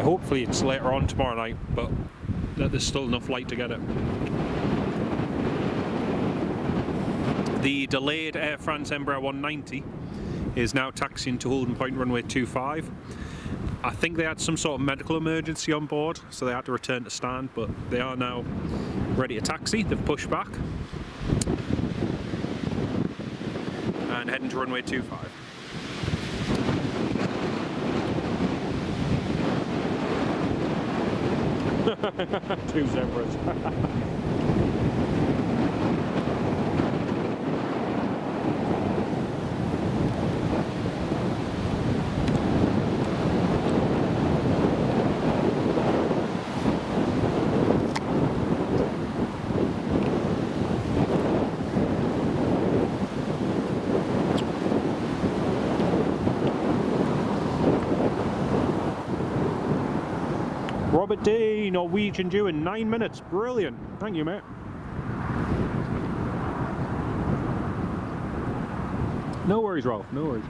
Hopefully it's later on tomorrow night, but there's still enough light to get it. The delayed Air France Embraer 190 is now taxiing to Holden Point runway 25. I think they had some sort of medical emergency on board, so they had to return to stand, but they are now ready to taxi. They've pushed back and heading to runway 25. Two zebras. Robert D, Norwegian due in 9 minutes. Brilliant. Thank you, mate. No worries, Rolf. No worries.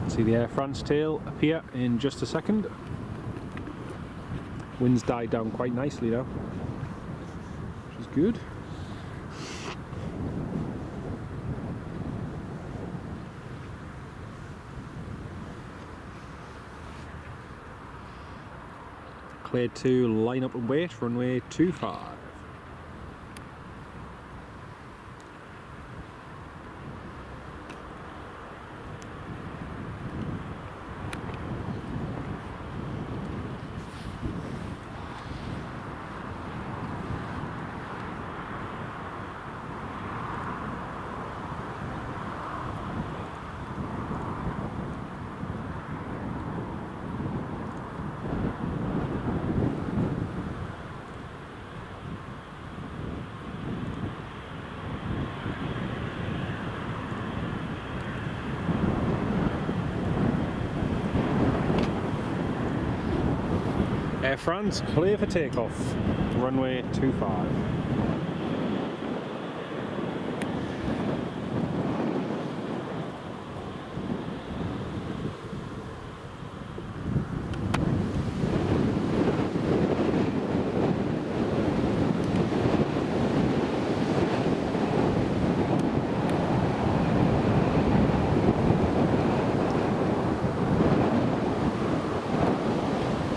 See the Air France tail appear in just a second. Wind's died down quite nicely now, which is good. Cleared to line up and wait, runway 25. Air France, clear for takeoff, runway 25.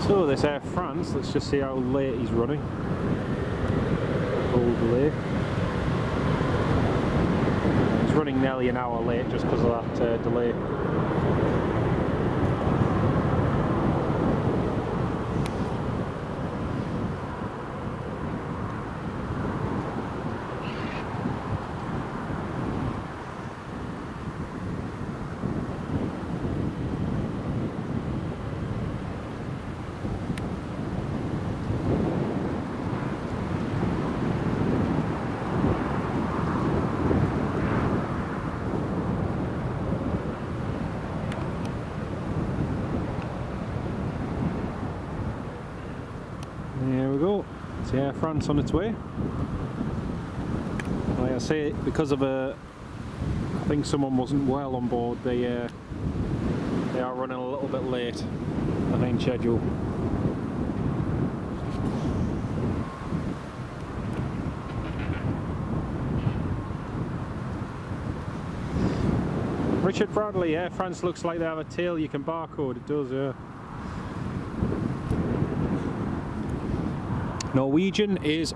So know this Air France. Let's just see how late he's running. Full delay. He's running nearly an hour late just because of that delay. There we go. It's Air France on its way. Like I say, because of I think someone wasn't well on board, they are running a little bit late behind schedule. Richard Bradley, Air France looks like they have a tail you can barcode. It does, yeah. Norwegian is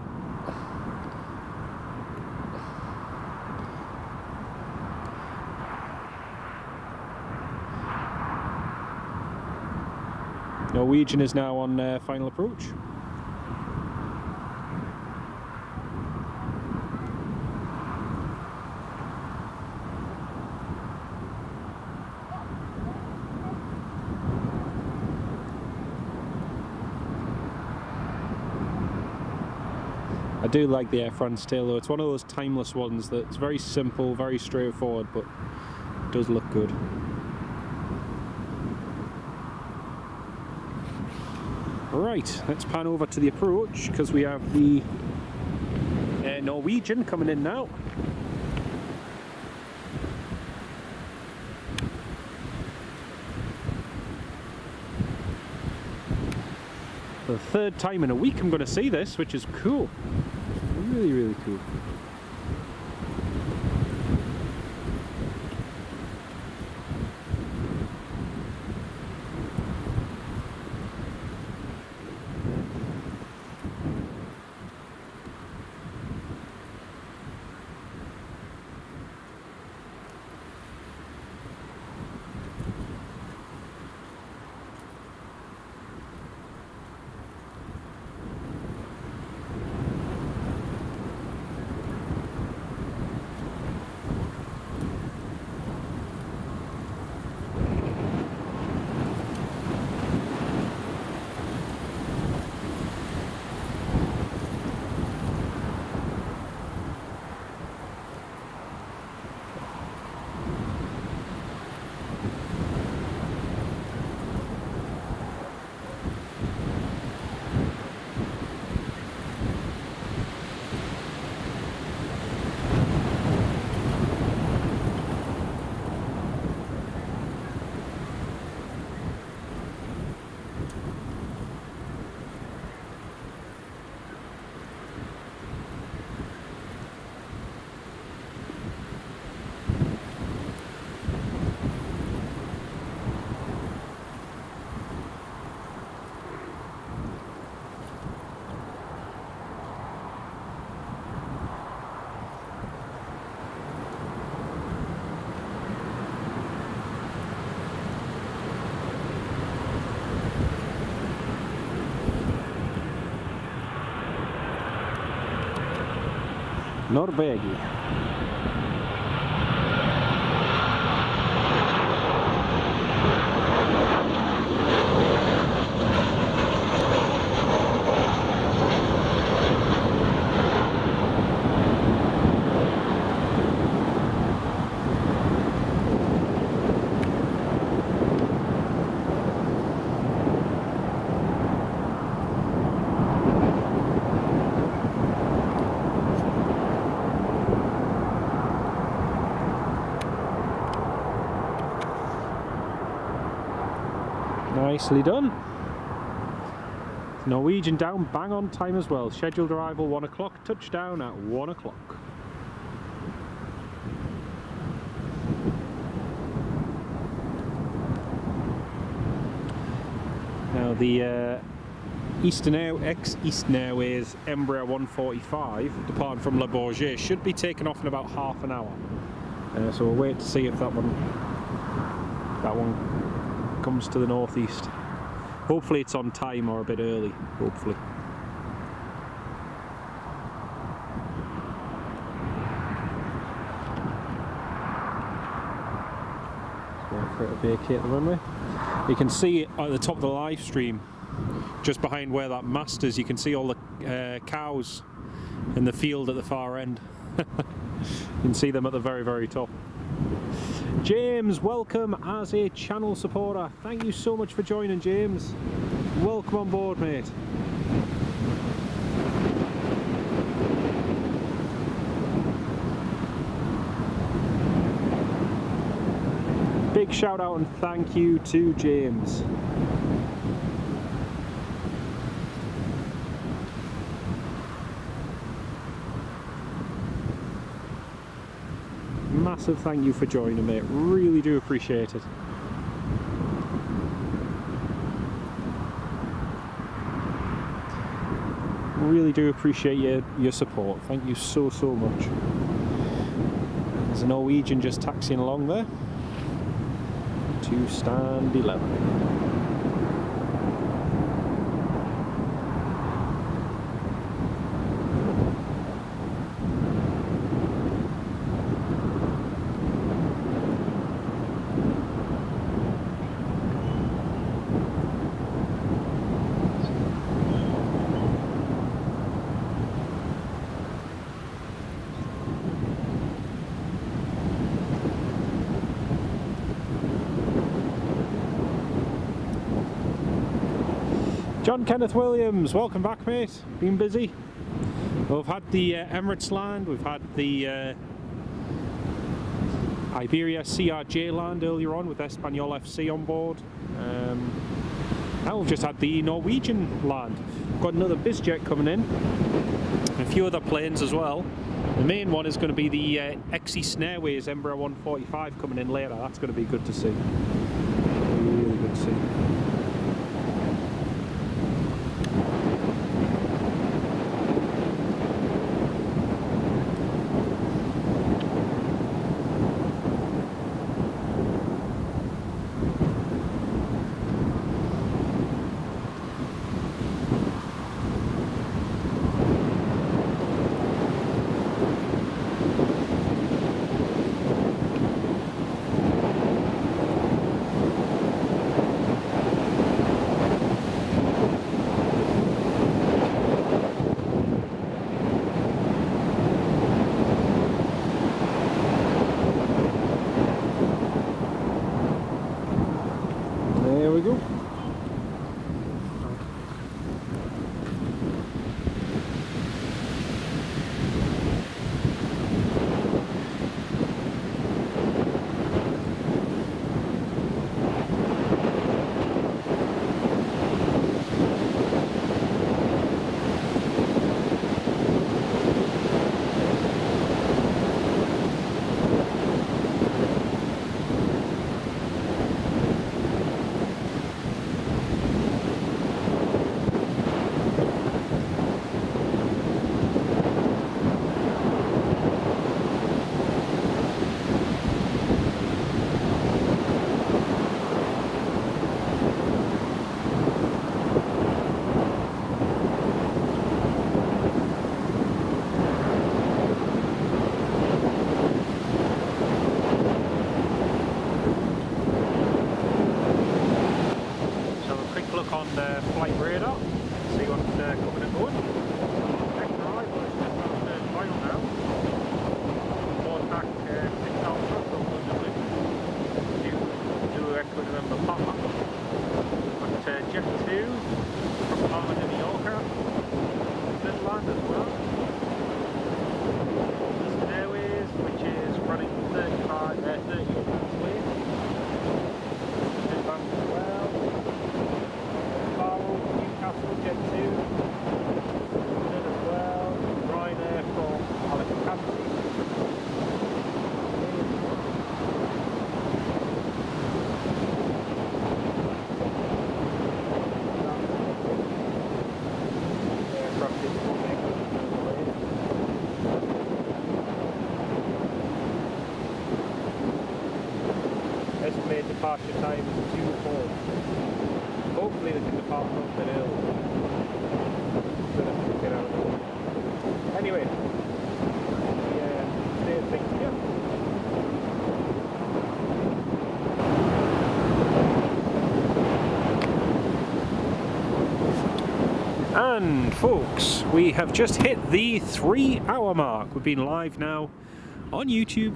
now on final approach. I do like the Air France tail though. It's one of those timeless ones that's very simple, very straightforward, but it does look good. Right, let's pan over to the approach because we have the Norwegian coming in now. For the third time in a week I'm going to see this, which is cool. Really, really cool. Norvégia. Nicely done. Norwegian down bang on time as well. Scheduled arrival 1 o'clock, touchdown at 1 o'clock. Now the East-Eastern Airways Embraer 145 departing from Le Bourget should be taking off in about half an hour. So we'll wait to see if that one comes to the northeast. Hopefully it's on time or a bit early, hopefully. Wait for it to vacate the runway. You can see it at the top of the live stream, just behind where that mast is. You can see all the cows in the field at the far end. You can see them at the very, very top. James, welcome as a channel supporter. Thank you so much for joining, James. Welcome on board, mate. Big shout out and thank you to James. Massive thank you for joining, mate. Really do appreciate it. Really do appreciate your support. Thank you so much. There's a Norwegian just taxiing along there to stand 11. John Kenneth Williams, welcome back, mate. Been busy. We've had the Emirates land, we've had the Iberia CRJ land earlier on with Espanyol FC on board. Now we've just had the Norwegian land. Got another BizJet coming in, and a few other planes as well. The main one is going to be the East-Eastern Airways Embraer 145 coming in later. That's going to be good to see. Really good to see. There we go. Flight radar, see what's coming and going. Next arrival is just on the final now. Board back 6 Alpha from London to Echo November Papa. Got Jet 2 from Palma de Mallorca, Finland as well. Eastern Airways, which is running 30 minutes late. Finland as well. Newcastle Jet 2. Estimated departure time is 2:04. Hopefully they can depart a little bit early. So that we can get out of the way. Anyway, stay things here. And folks, we have just hit the 3-hour mark. We've been live now on YouTube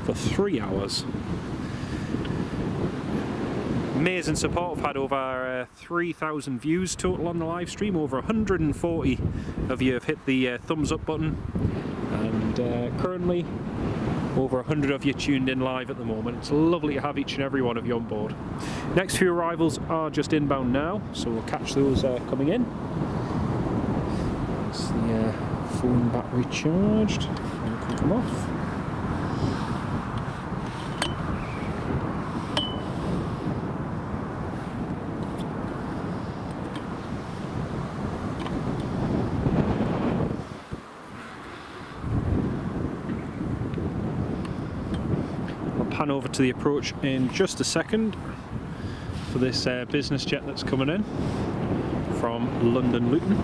for 3 hours. Amazing support. We've had over 3,000 views total on the live stream. Over 140 of you have hit the thumbs up button, and currently over 100 of you tuned in live at the moment. It's lovely to have each and every one of you on board. Next few arrivals are just inbound now, so we'll catch those coming in. That's the phone battery charged. I'll cut them off. Pan over to the approach in just a second for this business jet that's coming in from London Luton.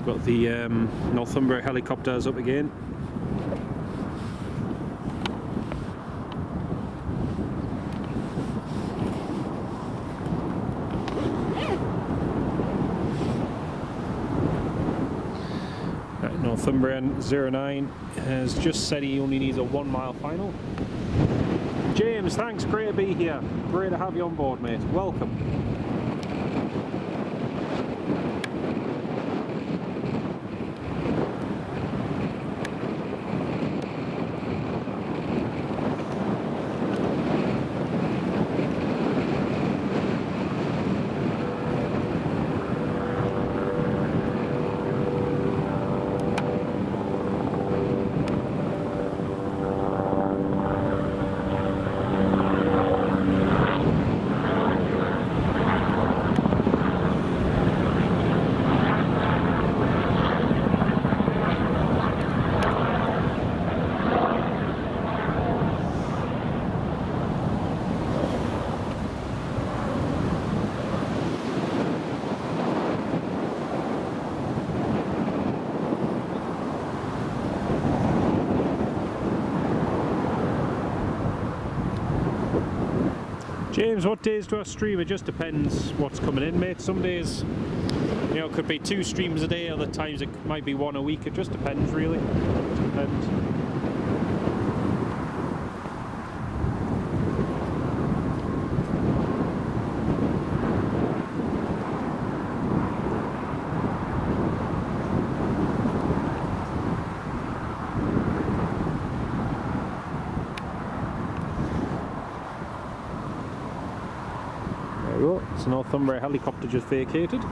Got the Northumbria helicopters up again. Northumbria 09 has just said he only needs a 1 mile final. James, thanks, great to be here. Great to have you on board, mate. Welcome. James, what days do I stream? It just depends what's coming in, mate. Some days, you know, it could be 2 streams a day, other times it might be 1 a week. It just depends, really. It just depends. It's an Northumbria helicopter just vacated.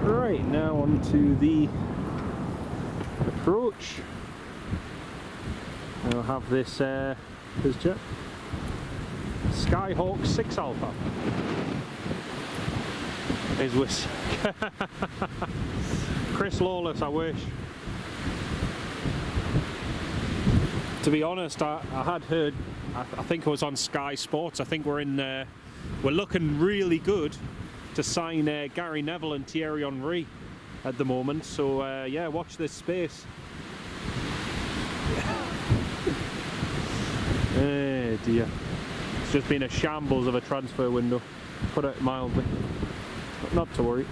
Right, now onto the approach. I'll have this jet Skyhawk 6 Alpha. Is with Chris Lawless, I wish. To be honest, I had heard, I think it was on Sky Sports, I think we're looking really good to sign Gary Neville and Thierry Henry at the moment, so yeah, watch this space. Oh dear, it's just been a shambles of a transfer window, put it mildly, but not to worry.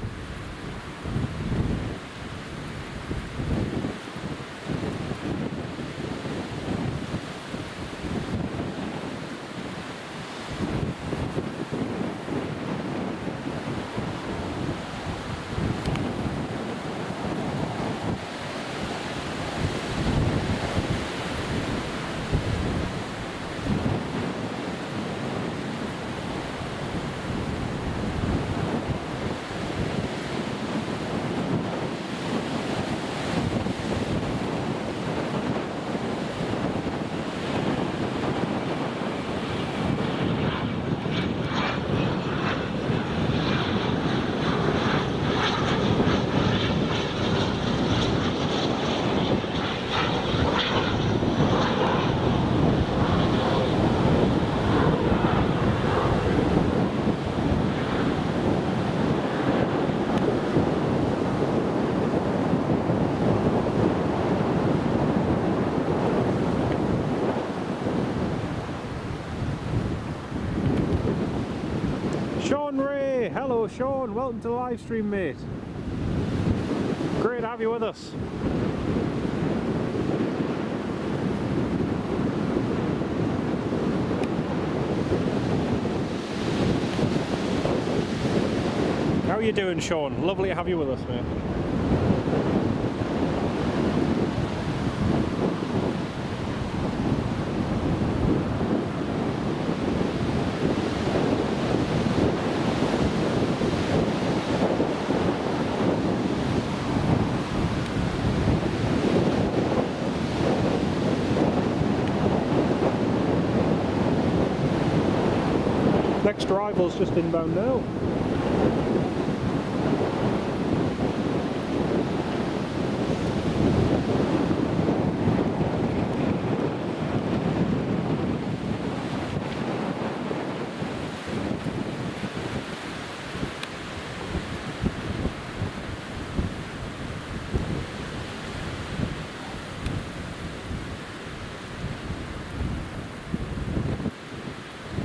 hello Sean, welcome to the live stream, mate. Great to have you with us. How are you doing, Sean? Lovely to have you with us, mate. Next arrival's just inbound now.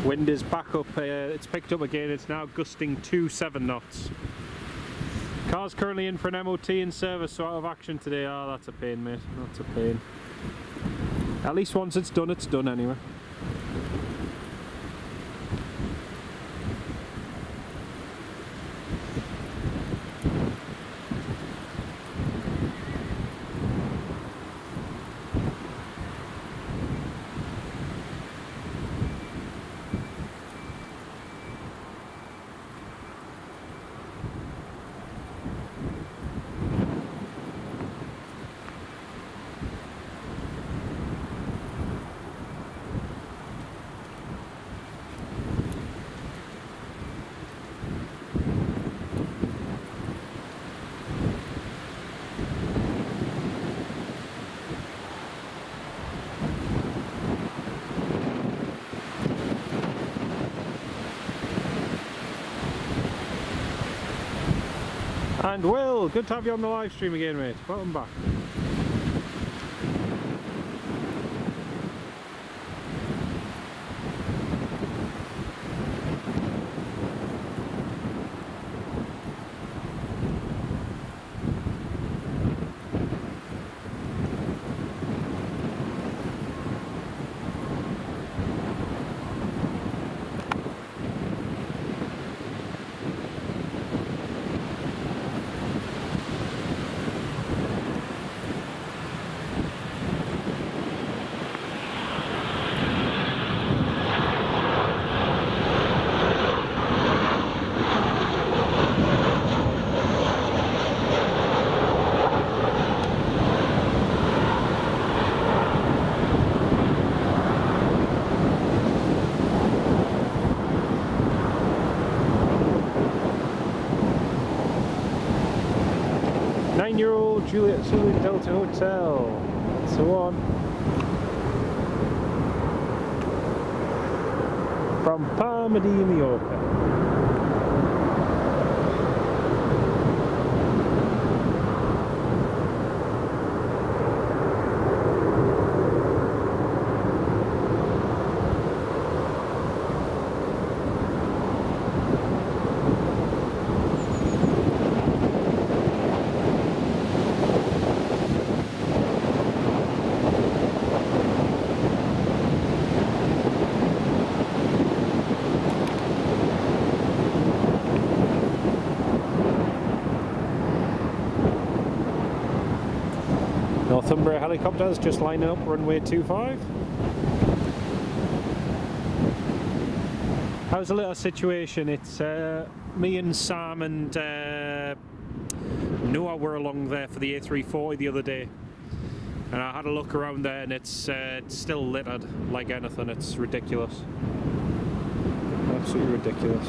Wind is back up, it's picked up again, it's now gusting 2.7 knots. Car's currently in for an MOT in service, so out of action today. Oh, that's a pain, mate, that's a pain. At least once it's done anyway. And Will, good to have you on the live stream again, mate. Welcome back. Juliet Zulu Delta Hotel. So on. From Palma de Mallorca. Northumbria helicopters just lining up runway 25. How's the little situation? It's me and Sam and Noah were along there for the A340 the other day, and I had a look around there, and it's still littered like anything. It's ridiculous, absolutely ridiculous.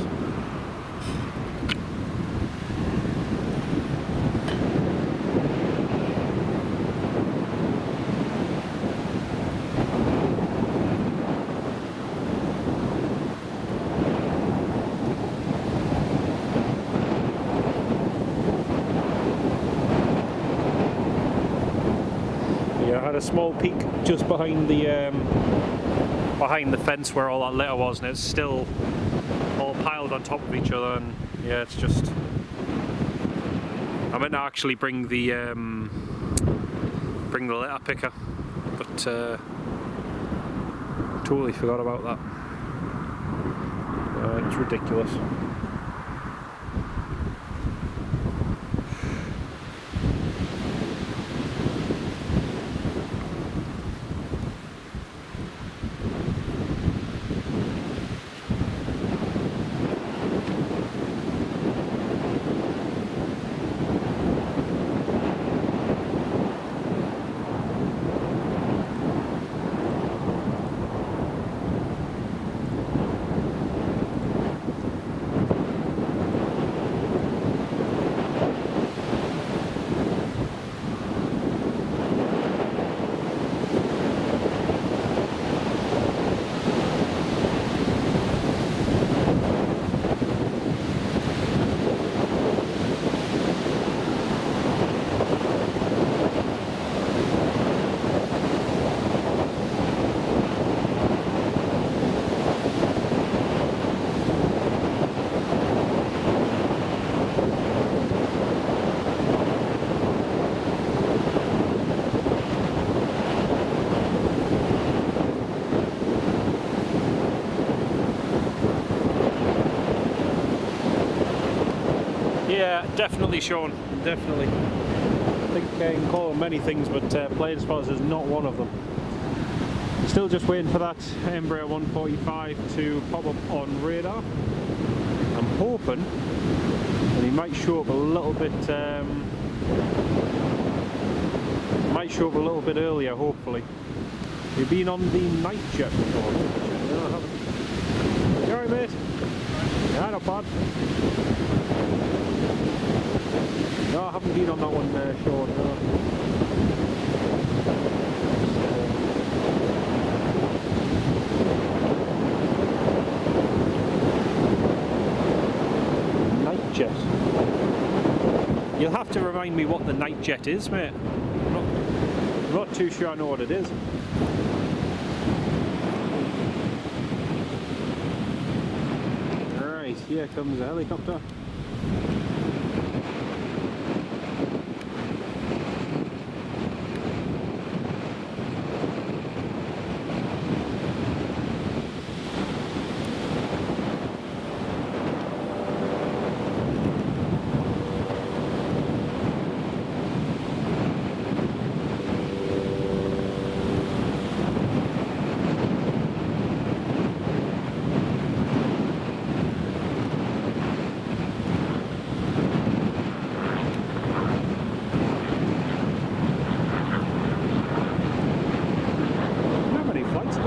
A small peak just behind the fence where all that litter was, and it's still all piled on top of each other, and yeah, it's just. I meant to actually bring the litter picker, but totally forgot about that. It's ridiculous. Yeah, definitely, Sean. Definitely. I think you can call them many things, but Planespotters is not one of them. Still just waiting for that Embraer 145 to pop up on radar. I'm hoping, and he might show up a little bit. Might show up a little bit earlier, hopefully. You've been on the night jet before? No, I haven't. You alright, mate? Yeah, not bad. No, I haven't been on that one, Sean. No. Night jet. You'll have to remind me what the night jet is, mate. I'm not too sure I know what it is. Alright, here comes a helicopter.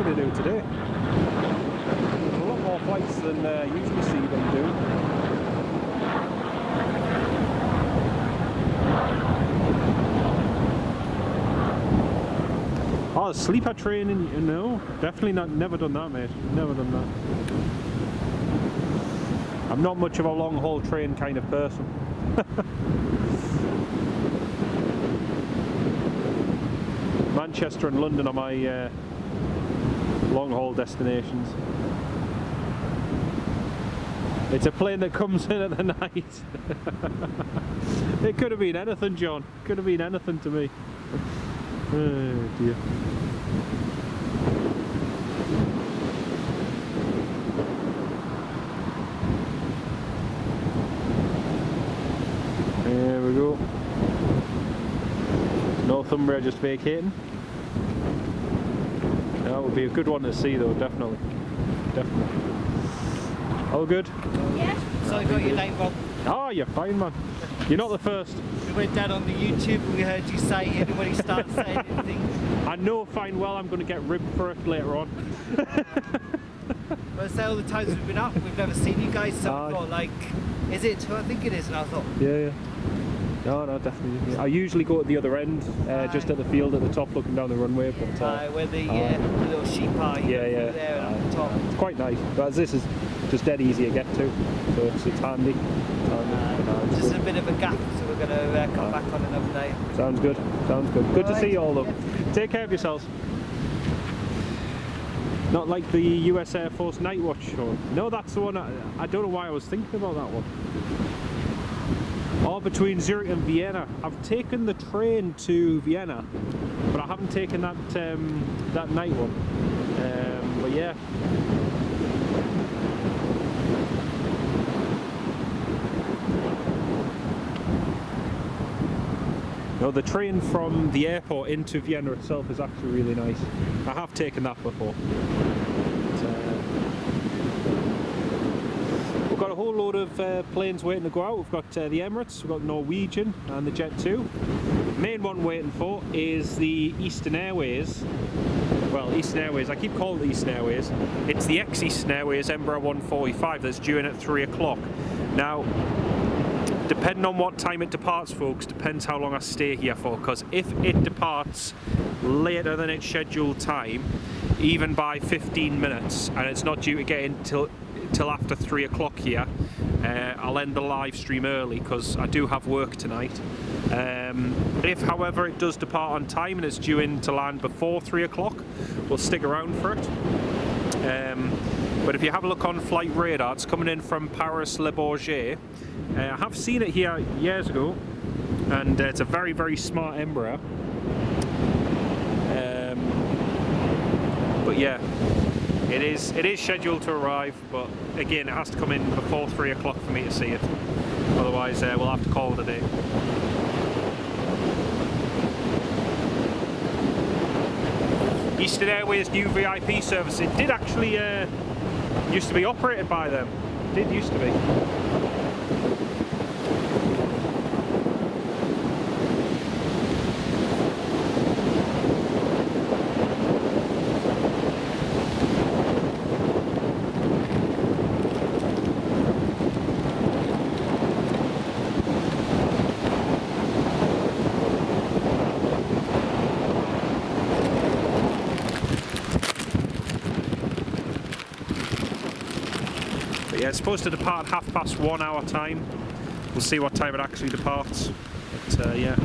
To do today. There's a lot more flights than usually see them do. Oh, sleeper training? No, definitely not. Never done that, mate. Never done that. I'm not much of a long haul train kind of person. Manchester and London are my long-haul destinations. It's a plane that comes in at the night. It could have been anything, John. Could have been anything to me. Oh dear. There we go. Northumbria just vacating. That would be a good one to see, though, definitely. Definitely. All good? Yeah. So I got your name wrong. Oh, you're fine, man. You're not the first. We went down on the YouTube and we heard you say everybody starts saying anything. I know fine well I'm going to get ribbed for it later on. But I say all the times we've been up, we've never seen you guys, so I thought, like, is it who I think it is? And I thought, yeah. No, definitely. I usually go at the other end, just at the field at the top, looking down the runway. But where the little sheep are, there at the top. It's quite nice, but this is just dead easy to get to, so it's handy. Just a bit of a gap, so we're going to come back on another day. Sounds good. Sounds good. Good to see you all, though. Yeah. Take care of yourselves. Not like the US Air Force Night Watch show. No, that's the one. I don't know why I was thinking about that one. Or between Zurich and Vienna. I've taken the train to Vienna, but I haven't taken that that night one. But yeah. No, the train from the airport into Vienna itself is actually really nice. I have taken that before. We've got a whole load of planes waiting to go out. We've got the Emirates, we've got Norwegian and the Jet 2. The main one waiting for is the Eastern Airways. Well, Eastern Airways, I keep calling it Eastern Airways. It's the ex-Eastern Airways Embraer 145 that's due in at 3 o'clock. Now, depending on what time it departs, folks, depends how long I stay here for, because if it departs later than its scheduled time, even by 15 minutes, and it's not due to get in till after 3 o'clock here, I'll end the live stream early because I do have work tonight. If, however, it does depart on time and it's due in to land before 3 o'clock, we'll stick around for it. But if you have a look on flight radar, it's coming in from Paris Le Bourget. I have seen it here years ago, and it's a very, very smart Embraer. But yeah, it is scheduled to arrive, but again, it has to come in before 3 o'clock for me to see it. Otherwise, we'll have to call it a day. Eastern Airways new VIP service. It did actually used to be operated by them. It did used to be. Yeah, it's supposed to depart 1:30 our time. We'll see what time it actually departs. But yeah.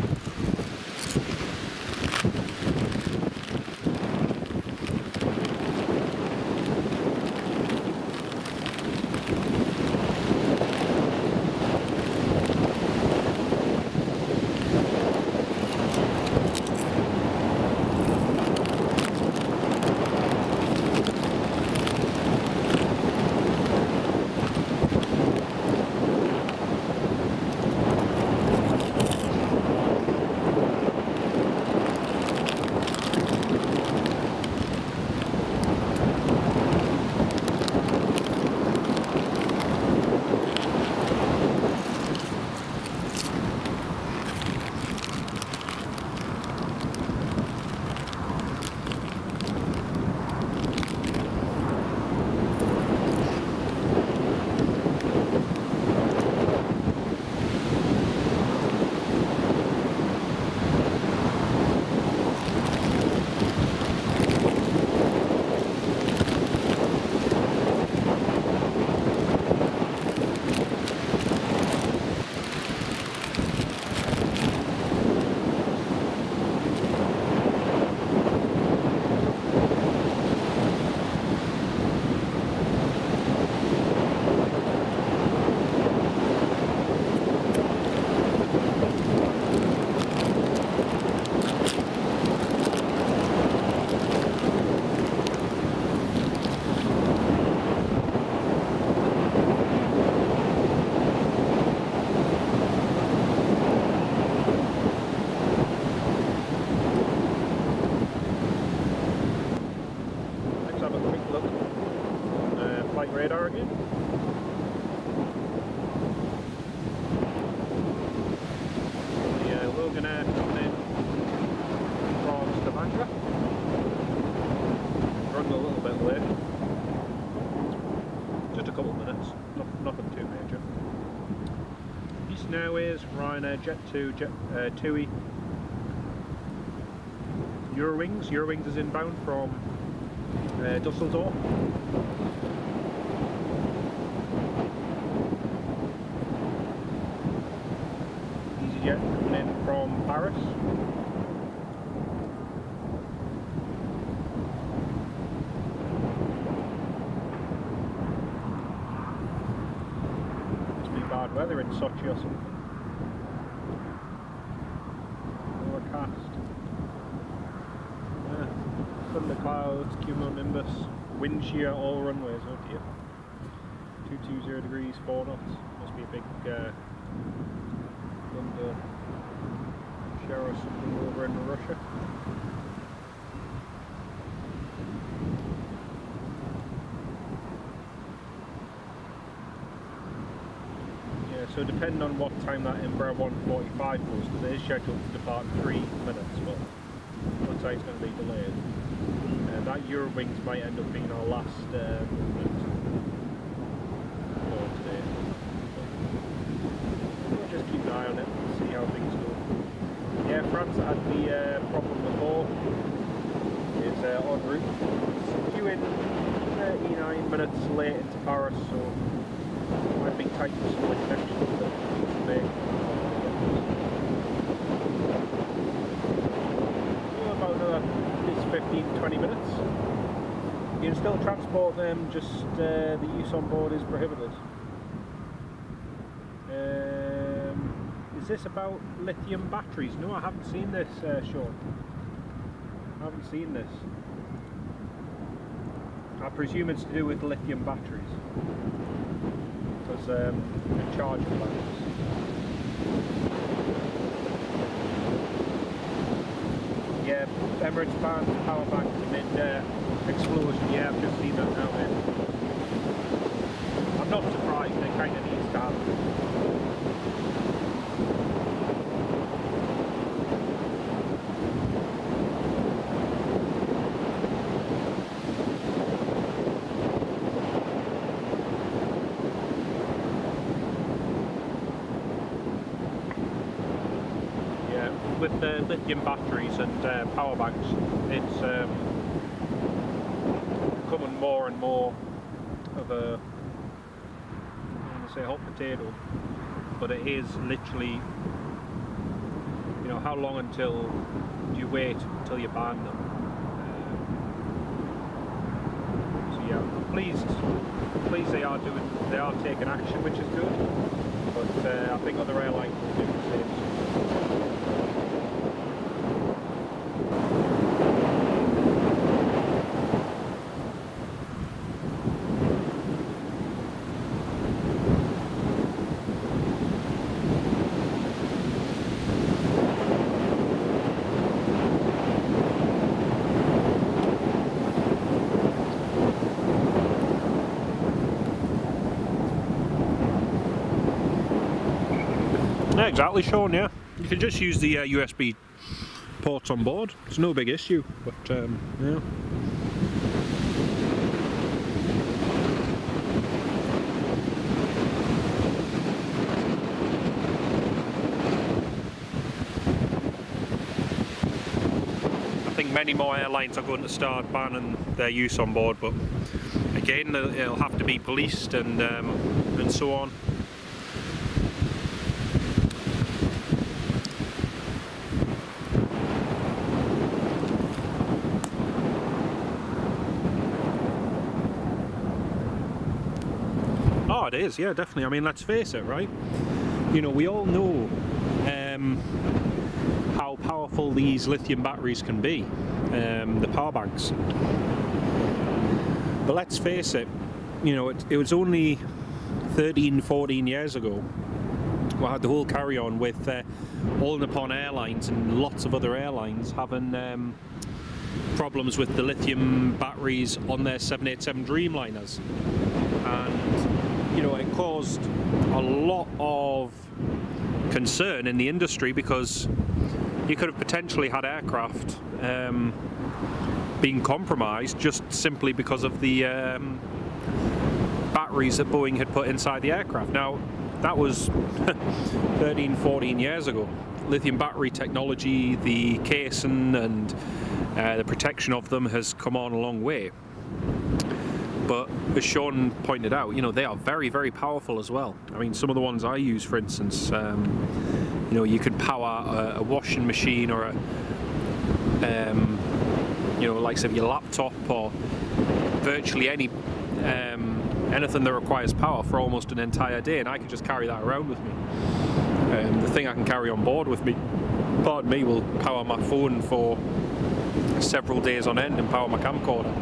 Radar again. The Logan Air coming in from Stavanger. Running a little bit late. Just a couple of minutes. Nothing too major. Eastern Airways, Ryanair, Jet 2, TUI. Eurowings is inbound from Dusseldorf. EasyJet coming in from Paris. bad weather in Sochi or something. Overcast. Thunder clouds, cumulonimbus, wind shear all runways, oh dear. 220 degrees, 4 knots. Must be a big thunder shower or something over in Russia. So depending on what time that Embraer 145 goes, because it is scheduled to depart in 3 minutes, but looks like it's going to be delayed. That Eurowings might end up being our last movement for today. We'll just keep an eye on it and see how things go. Yeah, France had the problem before. It's en route. It's due in 39 minutes late into Paris, so might be tight for some connections that make. About another 15-20 minutes. You can still transport them, just the use on board is prohibited. Is this about lithium batteries? No, I haven't seen this, Sean. I haven't seen this. I presume it's to do with lithium batteries. Because the charging batteries. Yeah, Emirates banned power banks amid explosion. Yeah, I've just seen that now, mate. I'm not surprised, they kind of need to happen. With the lithium batteries and power banks, it's becoming more and more of a, I'm going to say hot potato, but it is literally, you know, how long until you wait until you ban them? So yeah, I'm pleased they are taking action, which is good, but I think other airlines will do the same. Yeah, exactly, Sean, yeah. You can just use the USB ports on board. It's no big issue, but yeah. I think many more airlines are going to start banning their use on board, but again, it'll have to be policed and so on. Oh, it is, yeah, definitely. I mean, let's face it, right? You know, we all know how powerful these lithium batteries can be, the power banks. But let's face it, you know, it was only 13, 14 years ago we had the whole carry-on with All Nippon Airlines and lots of other airlines having problems with the lithium batteries on their 787 Dreamliners. And you know, it caused a lot of concern in the industry because you could have potentially had aircraft being compromised just simply because of the batteries that Boeing had put inside the aircraft. Now, that was 13, 14 years ago. Lithium battery technology, the casing and the protection of them has come on a long way. But as Sean pointed out, you know, they are very, very powerful as well. I mean, some of the ones I use, for instance, you know, you can power a washing machine or a, you know, like say your laptop or virtually any anything that requires power for almost an entire day, and I can just carry that around with me. The thing I can carry on board with me, pardon me, will power my phone for several days on end and power my camcorder.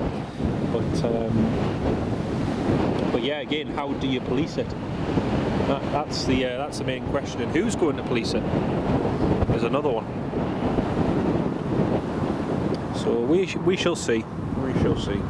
But yeah, again, how do you police it? That's the main question. And who's going to police it? There's another one. So we shall see. We shall see.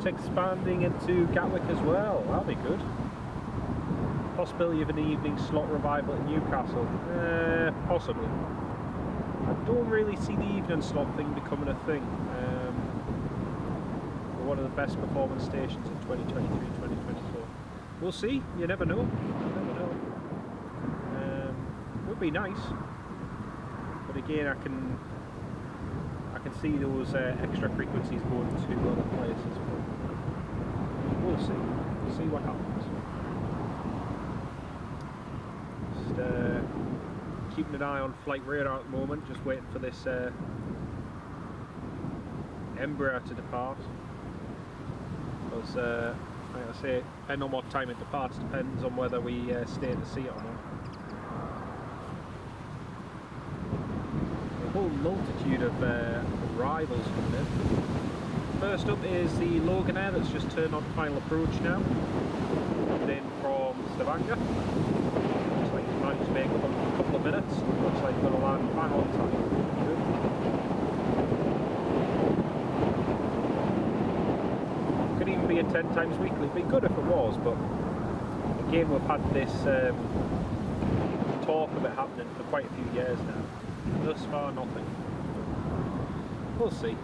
Expanding into Gatwick as well, that'll be good. Possibility of an evening slot revival at Newcastle, possibly. I don't really see the evening slot thing becoming a thing. We're one of the best performance stations in 2023-2024. We'll see, you never know. You never know. Would be nice, but again, I can see those extra frequencies going to other places. We'll see. We'll see what happens. Just keeping an eye on flight radar at the moment, just waiting for this Embraer to depart. Because, like I say, depending on what time it departs, depends on whether we stay to see it or not. A whole multitude of arrivals coming in. First up is the Loganair that's just turned on final approach now. Coming in from Stavanger. Looks like he's managed to make up a couple of minutes. Looks like he's going to land bang on time. Good. Could even be a 10 times weekly. It'd be good if it was, but again, we've had this talk of it happening for quite a few years now. Thus far, nothing. We'll see.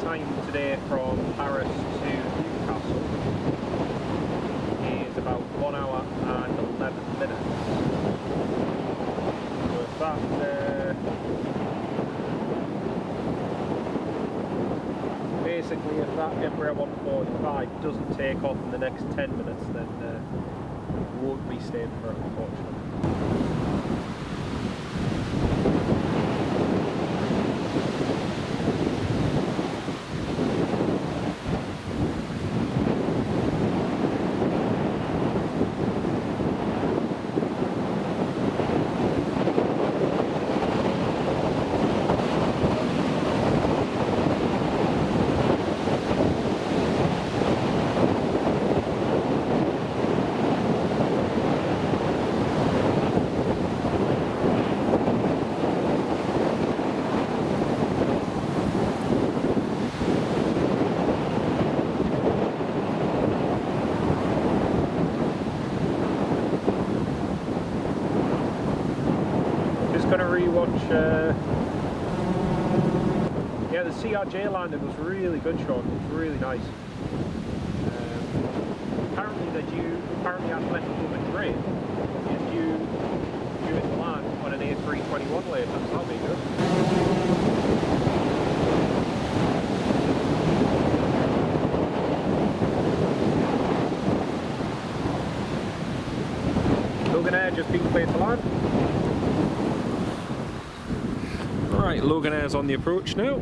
Time today from Paris to Newcastle is about 1 hour and 11 minutes. So if that basically if that Embraer 145 doesn't take off in the next 10 minutes, then we won't be staying for it, unfortunately. rewatch. Yeah, the CRJ landing was really good, Sean. It was really nice. Apparently Atletico Madrid is due to land on an A321 later, so that'll be good. Logan Air just being cleared for land. Alright, Logan Air's on the approach now.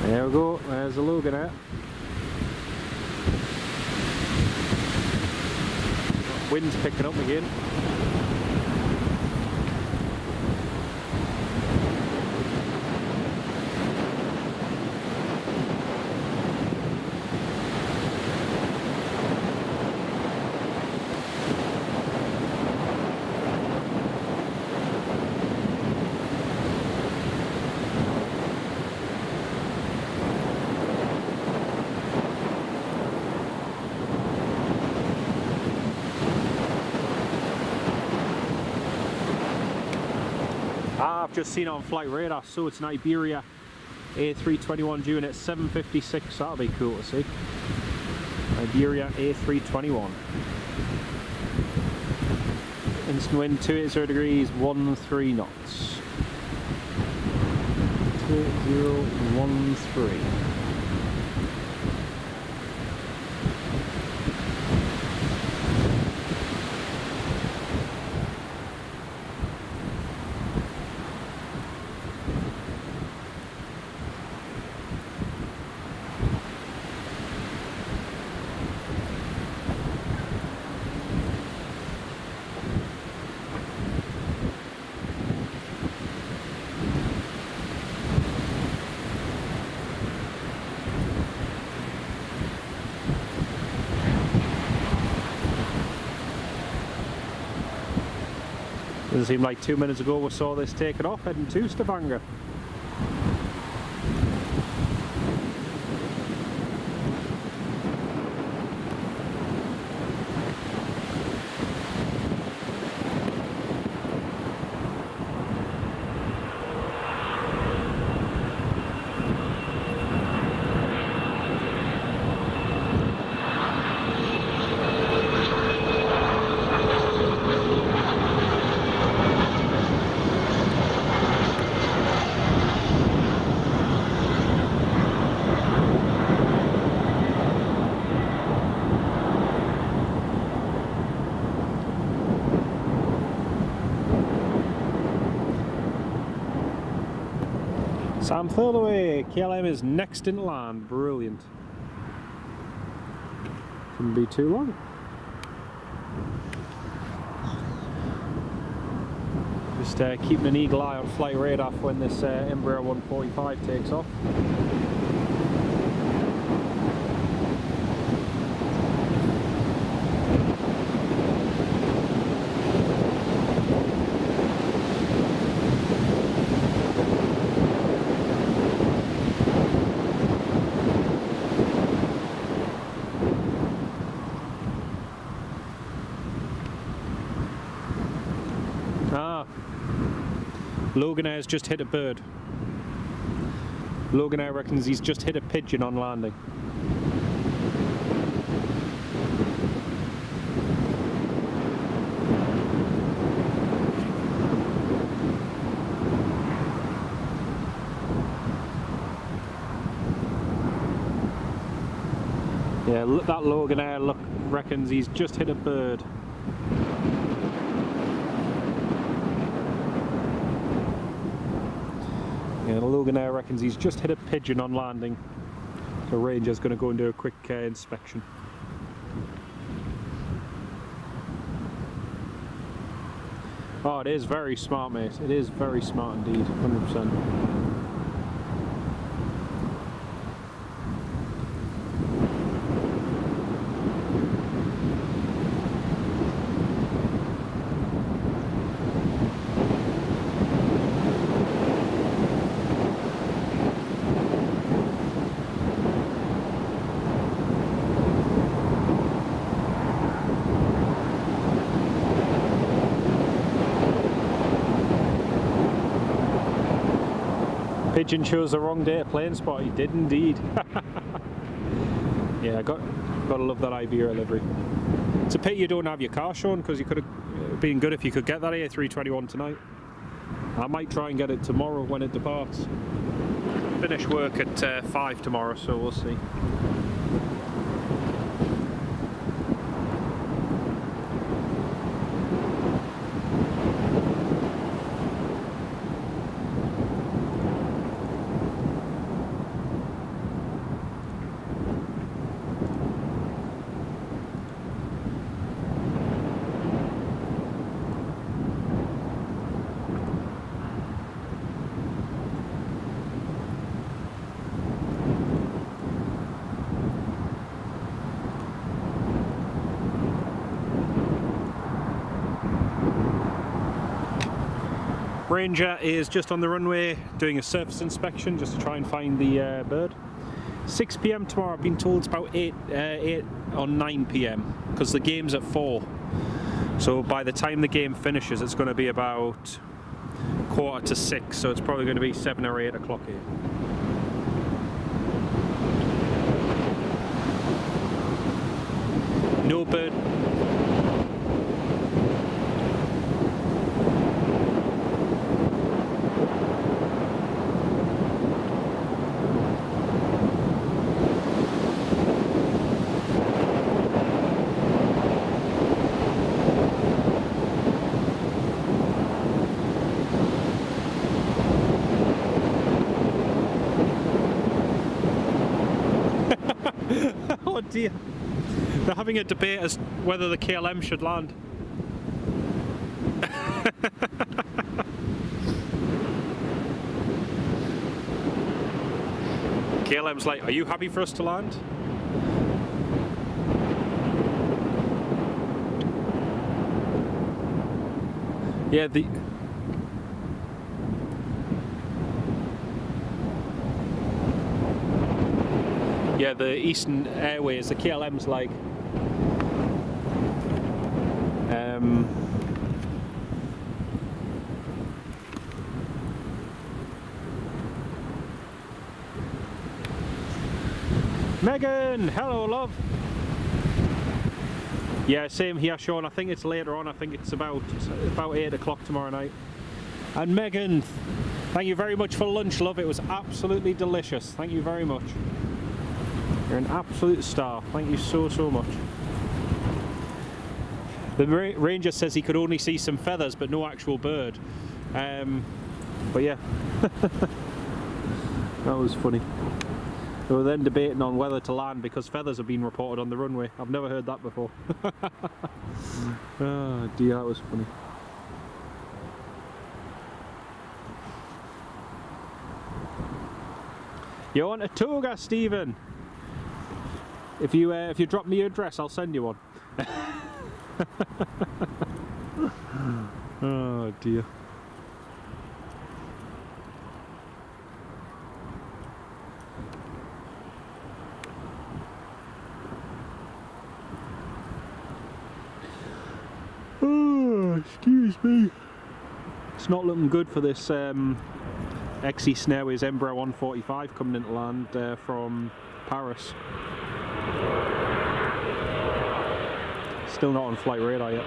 There we go, there's the Logan Air. Wind's picking up again. I've just seen on flight radar, so it's an Iberia A321 due in at 7:56. That'll be cool to see. Iberia A321. Instant wind 280 degrees, 13 knots. 2013. Doesn't seem like 2 minutes ago we saw this taken off, heading to Stavanger. Sam further away, KLM is next in land, brilliant. Couldn't be too long. Just keeping an eagle eye on flight radar for when this Embraer 145 takes off. Logan Air's just hit a bird. Logan Air reckons he's just hit a pigeon on landing. Yeah, that Logan Air reckons he's just hit a bird. Yeah, the Logan Air reckons he's just hit a pigeon on landing. So Ranger's going to go and do a quick inspection. Oh, it is very smart, mate. It is very smart indeed, 100%. Pigeon chose the wrong day to Planespot. He did indeed. Yeah, gotta love that Iberia livery. It's a pity you don't have your car shown, because you could have been good if you could get that A321 tonight. I might try and get it tomorrow when it departs. Finish work at 5 tomorrow, so we'll see. Ranger is just on the runway doing a surface inspection just to try and find the bird. 6 PM tomorrow. I've been told it's about 8 or 9 PM because the game's at 4. So by the time the game finishes, it's going to be about 5:45, so it's probably going to be 7 or 8 o'clock here. No bird. Oh dear. They're having a debate as whether the KLM should land. KLM's like, are you happy for us to land? Yeah, the Eastern Airways, the KLM's like, Megan, hello love. Yeah, same here, Sean. I think it's later on. I think it's about 8 o'clock tomorrow night. And Megan, thank you very much for lunch, love. It was absolutely delicious. Thank you very much. You're an absolute star. Thank you so much. The ranger says he could only see some feathers but no actual bird. But yeah, that was funny. They were then debating on whether to land because feathers have been reported on the runway. I've never heard that before. Oh dear, that was funny. You want a toga, Stephen? If you drop me your address, I'll send you one. Oh dear. Oh, excuse me. It's not looking good for this XE Snareways Embraer 145 coming into land from Paris. Still not on flight radar yet.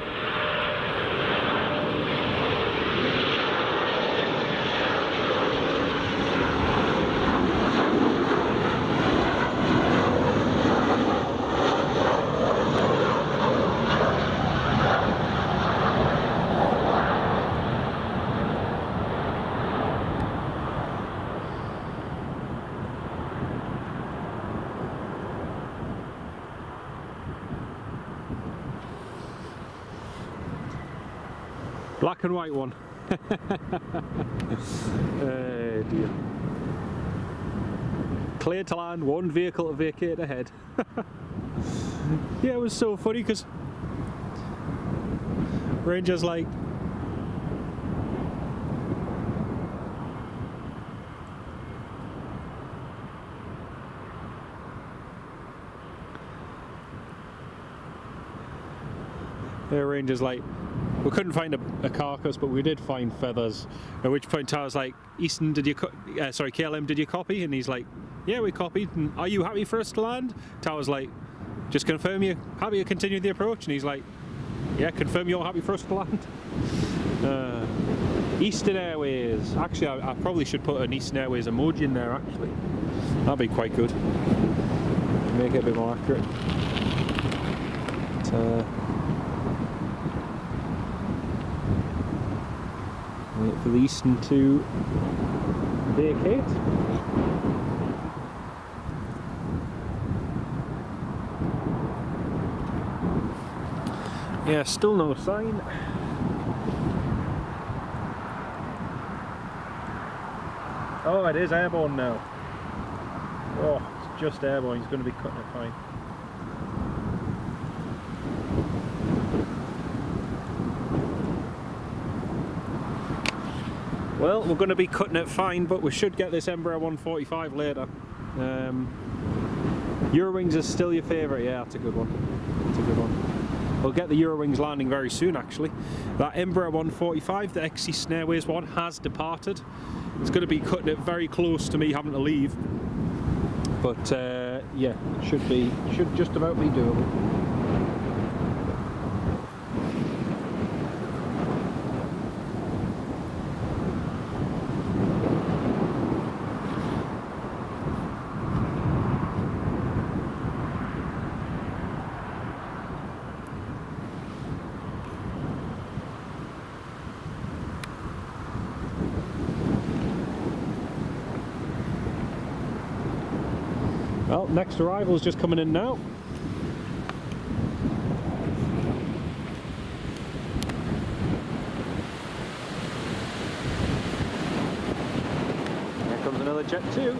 black and white one. Oh dear. Clear to land, one vehicle to vacate ahead. Yeah, it was so funny because Ranger's like, Ranger's like, we couldn't find a carcass, but we did find feathers. At which point Tower's like, Easton, did you sorry, KLM, did you copy? And he's like, yeah, we copied. And are you happy for us to land? Tower's like, just confirm you're happy to continue the approach. And he's like, yeah, confirm you're happy for us to land. Eastern Airways. Actually, I probably should put an Eastern Airways emoji in there, actually. That'd be quite good. Make it a bit more accurate. But, wait for the Eastern to vacate. Yeah, still no sign. Oh, it is airborne now. Oh, it's just airborne. He's going to be cutting it fine. Well, we're going to be cutting it fine, but we should get this Embraer 145 later. Eurowings is still your favourite? Yeah, that's a good one. That's a good one. We'll get the Eurowings landing very soon, actually. That Embraer 145, the ex-Eastern Airways one, has departed. It's going to be cutting it very close to me having to leave. But yeah, it should just about be doable. Well, next arrival is just coming in now. Here comes another Jet 2.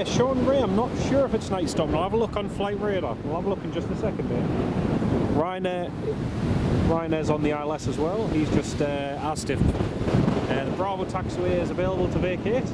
Sean Ray, I'm not sure if it's night stop. I'll have a look on Flight Radar. We'll have a look in just a second there. Ryanair's on the ILS as well. He's just asked if the Bravo taxiway is available to vacate.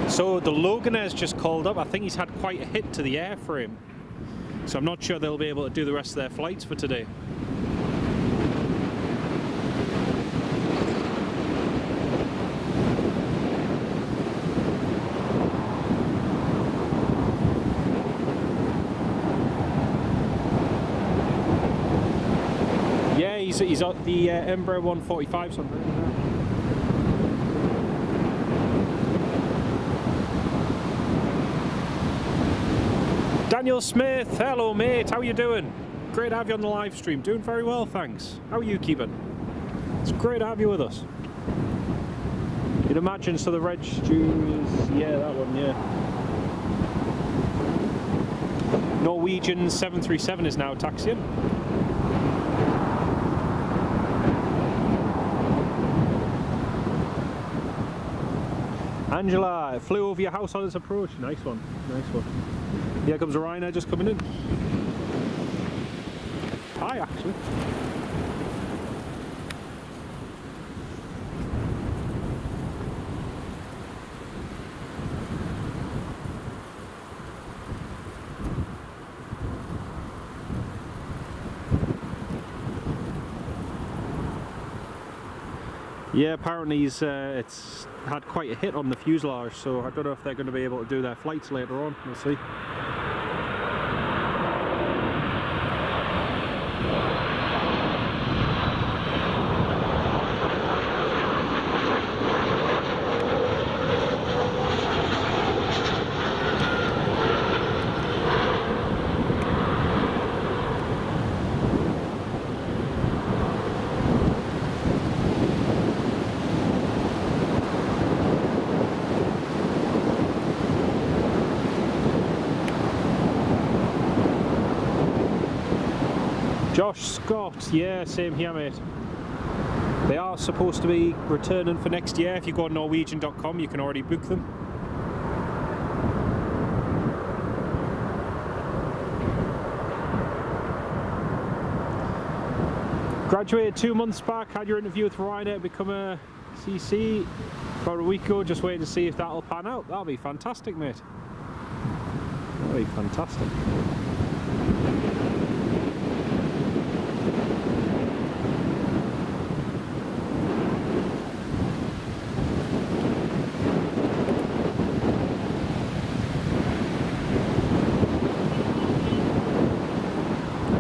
So the Loganair's just called up. I think he's had quite a hit to the airframe. So I'm not sure they'll be able to do the rest of their flights for today. Yeah, he's at the Embraer 145 something. Daniel Smith, hello mate, how you doing? Great to have you on the live stream. Doing very well, thanks. How are you keeping? It's great to have you with us. You'd imagine, so the reg stew is, yeah, that one, yeah. Norwegian 737 is now taxiing. Angela, it flew over your house on its approach. Nice one, nice one. Here comes a Ryanair just coming in. Hi, actually. Yeah, apparently it's had quite a hit on the fuselage, so I don't know if they're going to be able to do their flights later on. We'll see. Josh Scott, yeah, same here mate. They are supposed to be returning for next year. If you go to norwegian.com you can already book them. Graduated 2 months back, had your interview with Ryanair to become a CC about a week ago, just waiting to see if that'll pan out. That'll be fantastic mate. That'll be fantastic.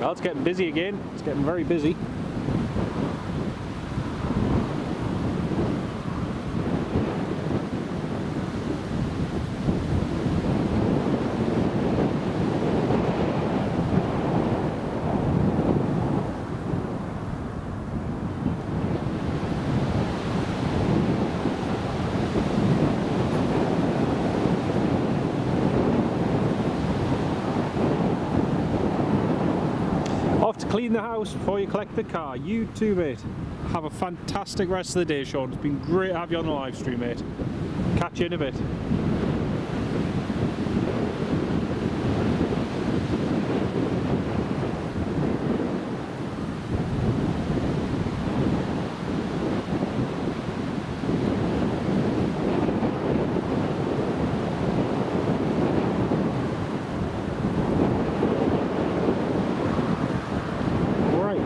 Well, it's getting busy again. It's getting very busy. Clean the house before you collect the car. You too, mate. Have a fantastic rest of the day, Sean. It's been great to have you on the live stream, mate. Catch you in a bit.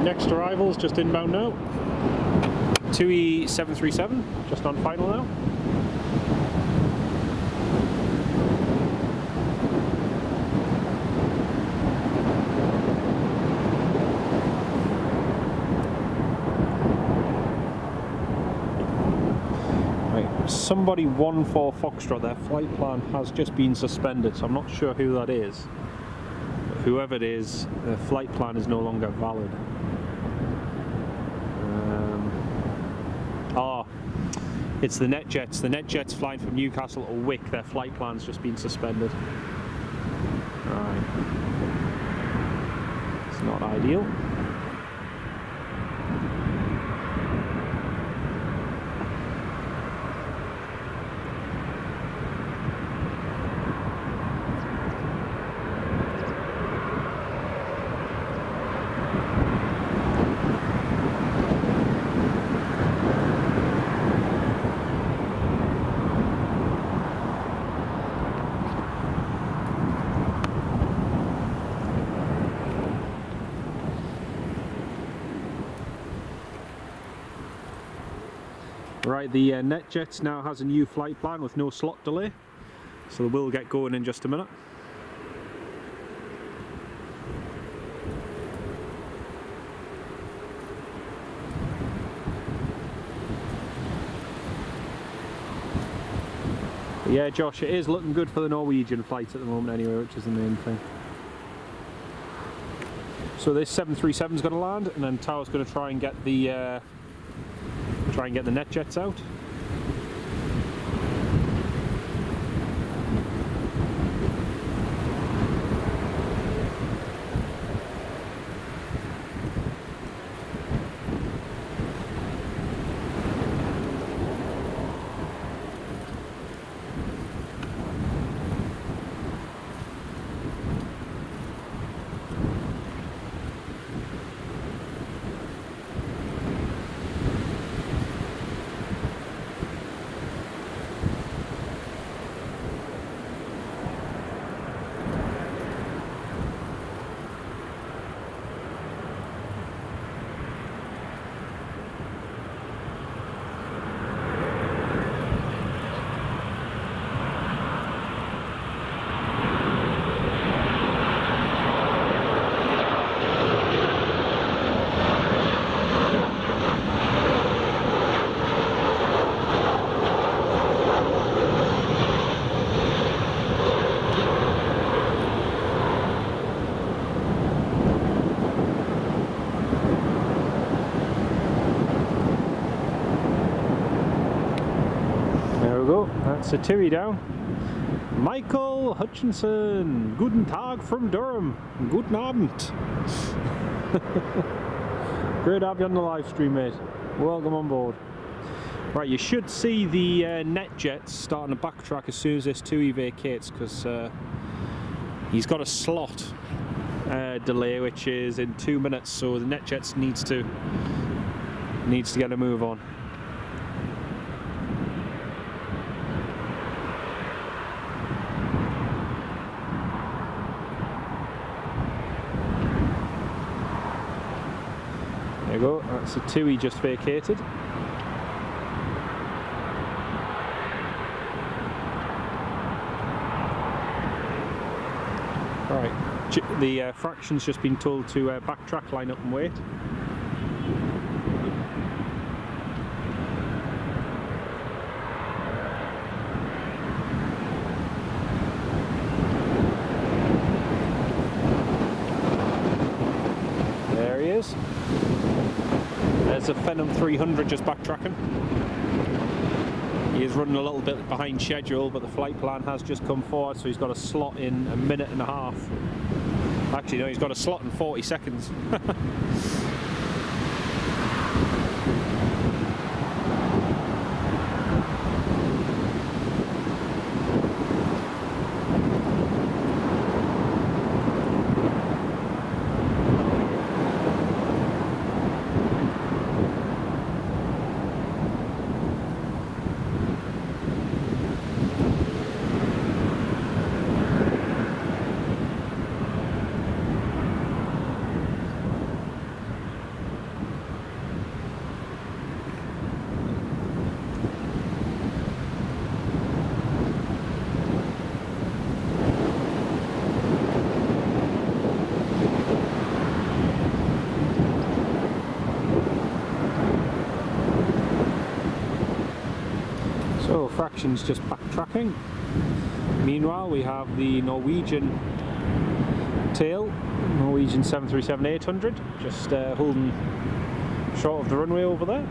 Next arrivals just inbound now. 2E737 just on final now. Right, somebody 14 Foxtrot, their flight plan has just been suspended, so I'm not sure who that is. But whoever it is, their flight plan is no longer valid. It's the NetJets. The NetJets flying from Newcastle to Wick, their flight plan's just been suspended. Right. It's not ideal. Right, the NetJets now has a new flight plan with no slot delay, so we'll get going in just a minute. But yeah, Josh, it is looking good for the Norwegian flights at the moment anyway, which is the main thing. So this 737's going to land, and then Tao's going to try and get the net jets out. That's a Tui down. Michael Hutchinson, guten Tag from Durham, guten Abend. Great to have you on the live stream, mate. Welcome on board. Right, you should see the net jets starting to backtrack as soon as this Tui vacates, because he's got a slot delay which is in 2 minutes, so the net jets needs to get a move on. There you go, that's a Tui just vacated. Right, the fraction's just been told to backtrack, line up and wait. There he is. There's a Phenom 300 just backtracking. He is running a little bit behind schedule, but the flight plan has just come forward, so he's got a slot in a minute and a half. Actually, no, he's got a slot in 40 seconds. Fraction's just backtracking. Meanwhile, we have the Norwegian tail, Norwegian 737-800, just holding short of the runway over there.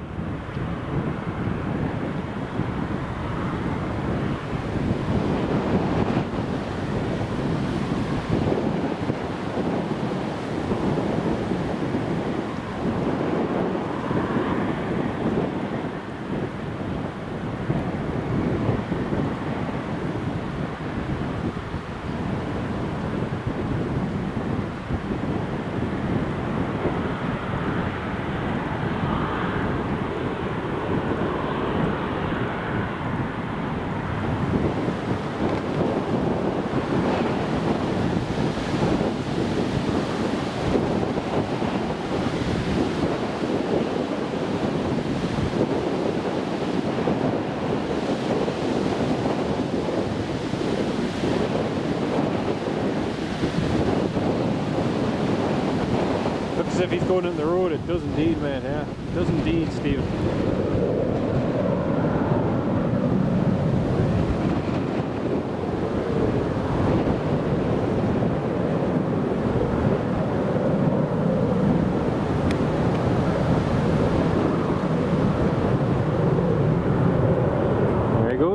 As if he's going on the road. It does indeed, mate. Yeah, it does indeed, Steve.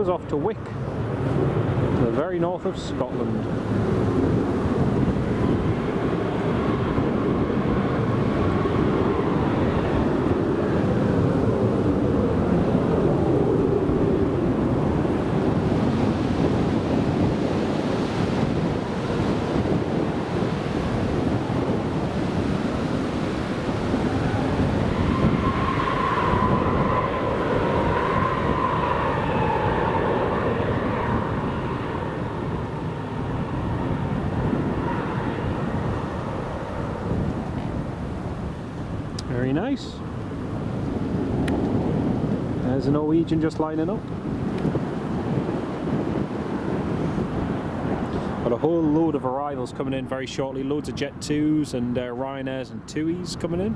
goes off to Wick, the very north of Scotland. Very nice. There's a Norwegian just lining up. Got a whole load of arrivals coming in very shortly. Loads of Jet 2s and Ryanairs and TUIs coming in.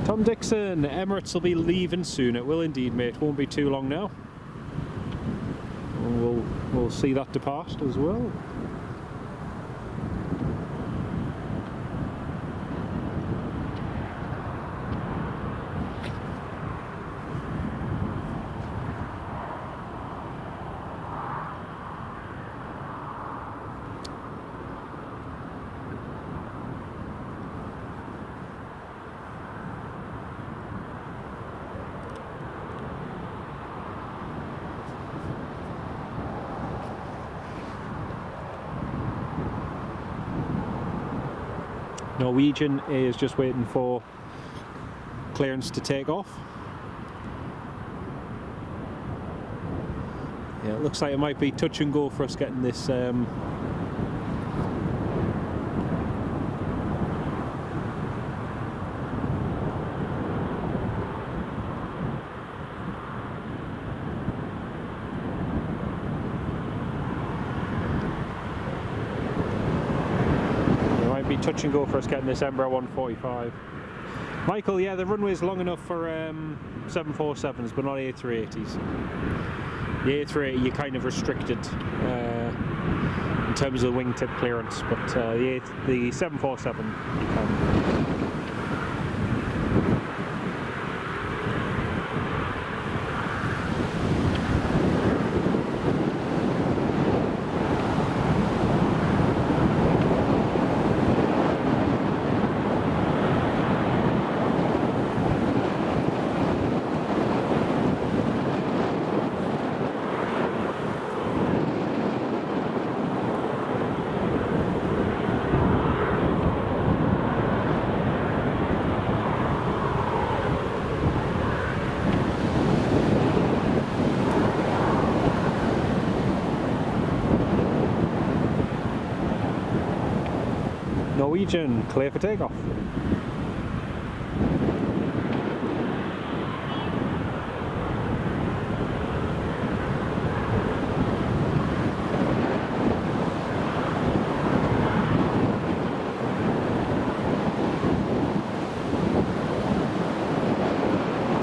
Tom Dixon, Emirates will be leaving soon. It will indeed, mate. Won't be too long now. We'll see that depart as well. Norwegian is just waiting for clearance to take off. Yeah, it looks like it might be touch and go for us getting this touch and go for us getting this Embraer 145. Michael, yeah, the runway is long enough for 747s, but not A380s. The A380 you're kind of restricted in terms of the wingtip clearance, but the 747 you can. Norwegian, clear for takeoff.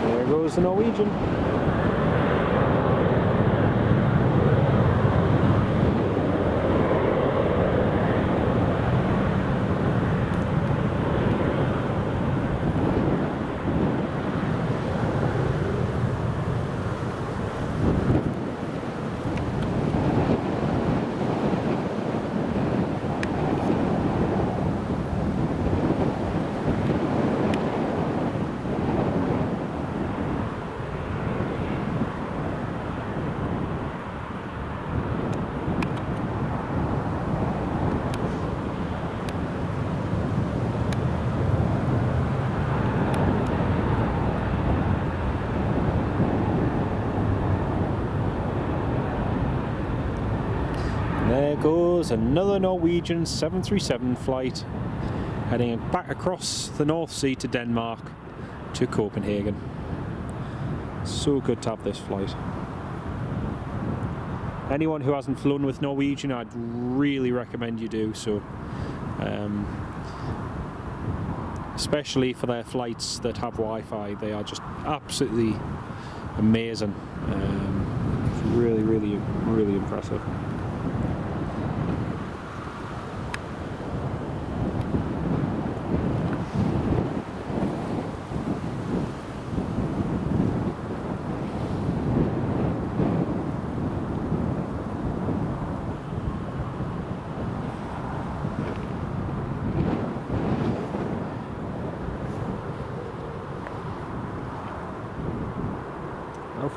There goes the Norwegian. There goes another Norwegian 737 flight heading back across the North Sea to Denmark to Copenhagen. So good to have this flight. Anyone who hasn't flown with Norwegian, I'd really recommend you do so. Especially for their flights that have Wi-Fi, they are just absolutely amazing. It's really, really, really impressive.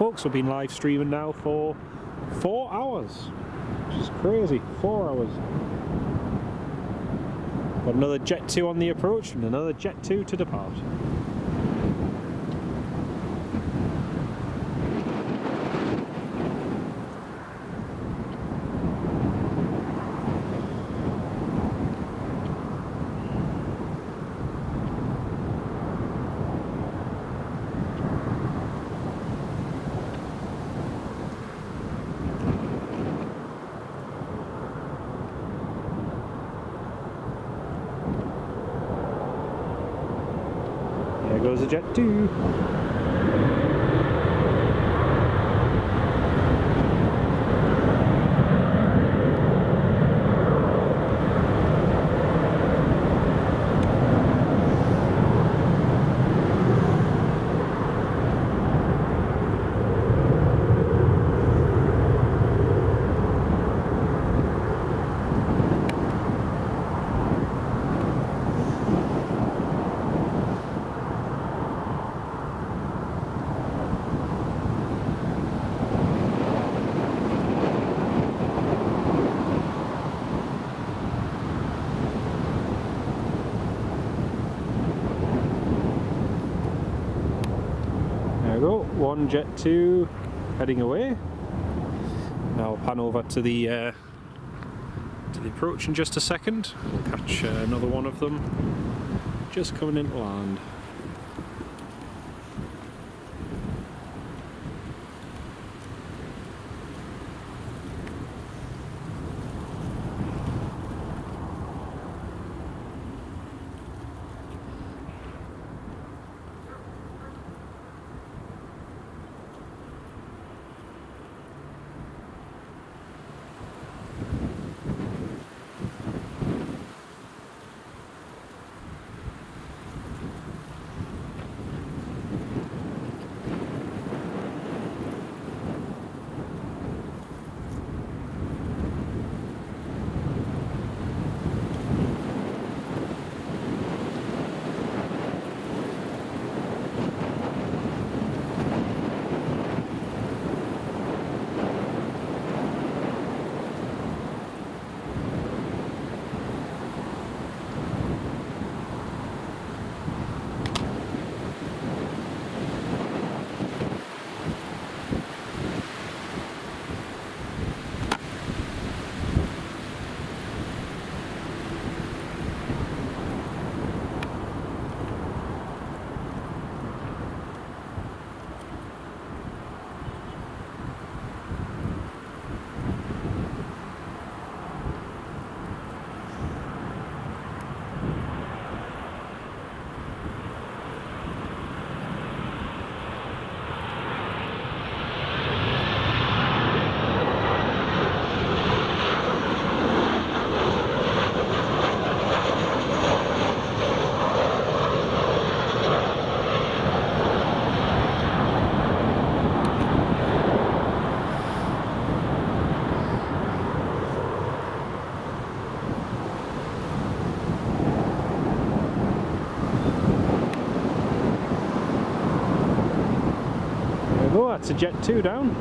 folks. We've been live streaming now for 4 hours, which is crazy. 4 hours. Got another Jet 2 on the approach and another Jet 2 to depart. There goes a Jet 2. One Jet 2 heading away. Now I'll pan over to the approach in just a second. We'll catch another one of them just coming into land. That's a Jet 2 down.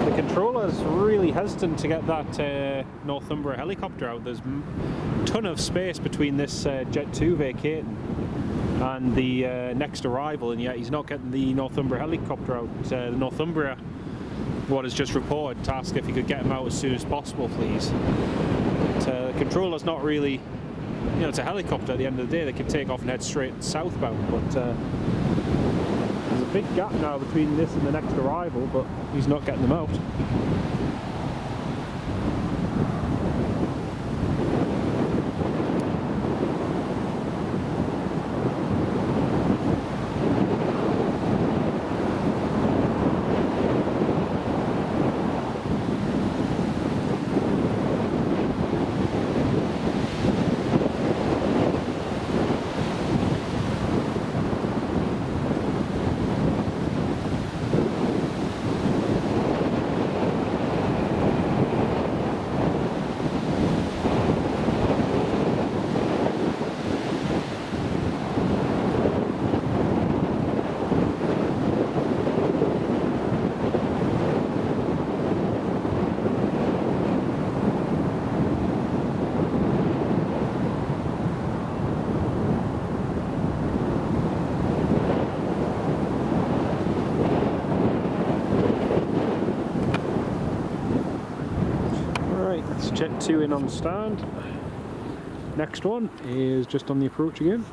The controller's really hesitant to get that Northumbria helicopter out. There's a ton of space between this Jet 2 vacating and the next arrival, and yet he's not getting the Northumbria helicopter out. The Northumbria, what is just reported, to ask if he could get him out as soon as possible, please. But, the controller's not really, you know, it's a helicopter at the end of the day. They can take off and head straight southbound, but there's a big gap now between this and the next arrival, but he's not getting them out. 2 in on stand. Next one is just on the approach again.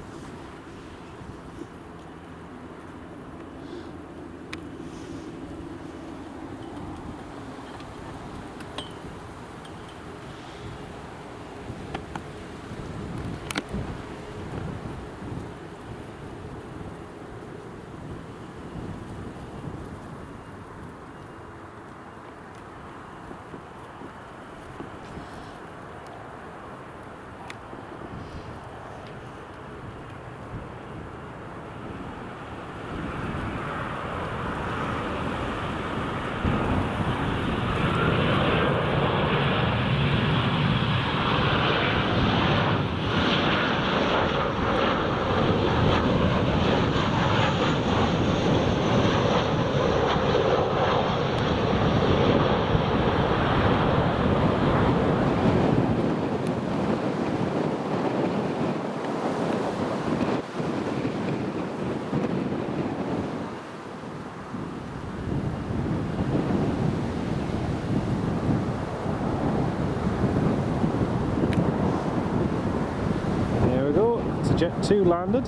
Jet 2 landed.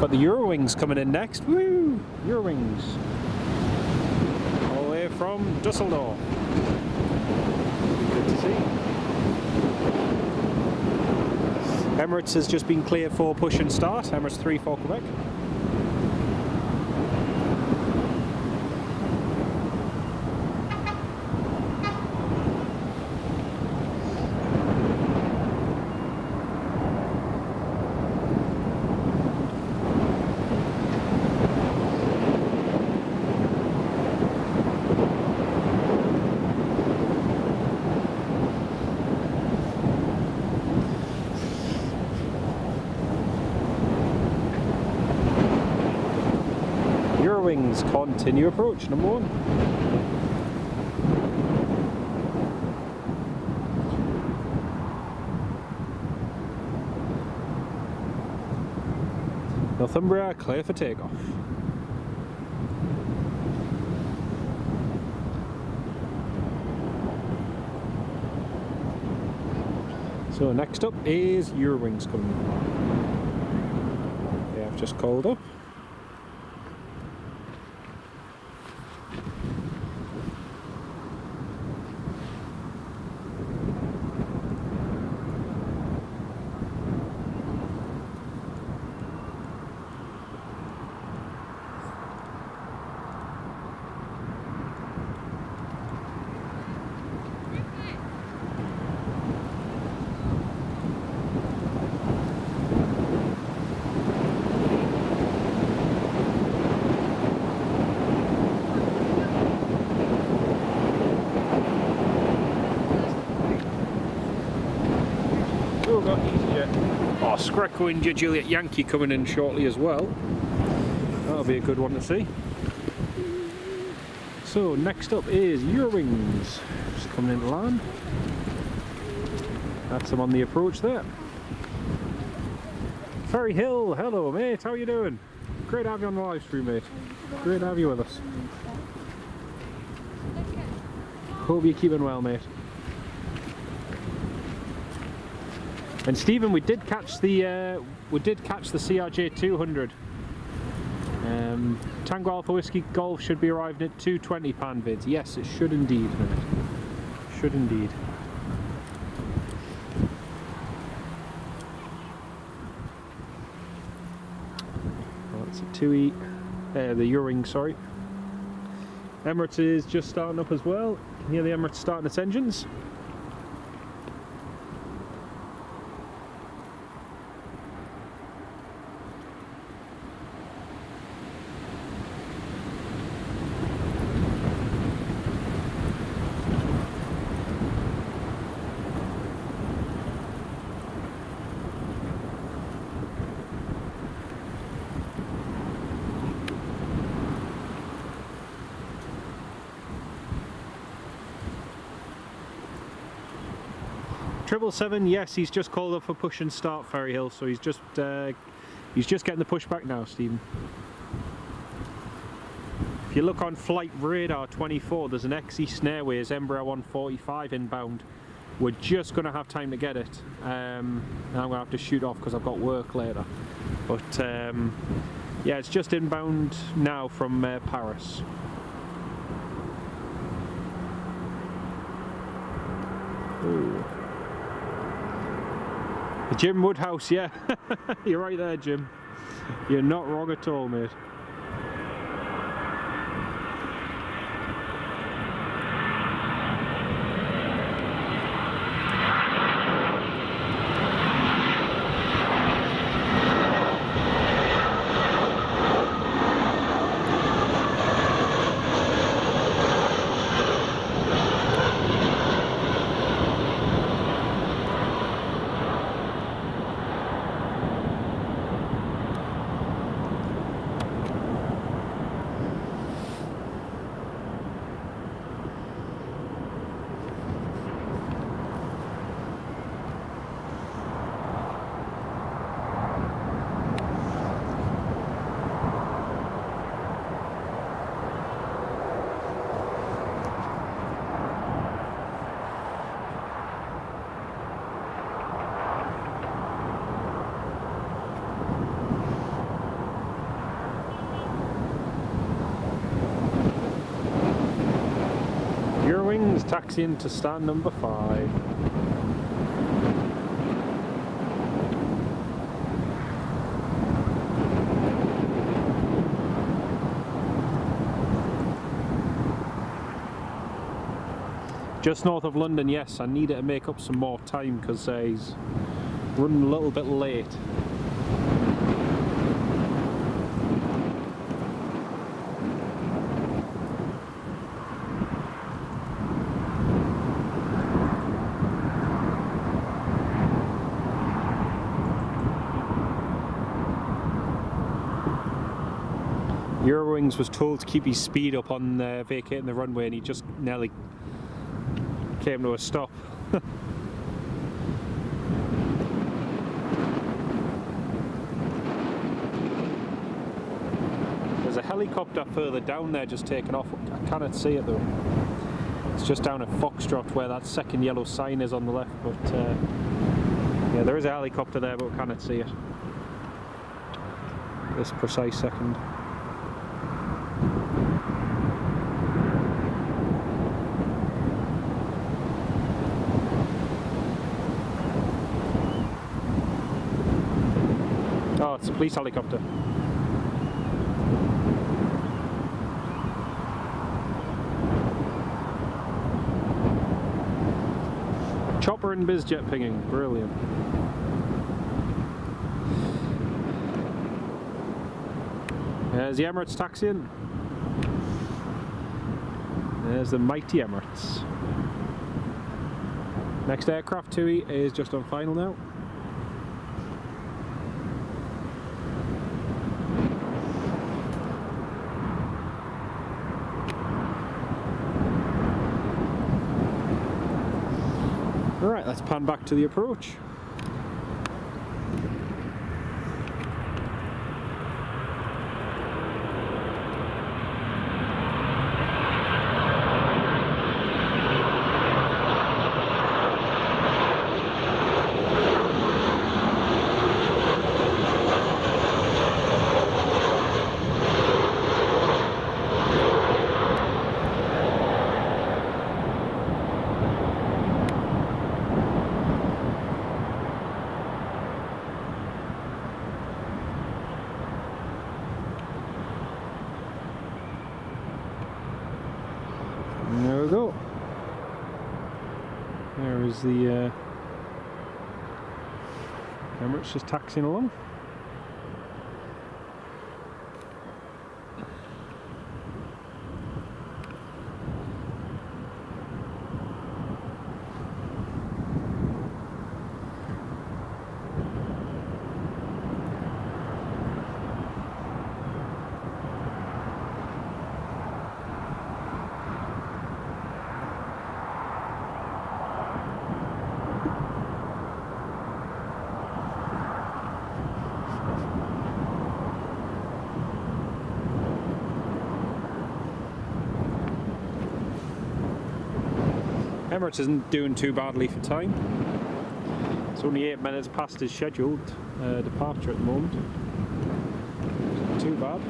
Got the Eurowings coming in next. Woo! Eurowings. All the way from Dusseldorf. Good to see. Emirates has just been cleared for push and start. Emirates 3 for Quebec. Eurowings continue approach, number 1. Northumbria clear for takeoff. So next up is Eurowings coming. They have just called up. Oh, Screco India Juliet Yankee coming in shortly as well. That'll be a good one to see. So next up is Eurowings, just coming into land. That's them on the approach there. Ferry Hill, hello mate, how you doing? Great to have you on the live stream, mate. Great to have you with us. Hope you're keeping well, mate. And Stephen, we did catch the CRJ 200. Tango Alpha Whiskey Golf should be arriving at 2:20 Panvids. Yes, it should indeed, mate. Should indeed. Well, that's a 2E. The Eurowings, sorry. Emirates is just starting up as well. You can hear the Emirates starting its engines. Triple 7, yes, he's just called up for push and start Ferry Hill, so he's just getting the push back now, Stephen. If you look on flight radar 24, there's an ex-East Airways Embraer 145 inbound we're just going to have time to get it, and I'm going to have to shoot off because I've got work later. But yeah, it's just inbound now from Paris. Ooh. Jim Woodhouse, yeah. You're right there, Jim. You're not wrong at all, mate. Eurowings taxiing to stand number 5. Just north of London, yes. I need it to make up some more time because he's running a little bit late. Eurowings was told to keep his speed up on vacating the runway, and he just nearly came to a stop. There's a helicopter further down there just taking off. I cannot see it though. It's just down at Foxtrot where that second yellow sign is on the left, but yeah, there is a helicopter there, but we cannot see it this precise second. Oh, it's a police helicopter. Chopper and bizjet pinging, brilliant. There's the Emirates taxiing. There's the mighty Emirates. Next aircraft, TUI, is just on final now. Alright, let's pan back to the approach. There we go. There is the Emirates just taxiing along. Emirates isn't doing too badly for time. It's only 8 minutes past his scheduled departure at the moment. Not too bad.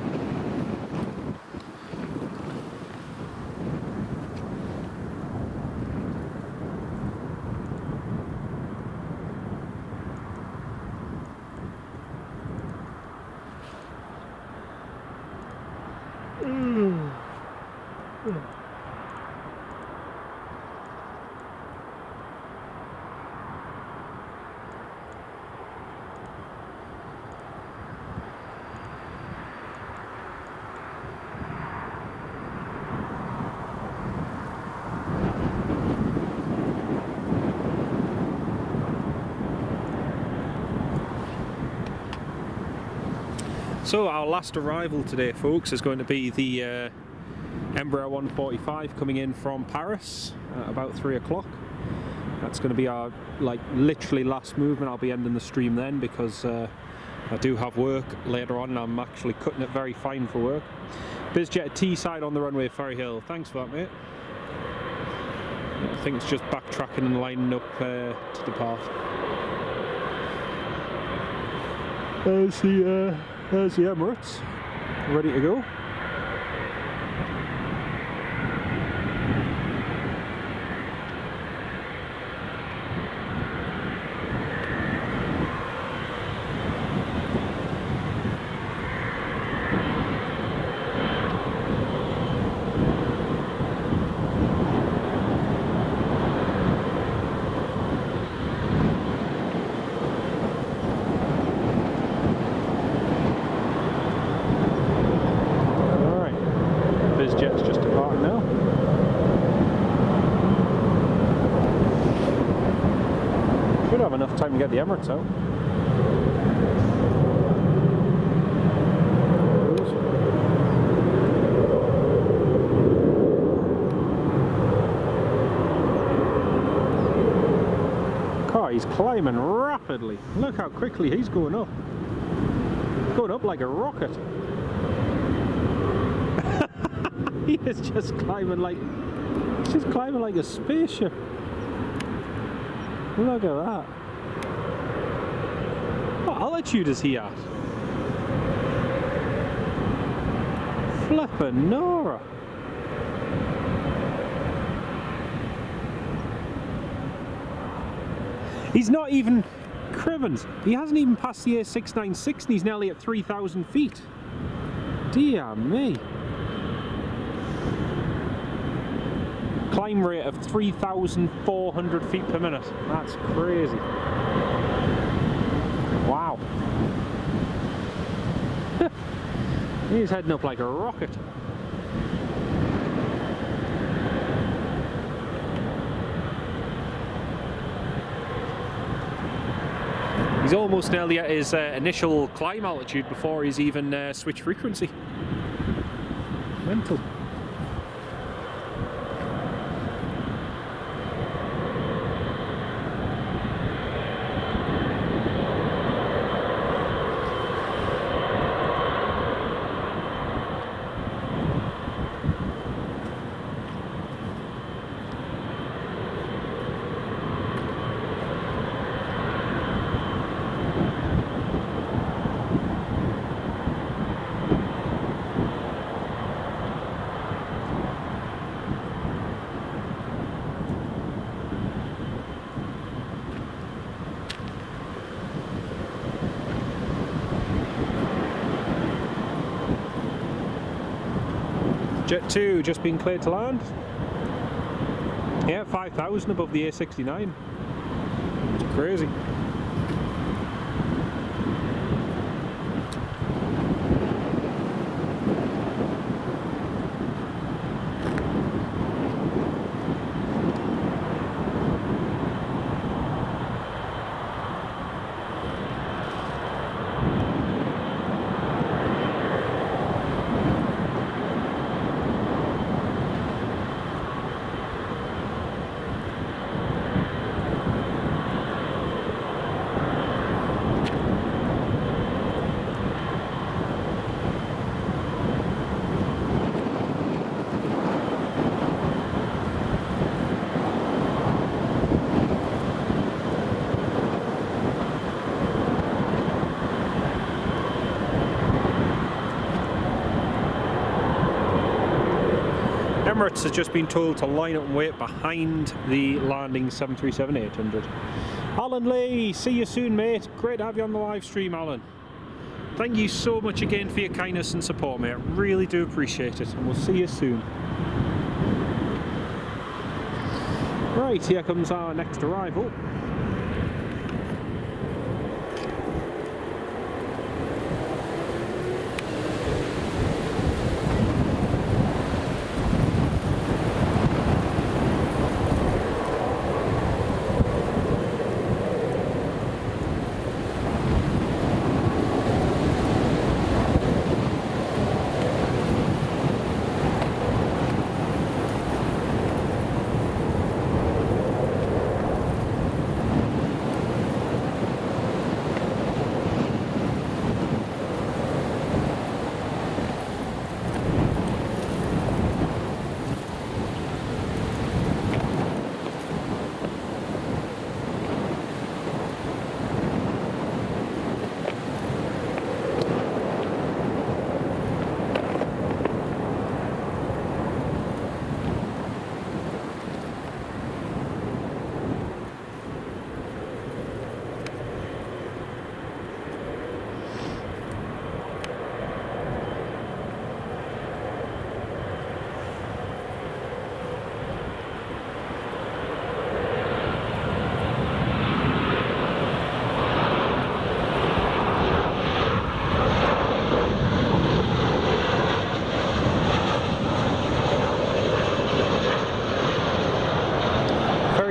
So our last arrival today, folks, is going to be the Embraer 145 coming in from Paris at about 3 o'clock. That's going to be our literally last movement. I'll be ending the stream then because I do have work later on and I'm actually cutting it very fine for work. BizJet T-side on the runway, Ferry Hill. Thanks for that, mate. I think it's just backtracking and lining up to depart. There's the Emirates, ready to go. Enough time to get the Emirates out. Car, he's climbing rapidly. Look how quickly he's going up. Going up like a rocket. He is just climbing like a spaceship. Look at that. What altitude is he at? Flippin' Nora. He's not even Crivens. He hasn't even passed the A696 and he's nearly at 3,000 feet. Dear me. Climb rate of 3,400 feet per minute. That's crazy. Wow. He's heading up like a rocket. He's almost nearly at his initial climb altitude before he's even switched frequency. Mental. Jet 2 just been cleared to land. Yeah, 5,000 above the A69. It's crazy. Emirates has just been told to line up and wait behind the landing 737-800. Alan Lee, see you soon, mate. Great to have you on the live stream, Alan. Thank you so much again for your kindness and support, mate. I really do appreciate it, and we'll see you soon. Right, here comes our next arrival.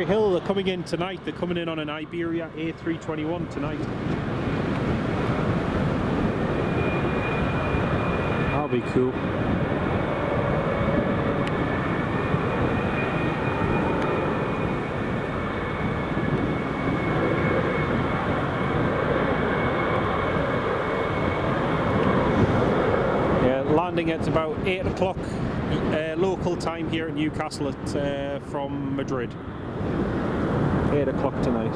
Hill, they're coming in tonight. They're coming in on an Iberia A321 tonight. That'll be cool. Yeah, landing at about 8 o'clock local time here in Newcastle from Madrid. 8 o'clock tonight.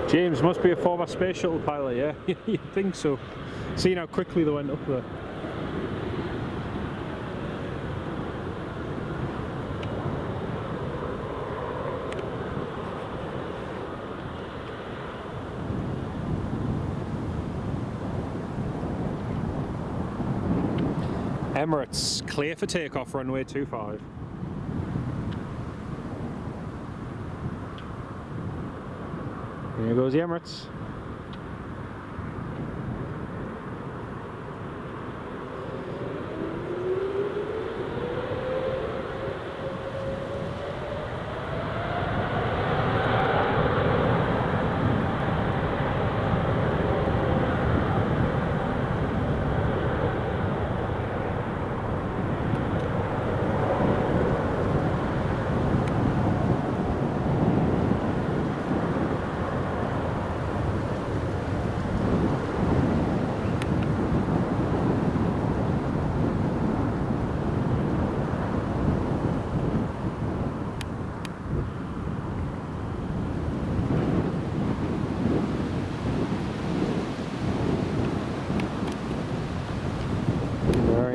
James must be a former space shuttle pilot, yeah? You'd think so. Seeing how quickly they went up there. Emirates, clear for takeoff, runway 25. Here goes the Emirates.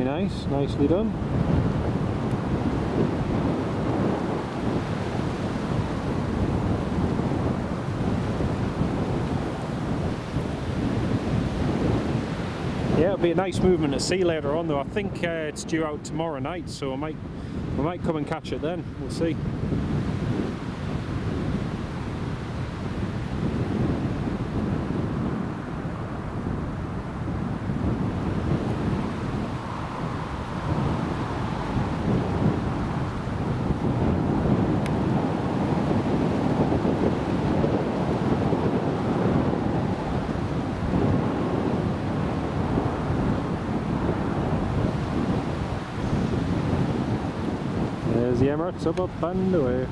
Nice, nicely done. Yeah, it'll be a nice movement at sea later on though. I think it's due out tomorrow night, so we might come and catch it then. We'll see. Emirates up and away.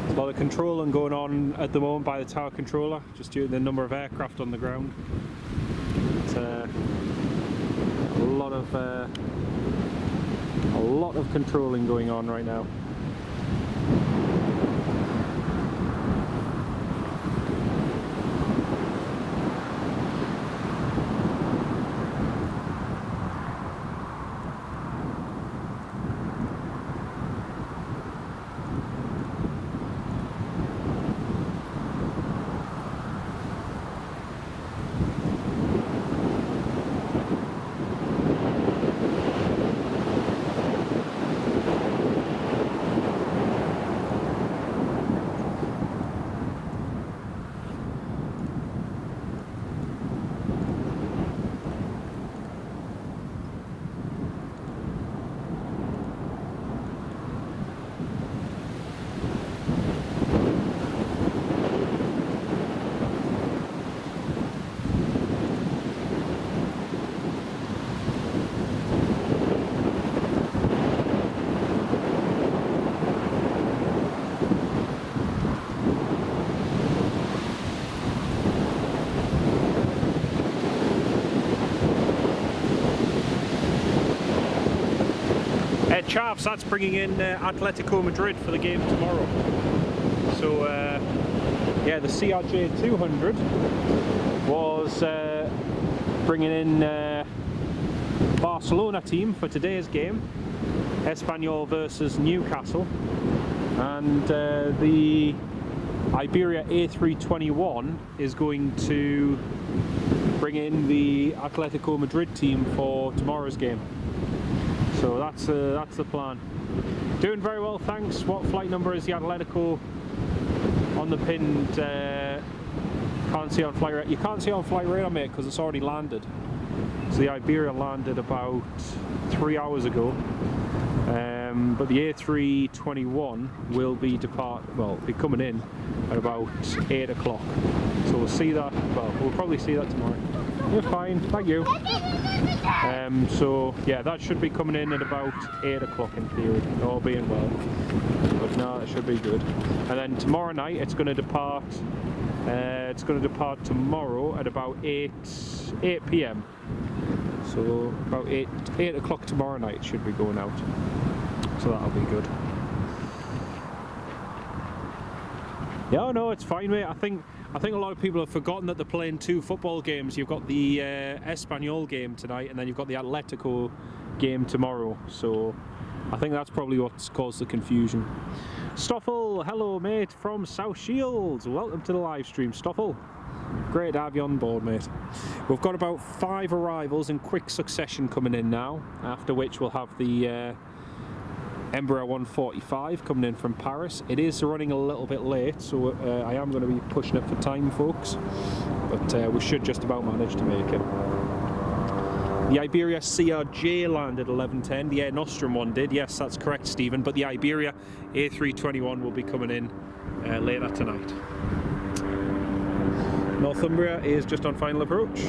A lot of controlling going on at the moment by the tower controller, just due to the number of aircraft on the ground. It's a lot of controlling going on right now. Chaps, that's bringing in Atletico Madrid for the game tomorrow. So yeah, the CRJ 200 was bringing in Barcelona team for today's game, Espanyol versus Newcastle, and the Iberia A321 is going to bring in the Atletico Madrid team for tomorrow's game. So that's the plan. Doing very well, thanks. What flight number is the Atletico on the pinned? Can't see on flight radar. You can't see on flight radar, mate, because it's already landed. So the Iberia landed about 3 hours ago. But the A321 will be be coming in at about 8 o'clock. So we'll see that. Well, we'll probably see that tomorrow. You're fine, thank you. So yeah, that should be coming in at about 8 o'clock in theory, all being well. But no, it should be good. And then tomorrow night it's going to depart. It's going to depart tomorrow at about 8 p.m. So about 8 o'clock tomorrow night it should be going out. So that'll be good. Yeah, no, it's fine, mate. I think a lot of people have forgotten that they're playing two football games. You've got the Espanyol game tonight, and then you've got the Atletico game tomorrow. So I think that's probably what's caused the confusion. Stoffel, hello, mate, from South Shields. Welcome to the live stream, Stoffel. Great to have you on board, mate. We've got about 5 arrivals in quick succession coming in now, after which we'll have the Embraer 145 coming in from Paris. It is running a little bit late, so I am going to be pushing it for time, folks, but we should just about manage to make it. The Iberia CRJ landed 11:10. The Air Nostrum one did, yes, that's correct, Stephen, but the Iberia A321 will be coming in later tonight. Northumbria is just on final approach.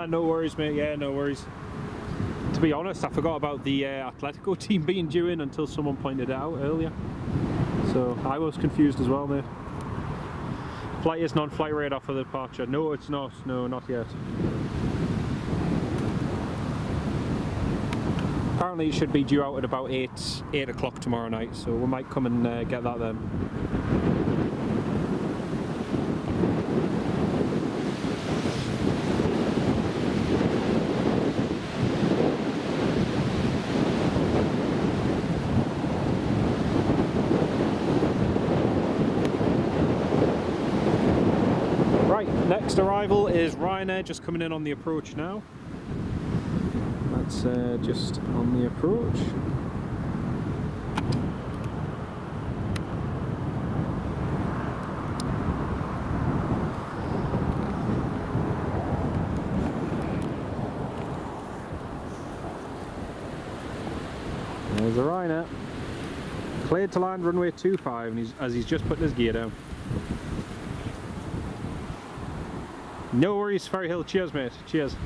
No worries, mate. Yeah, no worries. To be honest, I forgot about the Atletico team being due in until someone pointed it out earlier. So I was confused as well, mate. Flight isn't on flight radar for the departure. No, it's not. No, not yet. Apparently it should be due out at about 8 o'clock tomorrow night, so we might come and get that then. Right, next arrival is Ryanair, just coming in on the approach now. That's just on the approach. There's the Ryanair. Cleared to land runway 25, and as he's just putting his gear down. No worries, Ferry Hill. Cheers, mate. Cheers.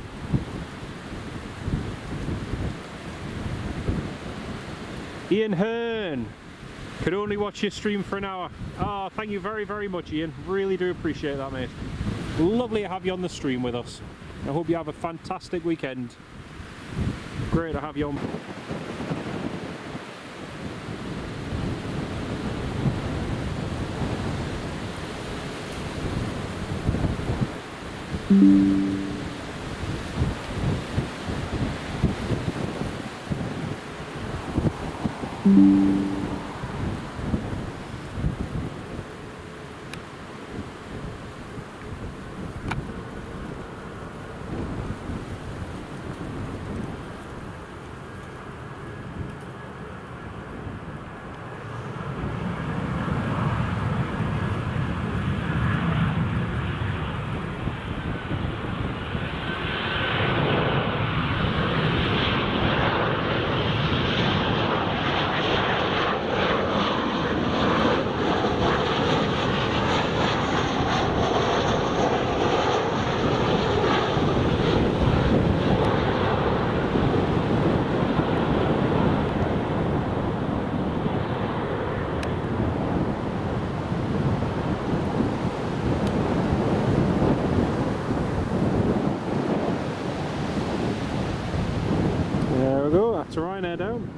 Ian Hearn. Could only watch your stream for an hour. Oh, thank you very, very much, Ian. Really do appreciate that, mate. Lovely to have you on the stream with us. I hope you have a fantastic weekend. Great to have you on. That's Ryanair down.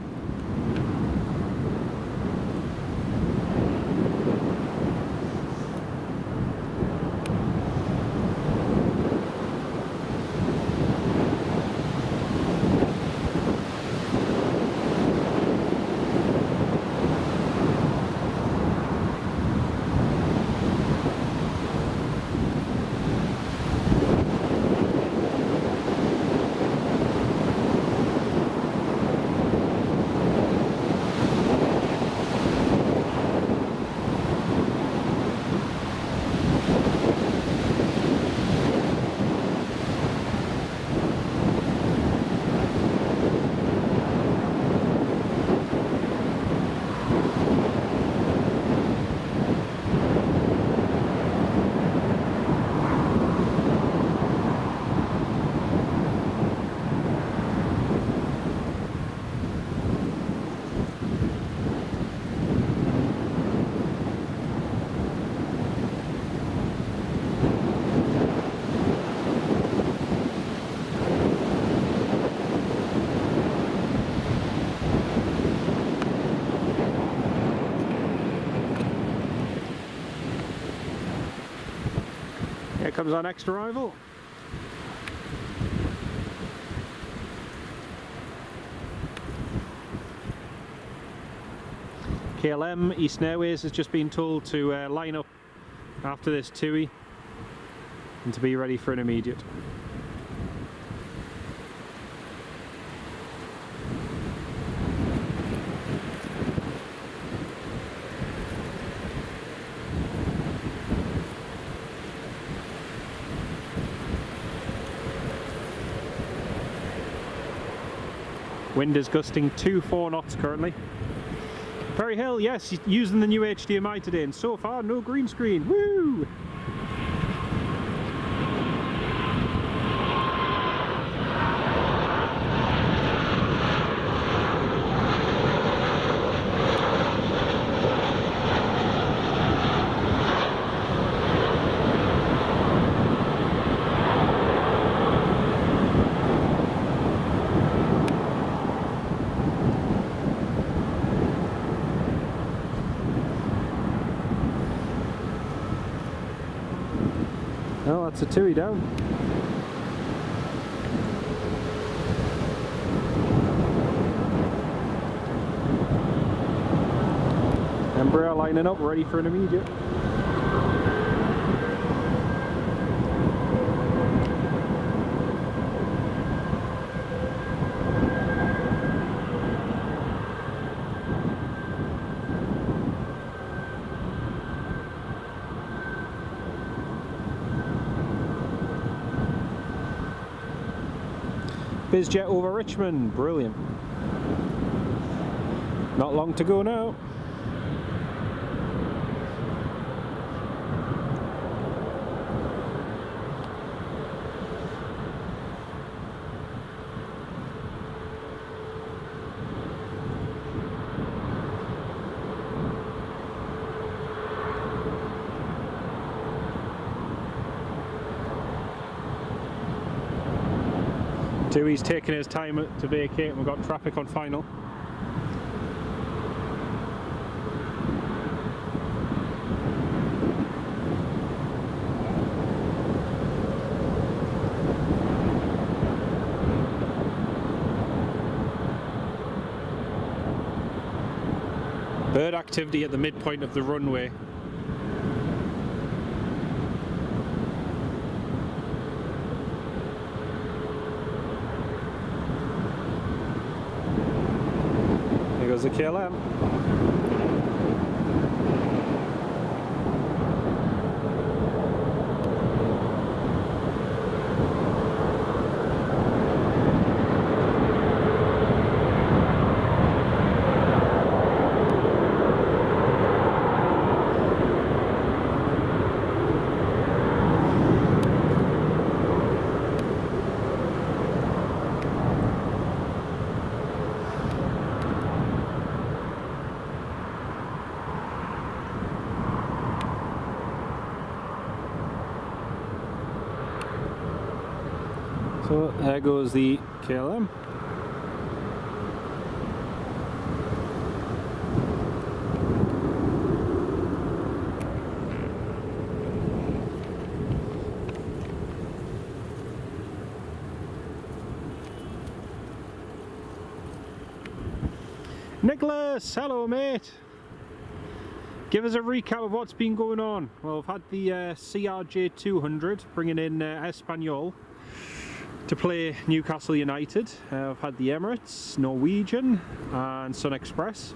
Here comes our next arrival. KLM Eastern Airways has just been told to line up after this TUI and to be ready for an immediate. Wind is gusting 2-4 knots currently. Ferry Hill, yes, using the new HDMI today, and so far no green screen. Woo! Oh, that's a TUI down. Embraer lining up, ready for an immediate. BizJet over Richmond, brilliant. Not long to go now. TUI's taking his time to vacate and we've got traffic on final. Bird activity at the midpoint of the runway. Here goes the KLM. So there goes the KLM. Nicholas, hello mate. Give us a recap of what's been going on. Well, I've had the CRJ 200 bringing in Espanol to play Newcastle United. I've had the Emirates, Norwegian and Sun Express,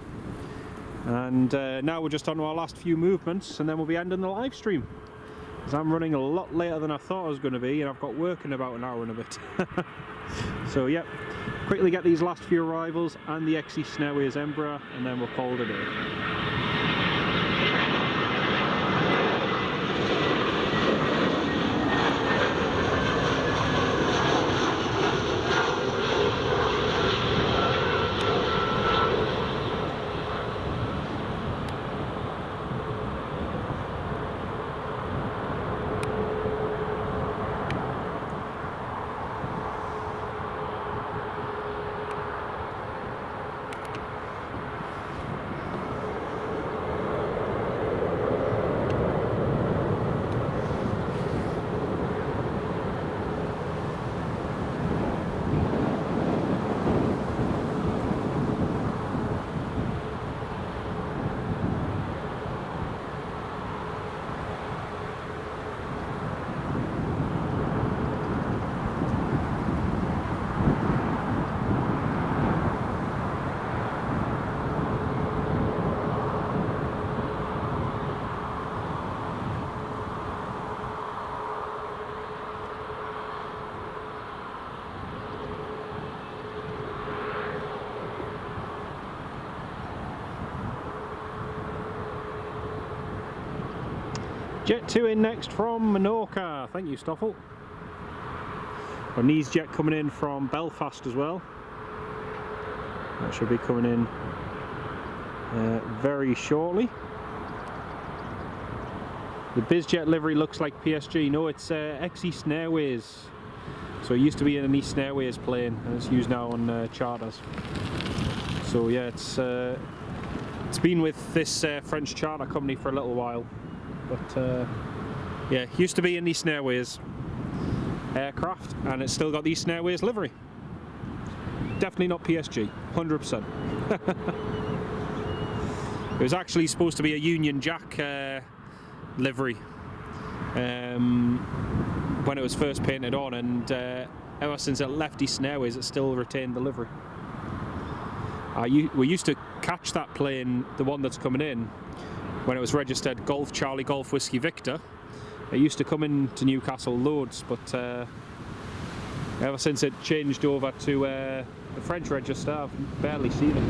and now we're just on to our last few movements and then we'll be ending the live stream, because I'm running a lot later than I thought I was going to be and I've got work in about an hour and a bit. So yeah, quickly get these last few arrivals and the XE Snareways Embraer and then we'll call it a day. Jet 2 in next from Menorca. Thank you, Stoffel. Got an EasyJet coming in from Belfast as well. That should be coming in very shortly. The BizJet livery looks like PSG. No, it's XE Snareways. So it used to be an East Snareways plane and it's used now on charters. So yeah, it's been with this French charter company for a little while. But Yeah, used to be in the Snareways aircraft, and it's still got the Snareways livery. Definitely not PSG, 100%. It was actually supposed to be a Union Jack livery when it was first painted on, and ever since it left the Snareways, it still retained the livery. We used to catch that plane, the one that's coming in, when it was registered Golf Charlie Golf Whiskey Victor. It used to come into Newcastle loads, but ever since it changed over to the French register, I've barely seen it.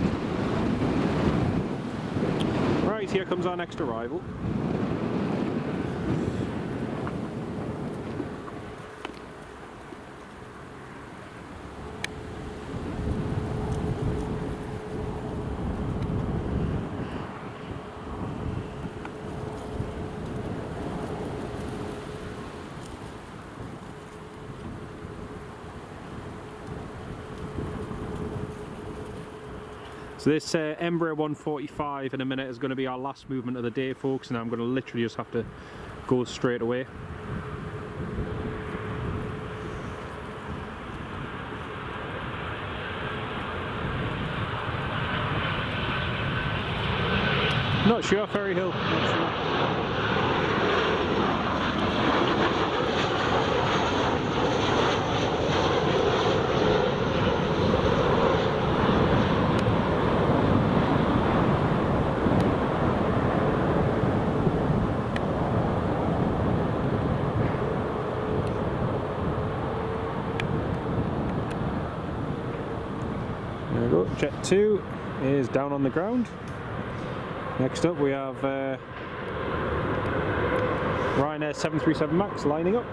Right, here comes our next arrival. So this Embraer 145 in a minute is going to be our last movement of the day, folks, and I'm going to literally just have to go straight away. Not sure, Ferry Hill. Not sure. There we go, Jet 2 is down on the ground. Next up we have Ryanair 737 MAX lining up.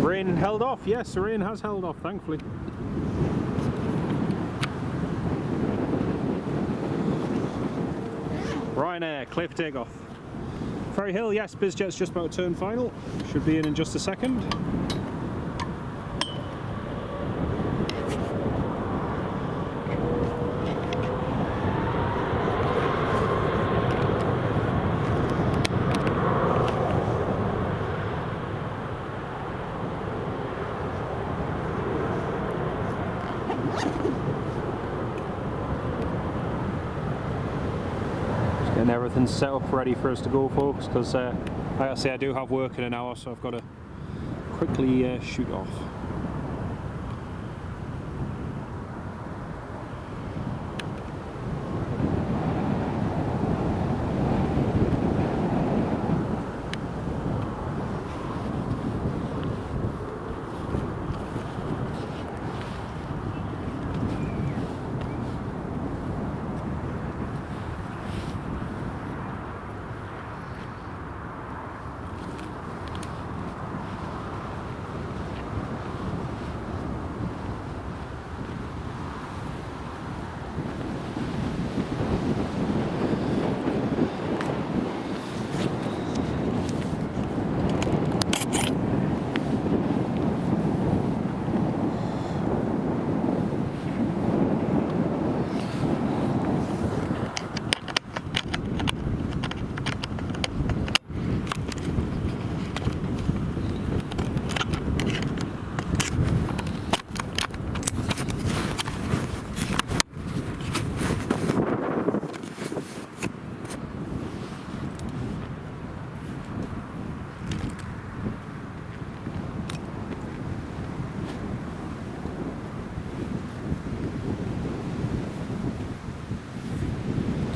Rain held off, yes, the rain has held off, thankfully. Ryanair, clear for takeoff. Ferry Hill, yes, BizJet's just about to turn final. Should be in just a second. Getting everything set up ready for us to go, folks, because like I say, I do have work in an hour, so I've got to quickly shoot off.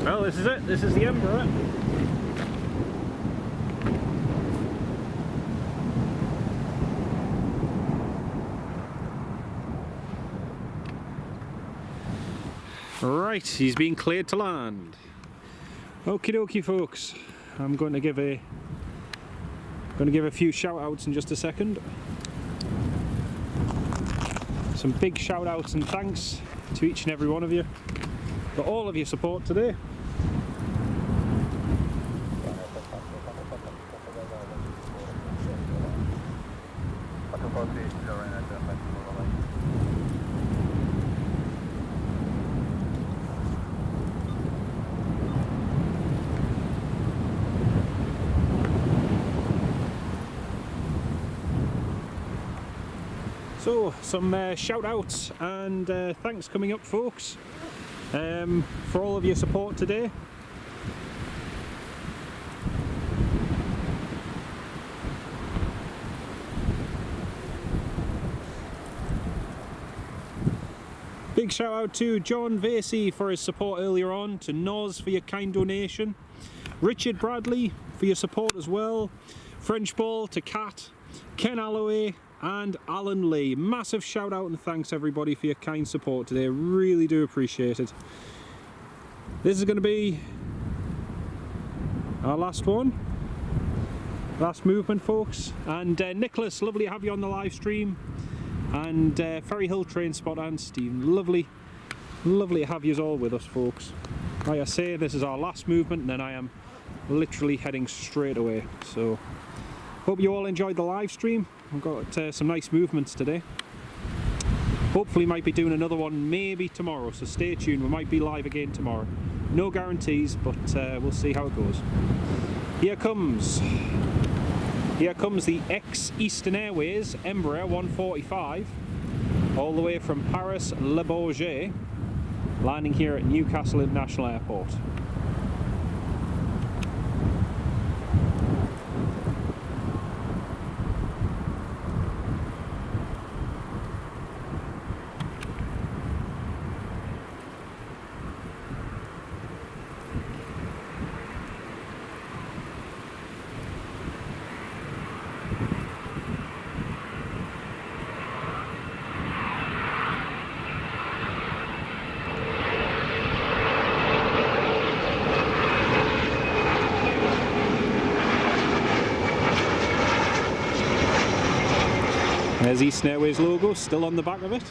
Well, this is it. This is the Emperor. Right, he's being cleared to land. Okie dokie, folks. I'm going to give a few shout outs in just a second. Some big shout outs and thanks to each and every one of you for all of your support today. So, some shout outs and thanks coming up, folks, for all of your support today. Big shout out to John Vasey for his support earlier on, to Noz for your kind donation, Richard Bradley for your support as well, French Ball, to Kat, Ken Alloway and Alan Lee. Massive shout out and thanks everybody for your kind support today, really do appreciate it. This is going to be our last one, last movement, folks, and Nicholas, lovely to have you on the live stream, and Ferry Hill Train Spot and Stephen, lovely to have you all with us, folks. Like I say, this is our last movement and then I am literally heading straight away, so hope you all enjoyed the live stream. We've got some nice movements today. Hopefully might be doing another one maybe tomorrow, so stay tuned, we might be live again tomorrow. No guarantees, but we'll see how it goes. Here comes the ex-Eastern Airways Embraer 145, all the way from Paris Le Bourget, landing here at Newcastle International Airport. There's Eastern Airways logo still on the back of it.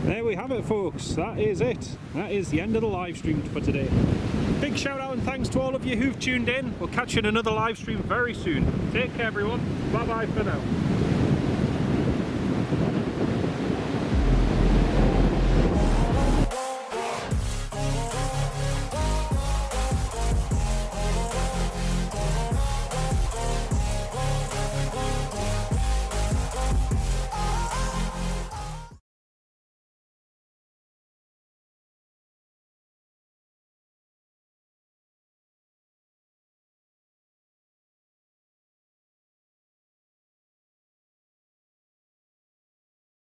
There we have it, folks. That is it. That is the end of the live stream for today. Big shout out and thanks to all of you who've tuned in. We'll catch you in another live stream very soon. Take care, everyone. Bye bye for now.